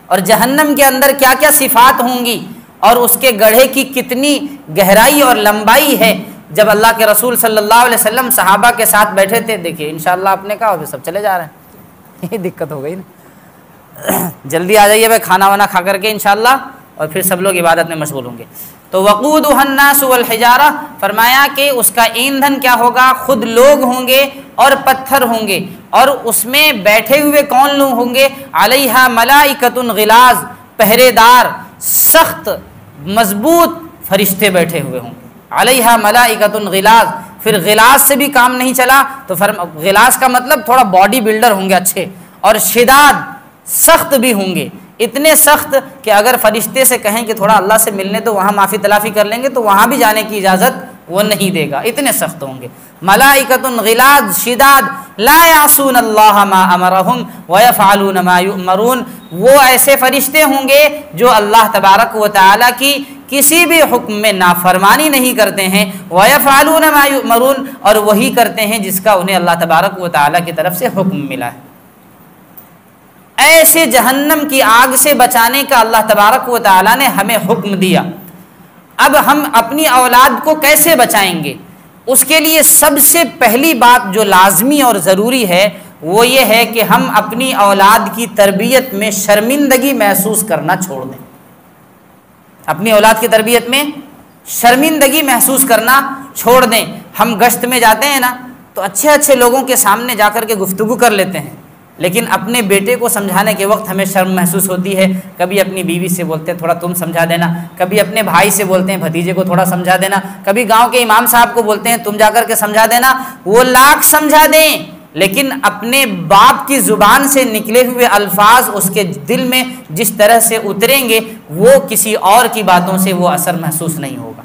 اور جہنم کے اندر کیا کیا صفات ہوں گی، اور اس کے گڑھے کی کتنی گہرائی اور لمبائی ہے۔ جب اللہ کے رسول صلی اللہ علیہ وسلم صحابہ کے ساتھ بیٹھے تھے، دیکھیے انشاءاللہ آپ نے کہا اور سب چلے جا رہے ہیں، یہ دقت ہو گئی نا۔ جلدی آ جائیے بھائی، کھانا وانا کھا کر کے انشاءاللہ، اور پھر سب لوگ عبادت میں مشغول ہوں گے۔ تو وقودها الناس والحجارہ، فرمایا کہ اس کا ایندھن کیا ہوگا؟ خود لوگ ہوں گے اور پتھر ہوں گے، اور اس میں بیٹھے ہوئے کون لوگ ہوں گے؟ علیہا ملائکۃ غلاظ، پہرے دار، سخت مضبوط فرشتے بیٹھے ہوئے ہوں گے۔ علیہا ملائکۃ غلاظ، پھر غلاظ سے بھی کام نہیں چلا تو غلاظ کا مطلب تھوڑا باڈی بلڈر ہوں گے اچھے، اور شداد، سخت بھی ہوں گے، اتنے سخت کہ اگر فرشتے سے کہیں کہ تھوڑا اللہ سے ملنے تو وہاں معافی تلافی کر لیں گے تو وہاں بھی جانے کی اجازت وہ نہیں دے گا، اتنے سخت ہوں گے۔ ملائکۃ غلاظ شداد لا یعصون اللہ ما امرہم ویفعلون ما یؤمرون، وہ ایسے فرشتے ہوں گے جو اللہ تبارک و تعالیٰ کی کسی بھی حکم میں نافرمانی نہیں کرتے ہیں، ویفعلون ما یؤمرون، اور وہی کرتے ہیں جس کا انہیں اللہ تبارک و تعالیٰ کی طرف سے حکم ملا ہے۔ ایسے جہنم کی آگ سے بچانے کا اللہ تبارک و تعالیٰ نے ہمیں حکم دیا۔ اب ہم اپنی اولاد کو کیسے بچائیں گے؟ اس کے لیے سب سے پہلی بات جو لازمی اور ضروری ہے وہ یہ ہے کہ ہم اپنی اولاد کی تربیت میں شرمندگی محسوس کرنا چھوڑ دیں۔ اپنی اولاد کی تربیت میں شرمندگی محسوس کرنا چھوڑ دیں۔ ہم گشت میں جاتے ہیں نا تو اچھے اچھے لوگوں کے سامنے جا کر کے گفتگو کر لیتے ہیں، لیکن اپنے بیٹے کو سمجھانے کے وقت ہمیں شرم محسوس ہوتی ہے۔ کبھی اپنی بیوی سے بولتے ہیں تھوڑا تم سمجھا دینا، کبھی اپنے بھائی سے بولتے ہیں بھتیجے کو تھوڑا سمجھا دینا، کبھی گاؤں کے امام صاحب کو بولتے ہیں تم جا کر کے سمجھا دینا۔ وہ لاکھ سمجھا دیں، لیکن اپنے باپ کی زبان سے نکلے ہوئے الفاظ اس کے دل میں جس طرح سے اتریں گے وہ کسی اور کی باتوں سے وہ اثر محسوس نہیں ہوگا۔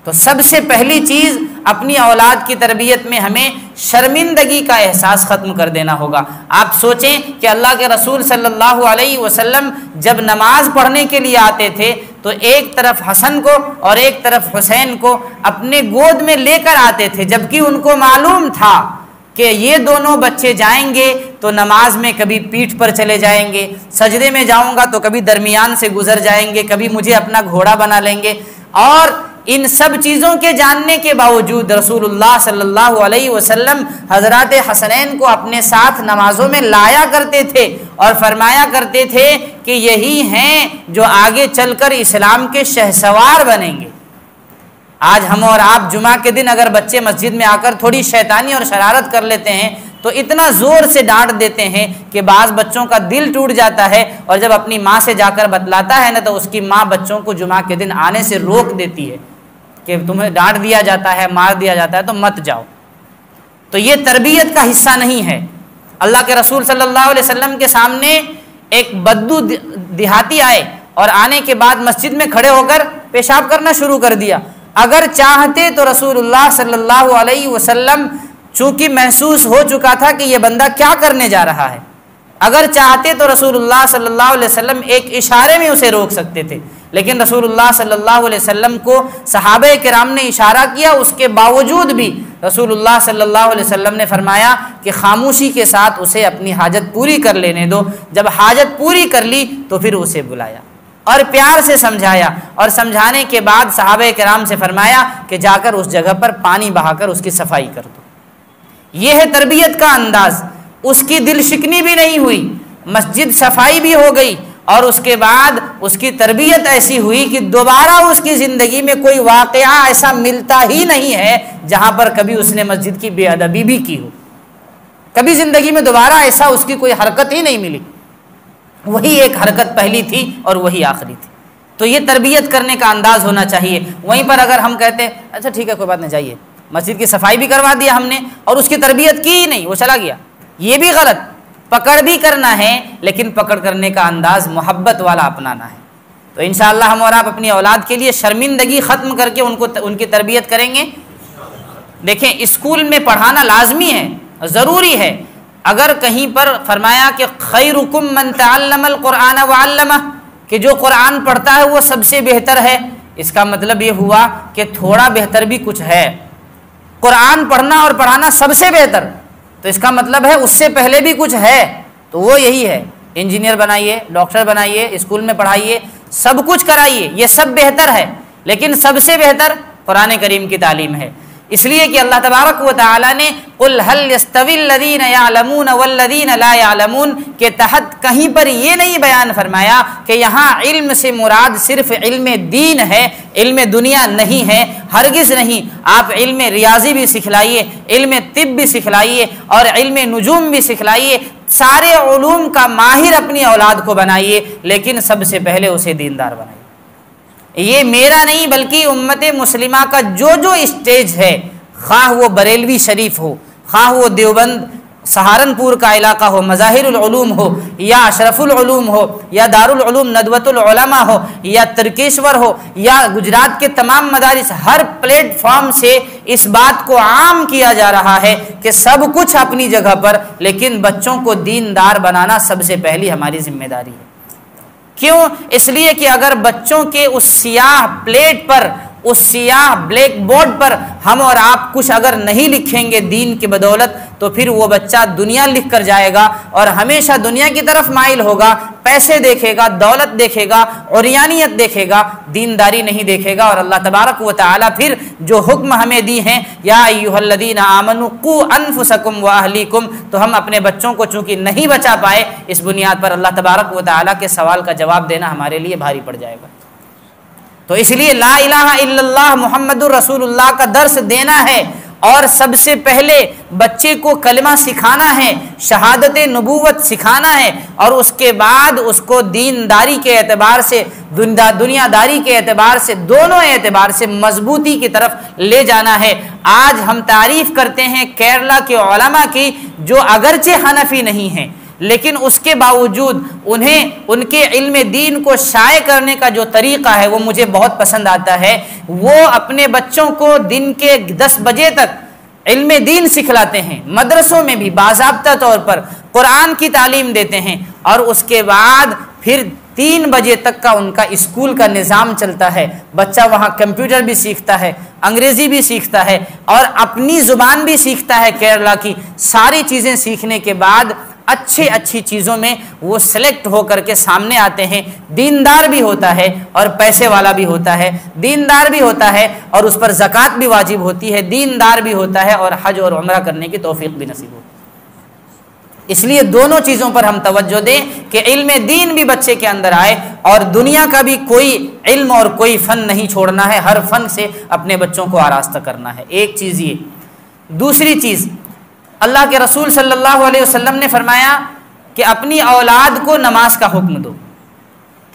تو سب سے پہلی چیز اپنی اولاد کی تربیت میں ہمیں شرمندگی کا احساس ختم کر دینا ہوگا۔ آپ سوچیں کہ اللہ کے رسول صلی اللہ علیہ وسلم جب نماز پڑھنے کے لیے آتے تھے تو ایک طرف حسن کو اور ایک طرف حسین کو اپنے گود میں لے کر آتے تھے، جبکہ ان کو معلوم تھا کہ یہ دونوں بچے جائیں گے تو نماز میں کبھی پیٹھ پر چلے جائیں گے، سجدے میں جاؤں گا تو کبھی درمیان سے گزر جائیں گے، کبھی مجھے اپنا گھوڑا بنا لیں گے، اور ان سب چیزوں کے جاننے کے باوجود رسول اللہ صلی اللہ علیہ وسلم حضرات حسنین کو اپنے ساتھ نمازوں میں لایا کرتے تھے اور فرمایا کرتے تھے کہ یہی ہیں جو آگے چل کر اسلام کے شہسوار بنیں گے۔ آج ہم اور آپ جمعہ کے دن اگر بچے مسجد میں آ کر تھوڑی شیطانی اور شرارت کر لیتے ہیں تو اتنا زور سے ڈانٹ دیتے ہیں کہ بعض بچوں کا دل ٹوٹ جاتا ہے، اور جب اپنی ماں سے جا کر بتلاتا ہے نا تو اس کی ماں بچوں کو جمعہ کے دن آنے سے روک دیتی ہے کہ تمہیں ڈانٹ دیا جاتا ہے، مار دیا جاتا ہے تو مت جاؤ۔ تو یہ تربیت کا حصہ نہیں ہے۔ اللہ کے رسول صلی اللہ علیہ وسلم کے سامنے ایک بدو دیہاتی آئے اور آنے کے بعد مسجد میں کھڑے ہو کر پیشاب کرنا شروع کر دیا۔ اگر چاہتے تو رسول اللہ صلی اللہ علیہ وسلم چونکہ محسوس ہو چکا تھا کہ یہ بندہ کیا کرنے جا رہا ہے، اگر چاہتے تو رسول اللہ صلی اللہ علیہ وسلم ایک اشارے میں اسے روک سکتے تھے، لیکن رسول اللہ صلی اللہ علیہ وسلم کو صحابہ کرام نے اشارہ کیا، اس کے باوجود بھی رسول اللہ صلی اللہ علیہ وسلم نے فرمایا کہ خاموشی کے ساتھ اسے اپنی حاجت پوری کر لینے دو۔ جب حاجت پوری کر لی تو پھر اسے بلایا اور پیار سے سمجھایا، اور سمجھانے کے بعد صحابہ کرام سے فرمایا کہ جا کر اس جگہ پر پانی بہا کر اس کی صفائی کر دو۔ یہ ہے تربیت کا انداز۔ اس کی دل شکنی بھی نہیں ہوئی، مسجد صفائی بھی ہو گئی، اور اس کے بعد اس کی تربیت ایسی ہوئی کہ دوبارہ اس کی زندگی میں کوئی واقعہ ایسا ملتا ہی نہیں ہے جہاں پر کبھی اس نے مسجد کی بے ادبی بھی کی ہو۔ کبھی زندگی میں دوبارہ ایسا اس کی کوئی حرکت ہی نہیں ملی، وہی ایک حرکت پہلی تھی اور وہی آخری تھی۔ تو یہ تربیت کرنے کا انداز ہونا چاہیے۔ وہیں پر اگر ہم کہتے ہیں اچھا ٹھیک ہے کوئی بات نہیں جائیے، مسجد کی صفائی بھی کروا دیا ہم نے اور اس کی تربیت کی ہی نہیں، وہ چلا گیا، یہ بھی غلط۔ پکڑ بھی کرنا ہے لیکن پکڑ کرنے کا انداز محبت والا اپنانا ہے۔ تو انشاءاللہ ہم اور آپ اپنی اولاد کے لیے شرمندگی ختم کر کے ان کی تربیت کریں گے۔ دیکھیں اسکول میں پڑھانا لازمی ہے، ضروری ہے۔ اگر کہیں پر فرمایا کہ خیرکم من تعلم القرآن وعلمہ، کہ جو قرآن پڑھتا ہے وہ سب سے بہتر ہے، اس کا مطلب یہ ہوا کہ تھوڑا بہتر بھی کچھ ہے۔ قرآن پڑھنا اور پڑھانا سب سے بہتر، تو اس کا مطلب ہے اس سے پہلے بھی کچھ ہے، تو وہ یہی ہے۔ انجینئر بنائیے، ڈاکٹر بنائیے، اسکول میں پڑھائیے، سب کچھ کرائیے، یہ سب بہتر ہے، لیکن سب سے بہتر قرآن کریم کی تعلیم ہے۔ اس لیے کہ اللہ تبارک و تعالی نے قل هل يستوي الذين يعلمون والذين لا يعلمون کے تحت کہیں پر یہ نہیں بیان فرمایا کہ یہاں علم سے مراد صرف علم دین ہے، علم دنیا نہیں ہے، ہرگز نہیں۔ آپ علم ریاضی بھی سکھلائیے، علم طب بھی سکھلائیے اور علم نجوم بھی سکھلائیے، سارے علوم کا ماہر اپنی اولاد کو بنائیے، لیکن سب سے پہلے اسے دیندار بنائیے۔ یہ میرا نہیں بلکہ امت مسلمہ کا جو اسٹیج ہے، خواہ وہ بریلوی شریف ہو، خواہ وہ دیوبند سہارنپور کا علاقہ ہو، مظاہر العلوم ہو، یا اشرف العلوم ہو، یا دارالعلوم ندوۃ العلماء ہو، یا ترکیشور ہو، یا گجرات کے تمام مدارس، ہر پلیٹ فارم سے اس بات کو عام کیا جا رہا ہے کہ سب کچھ اپنی جگہ پر، لیکن بچوں کو دیندار بنانا سب سے پہلی ہماری ذمہ داری ہے۔ کیوں؟ اس لیے کہ اگر بچوں کے اس سیاہ پلیٹ پر، اس سیاہ بلیک بورڈ پر ہم اور آپ کچھ اگر نہیں لکھیں گے دین کی بدولت، تو پھر وہ بچہ دنیا لکھ کر جائے گا اور ہمیشہ دنیا کی طرف مائل ہوگا، پیسے دیکھے گا، دولت دیکھے گا، عریانیت دیکھے گا، دینداری نہیں دیکھے گا۔ اور اللہ تبارک و تعالی پھر جو حکم ہمیں دی ہیں یا ایھا الذین آمنوا قوا انفسکم واہلیکم، تو ہم اپنے بچوں کو چونکہ نہیں بچا پائے، اس بنیاد پر اللہ تبارک و تعالی کے سوال کا جواب دینا ہمارے لیے بھاری پڑ جائے گا۔ تو اس لیے لا الہ الا اللہ محمد الرسول اللہ کا درس دینا ہے، اور سب سے پہلے بچے کو کلمہ سکھانا ہے، شہادت نبوت سکھانا ہے، اور اس کے بعد اس کو دینداری کے اعتبار سے، دنیا داری کے اعتبار سے، دونوں اعتبار سے مضبوطی کی طرف لے جانا ہے۔ آج ہم تعریف کرتے ہیں کیرلا کے علماء کی، جو اگرچہ حنفی نہیں ہیں لیکن اس کے باوجود انہیں ان کے علم دین کو شائع کرنے کا جو طریقہ ہے وہ مجھے بہت پسند آتا ہے۔ وہ اپنے بچوں کو دن کے 10 بجے تک علم دین سکھلاتے ہیں، مدرسوں میں بھی باضابطہ طور پر قرآن کی تعلیم دیتے ہیں، اور اس کے بعد پھر 3 بجے تک کا ان کا اسکول کا نظام چلتا ہے۔ بچہ وہاں کمپیوٹر بھی سیکھتا ہے، انگریزی بھی سیکھتا ہے، اور اپنی زبان بھی سیکھتا ہے کیرلا کی۔ ساری چیزیں سیکھنے کے بعد اچھی چیزوں میں وہ سلیکٹ ہو کر کے سامنے آتے ہیں. دیندار بھی ہوتا ہے اور پیسے والا بھی ہوتا ہے, دیندار بھی ہوتا ہے اور اس پر زکوٰۃ بھی واجب ہوتی ہے, دیندار بھی ہوتا ہے اور حج اور عمرہ کرنے کی توفیق بھی نصیب ہوتی ہے. اس لیے دونوں چیزوں پر ہم توجہ دیں کہ علم دین بھی بچے کے اندر آئے اور دنیا کا بھی کوئی علم اور کوئی فن نہیں چھوڑنا ہے, ہر فن سے اپنے بچوں کو آراستہ کرنا ہے. ایک چیز یہ. دوسری چیز, اللہ کے رسول صلی اللہ علیہ وسلم نے فرمایا کہ اپنی اولاد کو نماز کا حکم دو.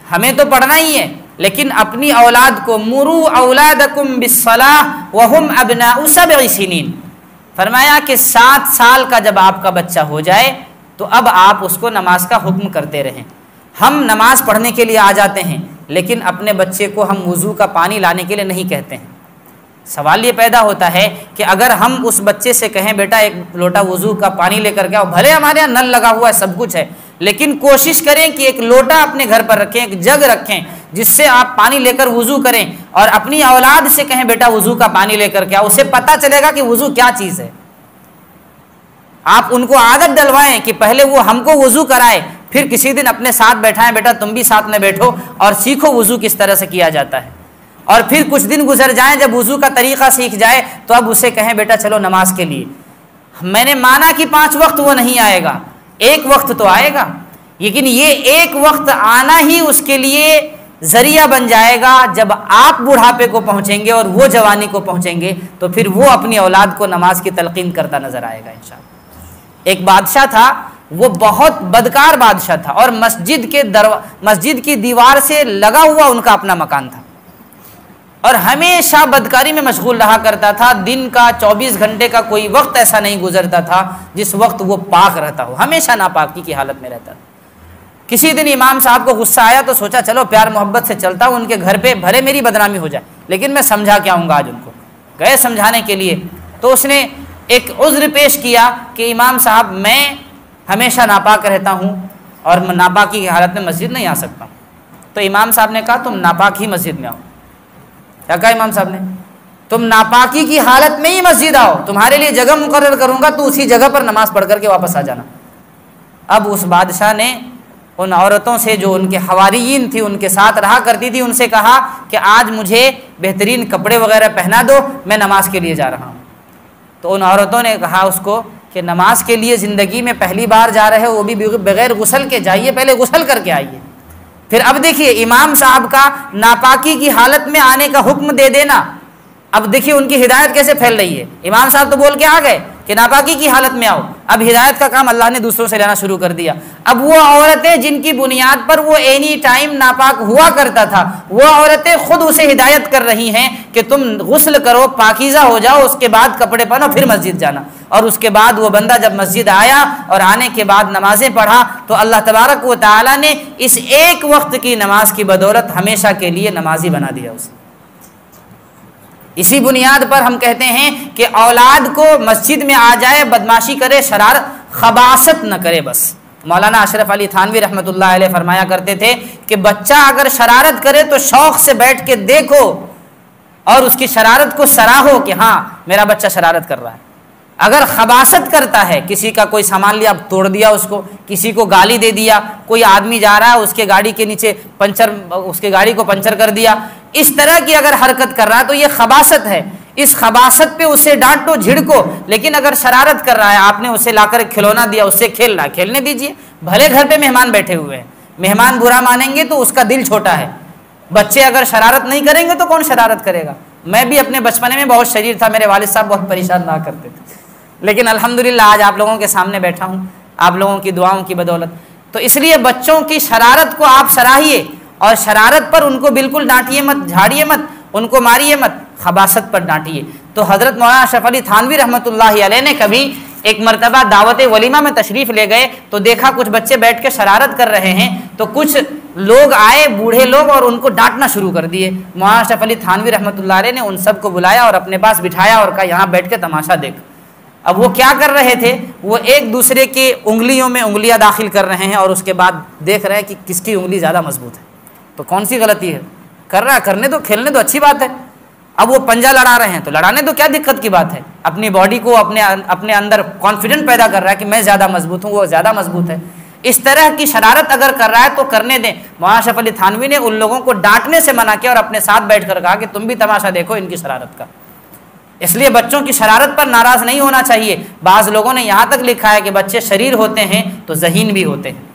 ہمیں تو پڑھنا ہی ہے لیکن اپنی اولاد کو مروا اولادکم بالصلاۃ وهم ابناء 7 سنین, فرمایا کہ 7 سال کا جب آپ کا بچہ ہو جائے تو اب آپ اس کو نماز کا حکم کرتے رہیں. ہم نماز پڑھنے کے لیے آ جاتے ہیں لیکن اپنے بچے کو ہم وضو کا پانی لانے کے لیے نہیں کہتے ہیں. سوال یہ پیدا ہوتا ہے کہ اگر ہم اس بچے سے کہیں بیٹا ایک لوٹا وضو کا پانی لے کر کے آؤ, بھلے ہمارے یہاں نل لگا ہوا ہے سب کچھ ہے لیکن کوشش کریں کہ ایک لوٹا اپنے گھر پر رکھیں, ایک جگ رکھیں جس سے آپ پانی لے کر وضو کریں, اور اپنی اولاد سے کہیں بیٹا وضو کا پانی لے کر کے آؤ. اسے پتہ چلے گا کہ وضو کیا چیز ہے. آپ ان کو عادت ڈلوائیں کہ پہلے وہ ہم کو وضو کرائے, پھر کسی دن اپنے ساتھ بیٹھائیں, بیٹا تم بھی ساتھ میں بیٹھو اور سیکھو وضو کس طرح سے کیا جاتا ہے. اور پھر کچھ دن گزر جائیں, جب وضو کا طریقہ سیکھ جائے تو اب اسے کہیں بیٹا چلو نماز کے لیے. میں نے مانا کہ 5 وقت وہ نہیں آئے گا, 1 وقت تو آئے گا, لیکن یہ 1 وقت آنا ہی اس کے لیے ذریعہ بن جائے گا. جب آپ بڑھاپے کو پہنچیں گے اور وہ جوانی کو پہنچیں گے تو پھر وہ اپنی اولاد کو نماز کی تلقین کرتا نظر آئے گا انشاءاللہ. ایک بادشاہ تھا, وہ بہت بدکار بادشاہ تھا اور مسجد کی دیوار سے لگا ہوا ان کا اپنا مکان تھا اور ہمیشہ بدکاری میں مشغول رہا کرتا تھا. دن کا 24 گھنٹے کا کوئی وقت ایسا نہیں گزرتا تھا جس وقت وہ پاک رہتا ہو, ہمیشہ ناپاکی کی حالت میں رہتا تھا. کسی دن امام صاحب کو غصہ آیا تو سوچا چلو پیار محبت سے چلتا ہوں ان کے گھر پہ, بھلے میری بدنامی ہو جائے لیکن میں سمجھا کے آؤں گا آج ان کو. گئے سمجھانے کے لیے تو اس نے ایک عذر پیش کیا کہ امام صاحب میں ہمیشہ ناپاک رہتا ہوں اور ناپاکی کی حالت میں مسجد نہیں آ سکتا ہوں. تو امام صاحب نے کہا تم ناپاک ہی مسجد میں آؤ. کیا کہا امام صاحب نے؟ تم ناپاکی کی حالت میں ہی مسجد آؤ, تمہارے لیے جگہ مقرر کروں گا, تو اسی جگہ پر نماز پڑھ کر کے واپس آ جانا. اب اس بادشاہ نے ان عورتوں سے جو ان کے حواریین تھی, ان کے ساتھ رہا کرتی تھی, ان سے کہا کہ آج مجھے بہترین کپڑے وغیرہ پہنا دو, میں نماز کے لیے جا رہا ہوں. تو ان عورتوں نے کہا اس کو کہ نماز کے لیے زندگی میں پہلی بار جا رہے ہو, وہ بھی بغیر غسل کے جائیے, پہلے غسل کر کے آئیے. پھر اب دیکھیے امام صاحب کا ناپاکی کی حالت میں آنے کا حکم دے دینا, اب دیکھیے ان کی ہدایت کیسے پھیل رہی ہے. امام صاحب تو بول کے آ گئے کہ ناپاکی کی حالت میں آؤ, اب ہدایت کا کام اللہ نے دوسروں سے لینا شروع کر دیا. اب وہ عورتیں جن کی بنیاد پر وہ اینی ٹائم ناپاک ہوا کرتا تھا, وہ عورتیں خود اسے ہدایت کر رہی ہیں کہ تم غسل کرو, پاکیزہ ہو جاؤ, اس کے بعد کپڑے پہنو, پھر مسجد جانا. اور اس کے بعد وہ بندہ جب مسجد آیا اور آنے کے بعد نمازیں پڑھا تو اللہ تبارک و تعالیٰ نے اس 1 وقت کی نماز کی بدولت ہمیشہ کے لیے نمازی بنا دیا اسے. اسی بنیاد پر ہم کہتے ہیں کہ اولاد کو مسجد میں آ جائے, بدماشی کرے, شرارت, خباثت نہ کرے بس. مولانا اشرف علی تھانوی رحمۃ اللہ علیہ فرمایا کرتے تھے کہ بچہ اگر شرارت کرے تو شوق سے بیٹھ کے دیکھو اور اس کی شرارت کو سراہو کہ ہاں میرا بچہ شرارت کر رہا ہے. اگر خباثت کرتا ہے, کسی کا کوئی سامان لیا توڑ دیا اس کو, کسی کو گالی دے دیا, کوئی آدمی جا رہا ہے اس کے گاڑی کے نیچے اس کے گاڑی کو پنچر کر دیا, اس طرح کی اگر حرکت کر رہا ہے تو یہ خباثت ہے. اس خباثت پہ اسے ڈانٹو, جھڑکو. لیکن اگر شرارت کر رہا ہے, آپ نے اسے لا کر کھلونا دیا, اس سے کھیل رہا ہے, کھیلنے دیجیے. بھلے گھر پہ مہمان بیٹھے ہوئے ہیں, مہمان برا مانیں گے تو اس کا دل چھوٹا ہے. بچے اگر شرارت نہیں کریں گے تو کون شرارت کرے گا. میں بھی اپنے بچپنے میں بہت شریر تھا, میرے والد صاحب بہت پریشان نہ کرتے تھے, لیکن الحمدللہ آج آپ لوگوں کے سامنے بیٹھا ہوں آپ لوگوں کی دعاؤں کی بدولت. تو اس لیے بچوں کی شرارت کو آپ سراہیے اور شرارت پر ان کو بالکل ڈانٹیے مت, جھاڑیے مت, ان کو ماریے مت, خباثت پر ڈانٹیے. تو حضرت مولانا اشرف علی تھانوی رحمۃ اللہ علیہ نے کبھی ایک مرتبہ دعوت ولیمہ میں تشریف لے گئے تو دیکھا کچھ بچے بیٹھ کے شرارت کر رہے ہیں, تو کچھ لوگ آئے, بوڑھے لوگ, اور ان کو ڈانٹنا شروع کر دیے. مولانا اشرف علی تھانوی رحمۃ اللہ علیہ نے ان سب کو بلایا اور اپنے پاس بٹھایا اور کہا یہاں بیٹھ کے تماشا دیکھ. اب وہ کیا کر رہے تھے, وہ ایک دوسرے کی انگلیوں میں انگلیاں داخل کر رہے ہیں اور اس کے بعد دیکھ رہے ہیں کہ کس کی انگلی زیادہ مضبوط ہے. تو کون سی غلطی ہے, کر رہا ہے, کرنے دو, کھیلنے دو, اچھی بات ہے. اب وہ پنجہ لڑا رہے ہیں تو لڑانے تو کیا دقت کی بات ہے، اپنی باڈی کو اپنے اندر کانفیڈنٹ پیدا کر رہا ہے کہ میں زیادہ مضبوط ہوں، وہ زیادہ مضبوط ہے، اس طرح کی شرارت اگر کر رہا ہے تو کرنے دیں۔ مولانا اشرف علی تھانوی نے ان لوگوں کو ڈانٹنے سے منع کیا اور اپنے ساتھ بیٹھ کر کہا کہ تم بھی تماشا دیکھو ان کی شرارت کا۔ اس لیے بچوں کی شرارت پر ناراض نہیں ہونا چاہیے۔ بعض لوگوں نے یہاں تک لکھا ہے کہ بچے شریر ہوتے ہیں تو ذہین بھی ہوتے ہیں۔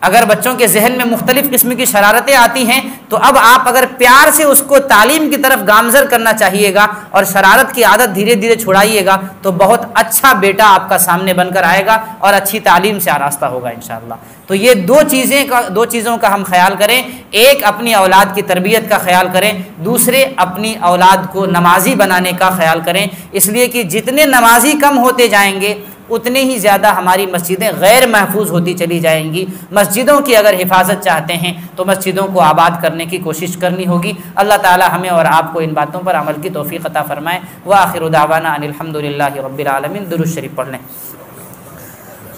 اگر بچوں کے ذہن میں مختلف قسم کی شرارتیں آتی ہیں تو اب آپ اگر پیار سے اس کو تعلیم کی طرف گامزن کرنا چاہیے گا اور شرارت کی عادت دھیرے دھیرے چھڑائیے گا تو بہت اچھا بیٹا آپ کا سامنے بن کر آئے گا اور اچھی تعلیم سے آراستہ ہوگا انشاءاللہ۔ تو یہ دو چیزوں کا ہم خیال کریں، ایک اپنی اولاد کی تربیت کا خیال کریں، دوسرے اپنی اولاد کو نمازی بنانے کا خیال کریں، اس لیے کہ جتنے نمازی کم ہوتے جائیں گے اتنے ہی زیادہ ہماری مسجدیں غیر محفوظ ہوتی چلی جائیں گی۔ مسجدوں کی اگر حفاظت چاہتے ہیں تو مسجدوں کو آباد کرنے کی کوشش کرنی ہوگی۔ اللہ تعالی ہمیں اور آپ کو ان باتوں پر عمل کی توفیق عطا فرمائے۔ وآخر دعوانا ان الحمدللہ رب العالمین۔ درود شریف پڑھ لیں۔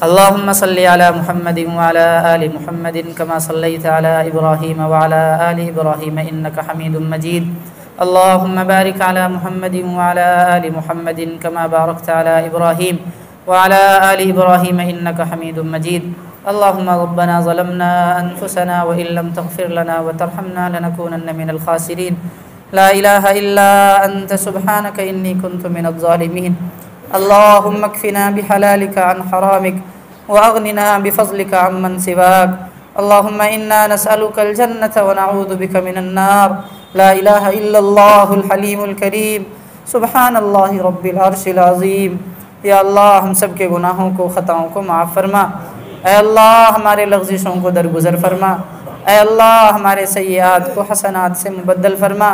اللہم صلی علی محمد وعلی آل محمد کما صلیت علی ابراہیم وعلی آل ابراہیم انک حمید مجید۔ اللہم بارک علی محمد وعلی آل محمد کما بارکت علی ابراہیم وعلى آل إبراهيم إنك حميد مجيد۔ اللهم ربنا ظلمنا أنفسنا وإن لم تغفر لنا وترحمنا لنكونن من الخاسرين۔ لا إله إلا أنت سبحانك إني كنت من الظالمين۔ اللهم اكفنا بحلالك عن حرامك وأغننا بفضلك عمن سواك۔ اللهم إنا نسألك الجنة ونعوذ بك من النار۔ لا إله إلا الله الحليم الكريم۔ سبحان الله رب العرش العظيم۔ یا اللہ ہم سب کے گناہوں کو خطاؤں کو معاف فرما۔ اے اللہ ہمارے لغزشوں کو درگزر فرما۔ اے اللہ ہمارے سیئات کو حسنات سے مبدل فرما۔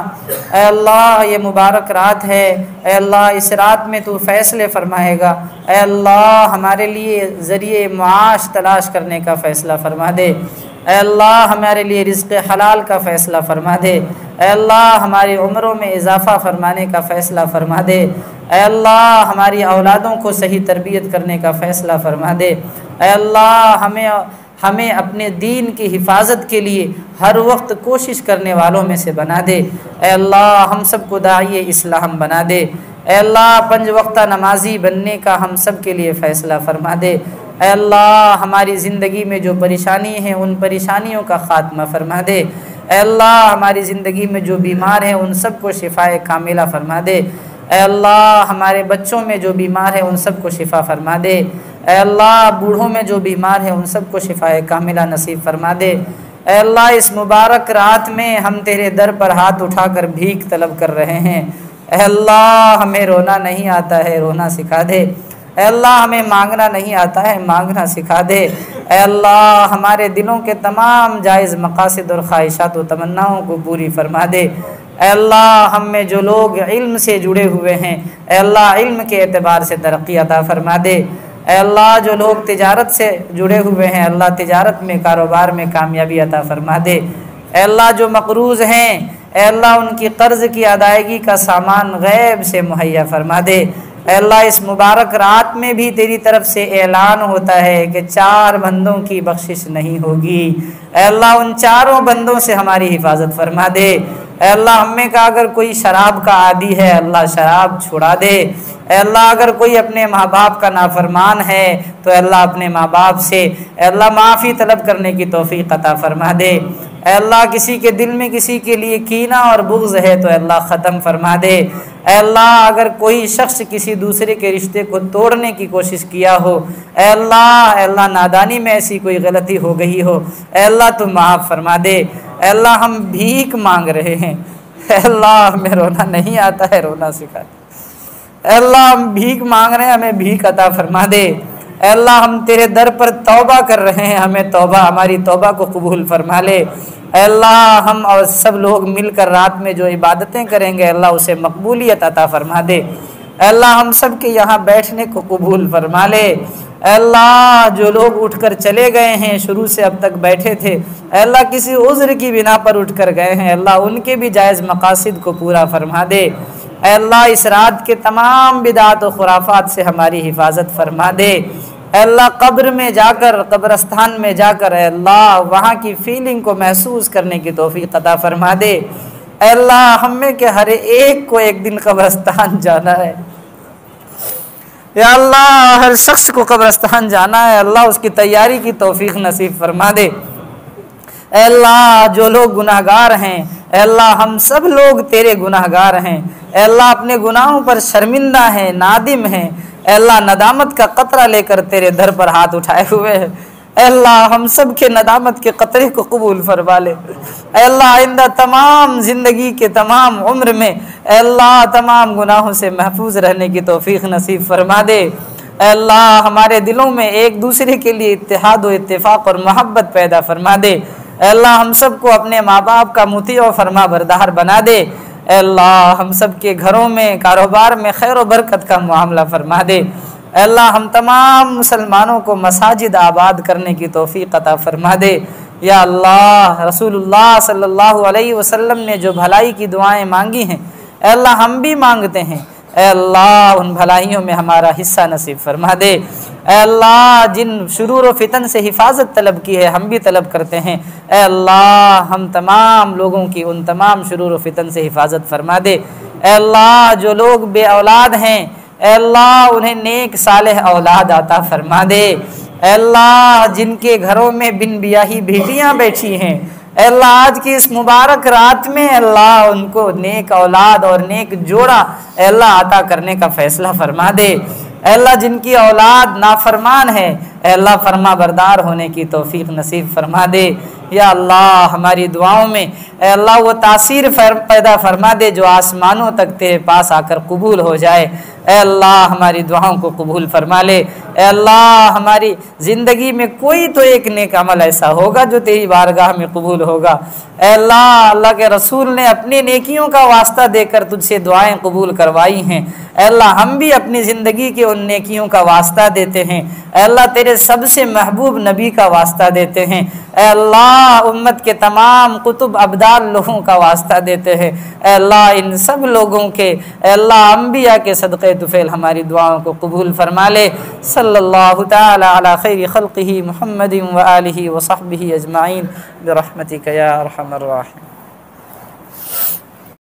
اے اللہ یہ مبارک رات ہے، اے اللہ اس رات میں تو فیصلے فرمائے گا۔ اے اللہ ہمارے لیے ذریعے معاش تلاش کرنے کا فیصلہ فرما دے۔ اے اللہ ہمارے لیے رزق حلال کا فیصلہ فرما دے۔ اے اللہ ہماری عمروں میں اضافہ فرمانے کا فیصلہ فرما دے۔ اے اللہ ہماری اولادوں کو صحیح تربیت کرنے کا فیصلہ فرما دے۔ اے اللہ ہمیں اپنے دین کی حفاظت کے لیے ہر وقت کوشش کرنے والوں میں سے بنا دے۔ اے اللہ ہم سب کو داعی اسلام بنا دے۔ اے اللہ 5 وقتہ نمازی بننے کا ہم سب کے لیے فیصلہ فرما دے۔ اے اللہ ہماری زندگی میں جو پریشانی ہیں ان پریشانیوں کا خاتمہ فرما دے۔ اے اللہ ہماری زندگی میں جو بیمار ہیں ان سب کو شفائے کاملہ فرما دے۔ اے اللہ ہمارے بچوں میں جو بیمار ہیں ان سب کو شفا فرما دے۔ اے اللہ بوڑھوں میں جو بیمار ہیں ان سب کو شفائے کاملہ نصیب فرما دے۔ اے اللہ اس مبارک رات میں ہم تیرے در پر ہاتھ اٹھا کر بھیک طلب کر رہے ہیں۔ اے اللہ ہمیں رونا نہیں آتا ہے، رونا سکھا دے۔ اے اللہ ہمیں مانگنا نہیں آتا ہے، مانگنا سکھا دے۔ اے اللہ ہمارے دلوں کے تمام جائز مقاصد اور خواہشات و تمناؤں کو پوری فرما دے۔ اے اللہ ہم میں جو لوگ علم سے جڑے ہوئے ہیں اے اللہ علم کے اعتبار سے ترقی عطا فرما دے۔ اے اللہ جو لوگ تجارت سے جڑے ہوئے ہیں اللہ تجارت میں کاروبار میں کامیابی عطا فرما دے۔ اے اللہ جو مقروض ہیں اے اللہ ان کی قرض کی ادائیگی کا سامان غیب سے مہیا فرما دے۔ اے اللہ اس مبارک رات میں بھی تیری طرف سے اعلان ہوتا ہے کہ 4 بندوں کی بخشش نہیں ہوگی۔ اے اللہ ان 4 بندوں سے ہماری حفاظت فرما دے۔ اے اللہ ہم میں کا اگر کوئی شراب کا عادی ہے اللہ شراب چھڑا دے۔ اے اللہ اگر کوئی اپنے ماں باپ کا نافرمان ہے تو اے اللہ اپنے ماں باپ سے اے اللہ معافی طلب کرنے کی توفیق عطا فرما دے۔ اے اللہ کسی کے دل میں کسی کے لیے کینہ اور بغض ہے تو اے اللہ ختم فرما دے۔ اے اللہ اگر کوئی شخص کسی دوسرے کے رشتے کو توڑنے کی کوشش کیا ہو اے اللہ نادانی میں ایسی کوئی غلطی ہو گئی ہو اے اللہ تو معاف فرما دے۔ اے اللہ ہم بھیک مانگ رہے ہیں، اے اللہ ہمیں رونا نہیں آتا ہے، رونا سکھا دے۔ اے اللہ ہم بھیک مانگ رہے ہیں، ہمیں بھیک عطا فرما دے۔ اے اللہ ہم تیرے در پر توبہ کر رہے ہیں، ہمیں ہماری توبہ کو قبول فرما لے۔ اے اللہ ہم اور سب لوگ مل کر رات میں جو عبادتیں کریں گے اللہ اسے مقبولیت عطا فرما دے۔ اے اللہ ہم سب کے یہاں بیٹھنے کو قبول فرما لے۔ اے اللہ جو لوگ اٹھ کر چلے گئے ہیں شروع سے اب تک بیٹھے تھے اے اللہ کسی عذر کی بنا پر اٹھ کر گئے ہیں اللہ ان کے بھی جائز مقاصد کو پورا فرما دے۔ اے اللہ اس رات کے تمام بدعات و خرافات سے ہماری حفاظت فرما دے۔ اے اللہ قبر میں جا کر قبرستان میں جا کر اے اللہ وہاں کی فیلنگ کو محسوس کرنے کی توفیق عطا فرما دے۔ اے اللہ ہم میں کے ہر ایک کو ایک دن قبرستان جانا ہے، یا اللہ ہر شخص کو قبرستان جانا ہے، اللہ اس کی تیاری کی توفیق نصیب فرما دے۔ اے اللہ جو لوگ گناہ گار ہیں، اے اللہ ہم سب لوگ تیرے گناہ گار ہیں، اے اللہ اپنے گناہوں پر شرمندہ ہیں، نادم ہیں، اے اللہ ندامت کا قطرہ لے کر تیرے در پر ہاتھ اٹھائے ہوئے ہیں، اے اللہ ہم سب کے ندامت کے قطرے کو قبول فرما لے۔ اے اللہ آئندہ تمام زندگی کے تمام عمر میں اے اللہ تمام گناہوں سے محفوظ رہنے کی توفیق نصیب فرما دے۔ اے اللہ ہمارے دلوں میں ایک دوسرے کے لیے اتحاد و اتفاق اور محبت پیدا فرما دے۔ اے اللہ ہم سب کو اپنے ماں باپ کا مطیع و فرما بردار بنا دے۔ اے اللہ ہم سب کے گھروں میں کاروبار میں خیر و برکت کا معاملہ فرما دے۔ اے اللہ ہم تمام مسلمانوں کو مساجد آباد کرنے کی توفیق عطا فرما دے۔ یا اللہ رسول اللہ صلی اللہ علیہ وسلم نے جو بھلائی کی دعائیں مانگی ہیں اے اللہ ہم بھی مانگتے ہیں، اے اللہ ان بھلائیوں میں ہمارا حصہ نصیب فرما دے۔ اے اللہ جن شرور و فتن سے حفاظت طلب کی ہے ہم بھی طلب کرتے ہیں، اے اللہ ہم تمام لوگوں کی ان تمام شرور و فتن سے حفاظت فرما دے۔ اے اللہ جو لوگ بے اولاد ہیں اے اللہ انہیں نیک صالح اولاد عطا فرما دے۔ اے اللہ جن کے گھروں میں بن بیاہی بیٹیاں بیٹھی ہیں اے اللہ آج کی اس مبارک رات میں اللہ ان کو نیک اولاد اور نیک جوڑا اے اللہ عطا کرنے کا فیصلہ فرما دے۔ اے اللہ جن کی اولاد نافرمان ہے اے اللہ فرما بردار ہونے کی توفیق نصیب فرما دے۔ یا اللہ ہماری دعاؤں میں اے اللہ وہ تاثیر پیدا فرما دے جو آسمانوں تک تیرے پاس آ کر قبول ہو جائے۔ اے اللہ ہماری دعاؤں کو قبول فرما لے۔ اے اللہ ہماری زندگی میں کوئی تو ایک نیک عمل ایسا ہوگا جو تیری بارگاہ میں قبول ہوگا۔ اے اللہ اللہ کے رسول نے اپنی نیکیوں کا واسطہ دے کر تجھ سے دعائیں قبول کروائی ہیں، اے اللہ ہم بھی اپنی زندگی کے ان نیکیوں کا واسطہ دیتے ہیں، اے اللہ تیرے سب سے محبوب نبی کا واسطہ دیتے ہیں، اے اللہ امت کے تمام قطب ابدال لوگوں کا واسطہ دیتے ہیں، اے اللہ ان سب لوگوں کے اے اللہ انبیاء کے صدقے طفیل ہماری دعاؤں کو قبول فرما لے۔ صلی اللہ تعالی علی خیر خلقہ محمد و آلہ و صحبہ اجمعین برحمتک یا ارحم الراحمین۔